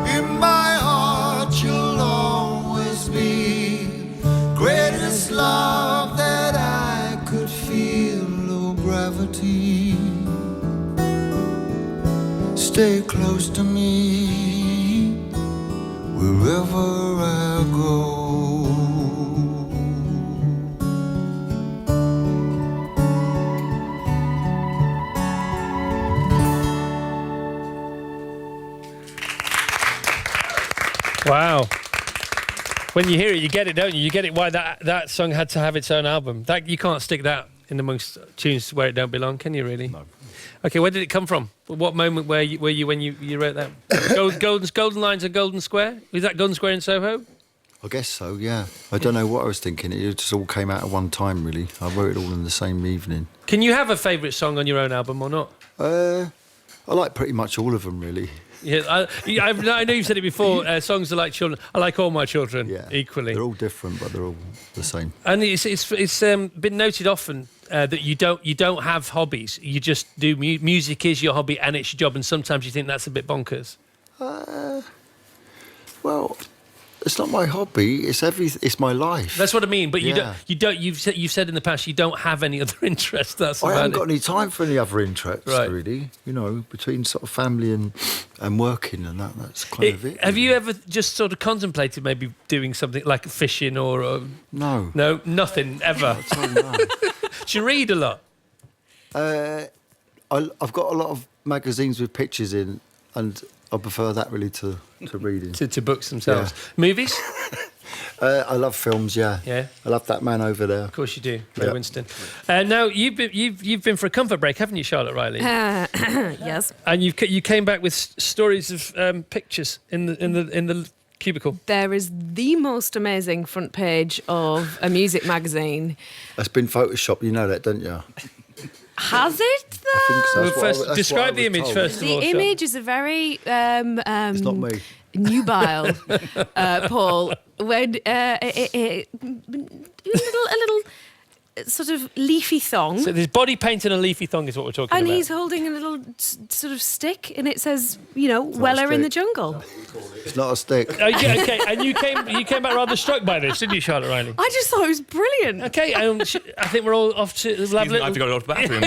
In my heart you'll always be greatest love that I could feel, oh gravity. Stay close to me wherever I go. Wow. When you hear it, you get it, don't you? You get it why that song had to have its own album. That you can't stick that in amongst tunes where it don't belong, can you really? No. Okay, where did it come from? What moment were you when you wrote that? Golden Lines and Golden Square? Was that Golden Square in Soho? I guess so, yeah. I don't know what I was thinking. It just all came out at one time, really. I wrote it all in the same evening. Can you have a favourite song on your own album or not? I like pretty much all of them, really. Yeah, I know you've said it before. Songs are like children. I like all my children equally. They're all different, but they're all the same. And it's been noted often that you don't have hobbies. You just do music is your hobby and it's your job. And sometimes you think that's a bit bonkers. Well, It's not my hobby. It's my life. That's what I mean. But Yeah. you don't. You've said in the past you don't have any other interests. That's I about haven't it. got any time for any other interests, Right. really. You know, between sort of family and working and that's kind of it. Have you ever just sort of contemplated maybe doing something like fishing or? No. No, nothing ever. Do you read a lot? I've got a lot of magazines with pictures in, and I prefer that really to reading. to books themselves. Yeah. Movies? I love films. Yeah. Yeah. I love that man over there. Of course you do, Ray Yeah. Winston. Now you've been for a comfort break, haven't you, Charlotte Riley? Yes. And you came back with stories of pictures in the cubicle. There is the most amazing front page of a music magazine. That's been photoshopped. You know that, don't you? Has it, though? I think so. Well, That's what I first, was- that's describe what I the was image told. first of all. The image is a very It's not me. nubile, Paul. When a little sort of leafy thong. So there's body paint and a leafy thong is what we're talking And about. he's holding a little sort of stick, and it says, Weller in the jungle. It's not a stick. Okay, and you came back rather struck by this, didn't you, Charlotte Riley? I just thought it was brilliant. Okay, I think we're all off to. We'll have a little, I have to go to the bathroom.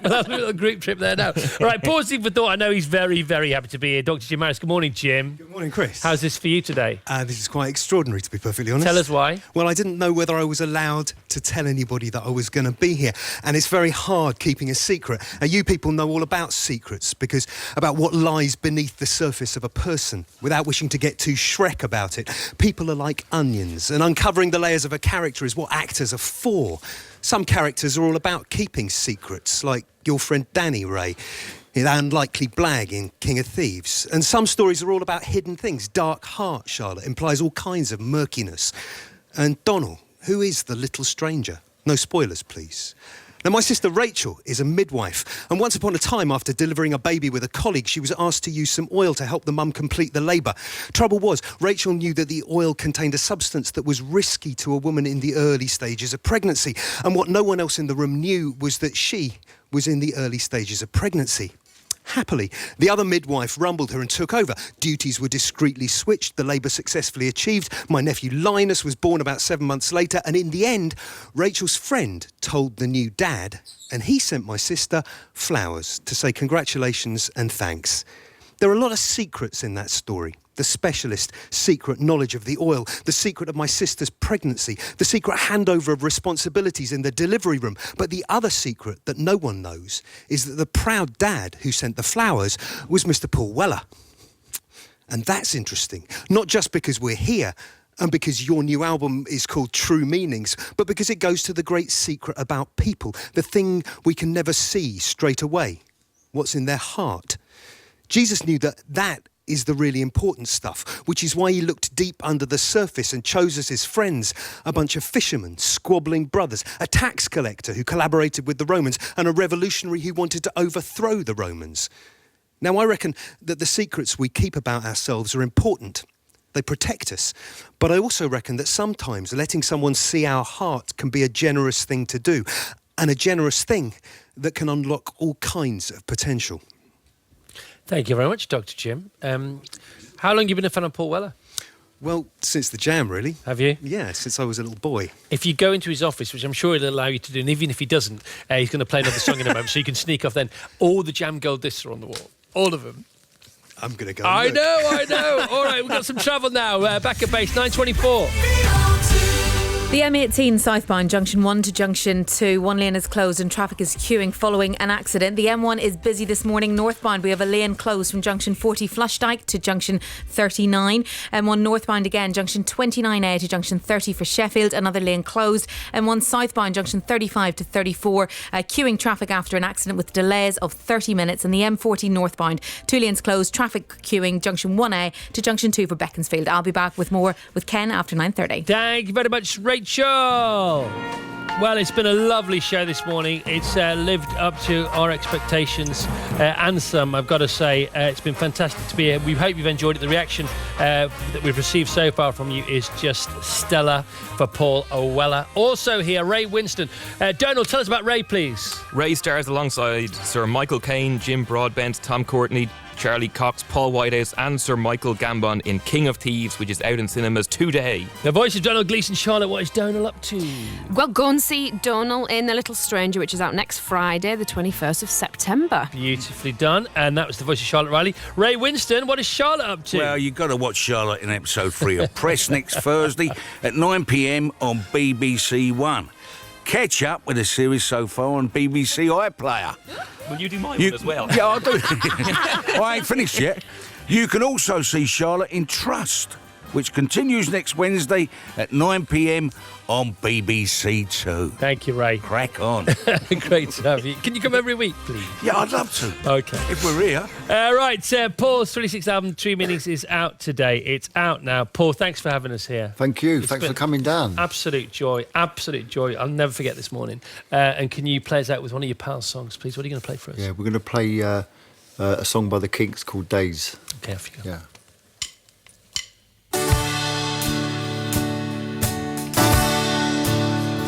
We'll have a little group trip there now. All right, pausing for thought. I know he's very, very happy to be here. Dr. Jim Harris. Good morning, Jim. Good morning, Chris. How's this for you today? This is quite extraordinary, to be perfectly honest. Tell us why. Well, I didn't know whether I was allowed to tell anybody that I was going to be here, and it's very hard keeping a secret. You people know all about secrets, because about what lies beneath the surface of a person, without wishing to get too Shrek about it. People are like onions, and uncovering the layers of a character is what actors are for. Some characters are all about keeping secrets, like your friend Danny Ray, the unlikely Blag in King of Thieves. And some stories are all about hidden things. Dark Heart, Charlotte, implies all kinds of murkiness. And Donald, who is the little stranger? No spoilers, please. Now, my sister Rachel is a midwife, and once upon a time, after delivering a baby with a colleague, she was asked to use some oil to help the mum complete the labour. Trouble was, Rachel knew that the oil contained a substance that was risky to a woman in the early stages of pregnancy, and what no one else in the room knew was that she was in the early stages of pregnancy. Happily, the other midwife rumbled her and took over. Duties were discreetly switched, the labour successfully achieved. My nephew Linus was born about 7 months later, and in the end, Rachel's friend told the new dad, and he sent my sister flowers to say congratulations and thanks. There are a lot of secrets in that story. The specialist secret knowledge of the oil, the secret of my sister's pregnancy, the secret handover of responsibilities in the delivery room. But the other secret that no one knows is that the proud dad who sent the flowers was Mr. Paul Weller. And that's interesting, not just because we're here and because your new album is called True Meanings, but because it goes to the great secret about people, the thing we can never see straight away, what's in their heart. Jesus knew that is the really important stuff, which is why he looked deep under the surface and chose as his friends a bunch of fishermen, squabbling brothers, a tax collector who collaborated with the Romans, and a revolutionary who wanted to overthrow the Romans. Now, I reckon that the secrets we keep about ourselves are important. They protect us. But I also reckon that sometimes letting someone see our heart can be a generous thing to do, and a generous thing that can unlock all kinds of potential. Thank you very much, Dr. Jim. How long have you been a fan of Paul Weller? Well, since the Jam, really. Have you? Yeah, since I was a little boy. If you go into his office, which I'm sure he'll allow you to do, and even if he doesn't, he's going to play another song in a moment, so you can sneak off then. All the Jam gold discs are on the wall. All of them. I'm going to go. I know. All right, we've got some travel now. Back at base, 9:24. The M18 southbound junction 1 to junction 2, one lane is closed and traffic is queuing following an accident. The M1 is busy this morning. Northbound, we have a lane closed from junction 40 Flushdyke to junction 39. M1 northbound again, junction 29A to junction 30 for Sheffield, another lane closed. M1 southbound, junction 35 to 34, queuing traffic after an accident with delays of 30 minutes. And the M40 northbound, 2 lanes closed, traffic queuing junction 1A to junction 2 for Beaconsfield. I'll be back with more with Ken after 9:30. Thank you very much, Rachel. Well, it's been a lovely show this morning. It's lived up to our expectations and some, I've got to say. It's been fantastic to be here. We hope you've enjoyed it. The reaction that we've received so far from you is just stellar for Paul Weller. Also here, Ray Winston. Donald, tell us about Ray, please. Ray stars alongside Sir Michael Caine, Jim Broadbent, Tom Courtney, Charlie Cox, Paul Whitehouse, and Sir Michael Gambon in King of Thieves, which is out in cinemas today. The voice of Donald Gleeson. Charlotte, what is Donald up to? Well, go and see Donald in The Little Stranger, which is out next Friday, the 21st of September. Beautifully done. And that was the voice of Charlotte Riley. Ray Winston, what is Charlotte up to? Well, you've got to watch Charlotte in episode 3 of Press next Thursday at 9 p.m. on BBC One. Catch up with the series so far on BBC iPlayer. Will you do my one as well? Yeah, I'll do it. I ain't finished yet. You can also see Charlotte in Trust, which continues next Wednesday at 9 p.m. on BBC Two. Thank you, Ray. Crack on. Great to have you. Can you come every week, please? Yeah, I'd love to. Okay. If we're here. Right, Paul's 26th album, True Meanings, is out today. It's out now. Paul, thanks for having us here. Thank you. It's Thanks for been coming down. Absolute joy. Absolute joy. I'll never forget this morning. And can you play us out with one of your pals' songs, please? What are you going to play for us? Yeah, we're going to play a song by the Kinks called Days. Okay, off you go. Yeah.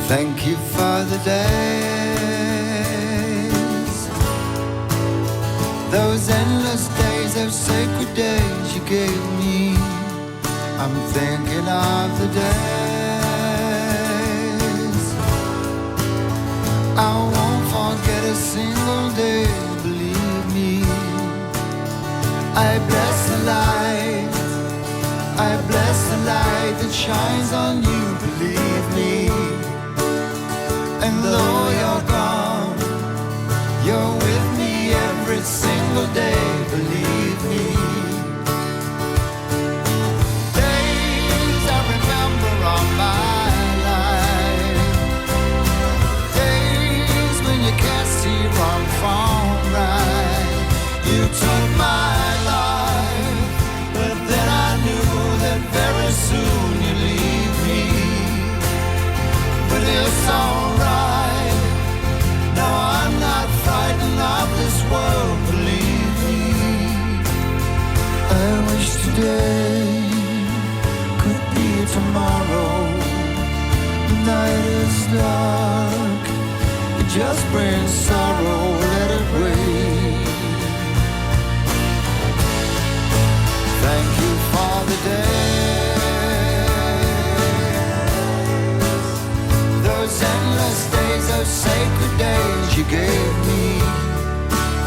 Thank you for the days, those endless days, those sacred days you gave me. I'm thinking of the days I won't forget a single day, believe me. I bless the light, I bless the light that shines on you, believe me. And though you're gone, you're with me every single day, believe me. Days I remember all my life, days when you can't see wrong from right. You took my life, but then I knew that very soon you'd leave me. But it's alright. Of this world, believe me. I wish today could be tomorrow. The night is dark, it just brings sorrow, let it wait. Thank you for the days, those endless days, those sacred days you gave me.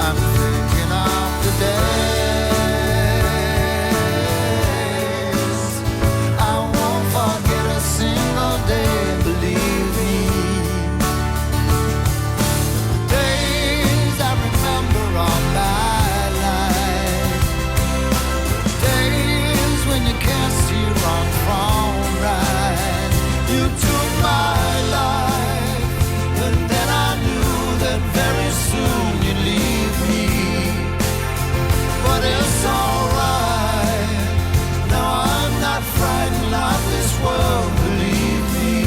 I'm thinking of the days I won't forget a single day, believe me. Days I remember all my life, days when you can't see wrong from right. You took my life, but then I knew that very soon you'd leave me. But it's alright, no, I'm not frightened of this world, believe me.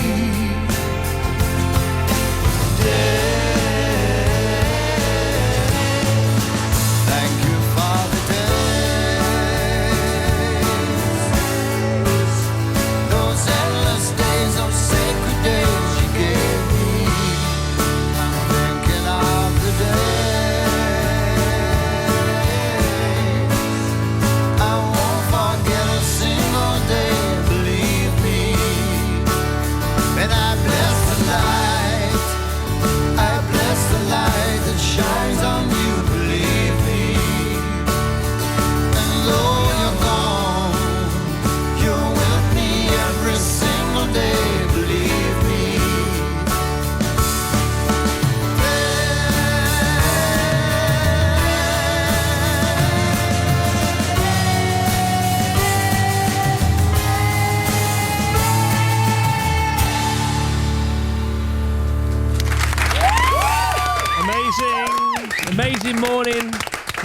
Thank you for the days, those endless days, those sacred days you gave me. I'm thinking of the days I won't forget a single day, believe me. And I bless the light, I bless the light that shines on you, believe me. And though you're gone, you're with me every single day, believe me. Amazing morning.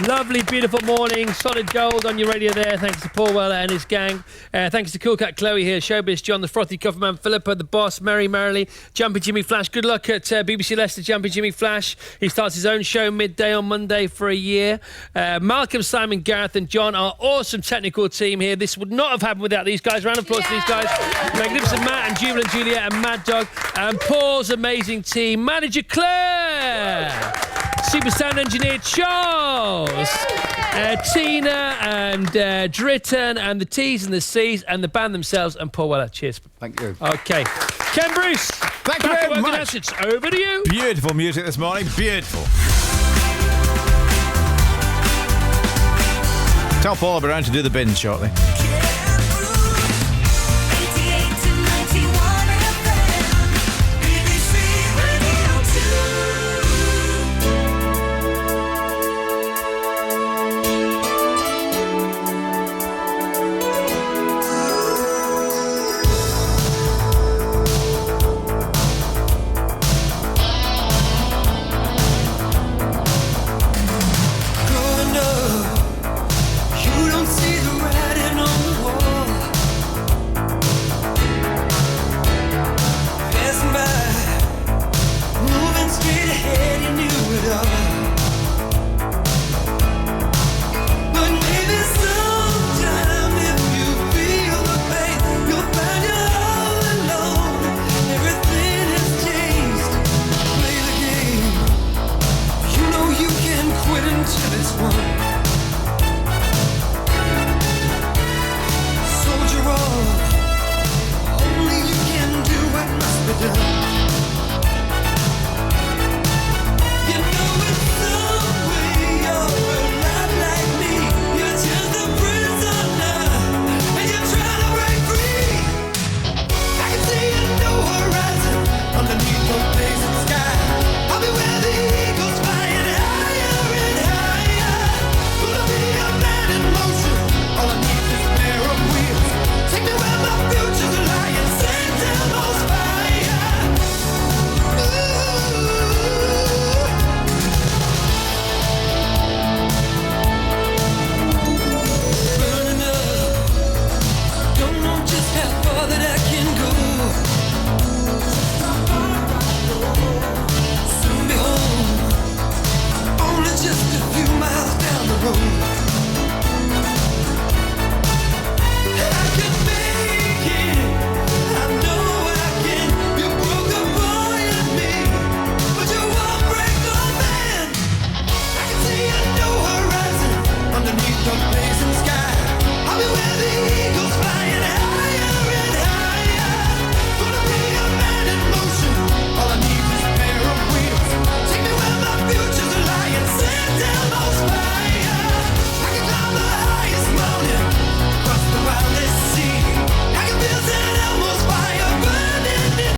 Lovely, beautiful morning. Solid gold on your radio there. Thanks to Paul Weller and his gang. Thanks to Cool Cat Chloe here, Showbiz John, the Frothy Coverman, Philippa, the Boss, Mary Merrily, Jumpy Jimmy Flash. Good luck at BBC Leicester, Jumpy Jimmy Flash. He starts his own show midday on Monday for a year. Malcolm, Simon, Gareth and John, our awesome technical team here. This would not have happened without these guys. Round of applause to these guys. Magnificent Matt and Jubilant Juliet and Mad Dog. And Paul's amazing team. Manager Claire. super sound engineer Charles, Tina and Dritton and the T's and the C's and the band themselves and Paul Weller. Cheers. Thank you. Okay. Ken Bruce. Thank you very much. It's over to you. Beautiful music this morning. Beautiful. Tell Paul I'll be around to do the bin shortly. Soldier on, only you can do what must be done.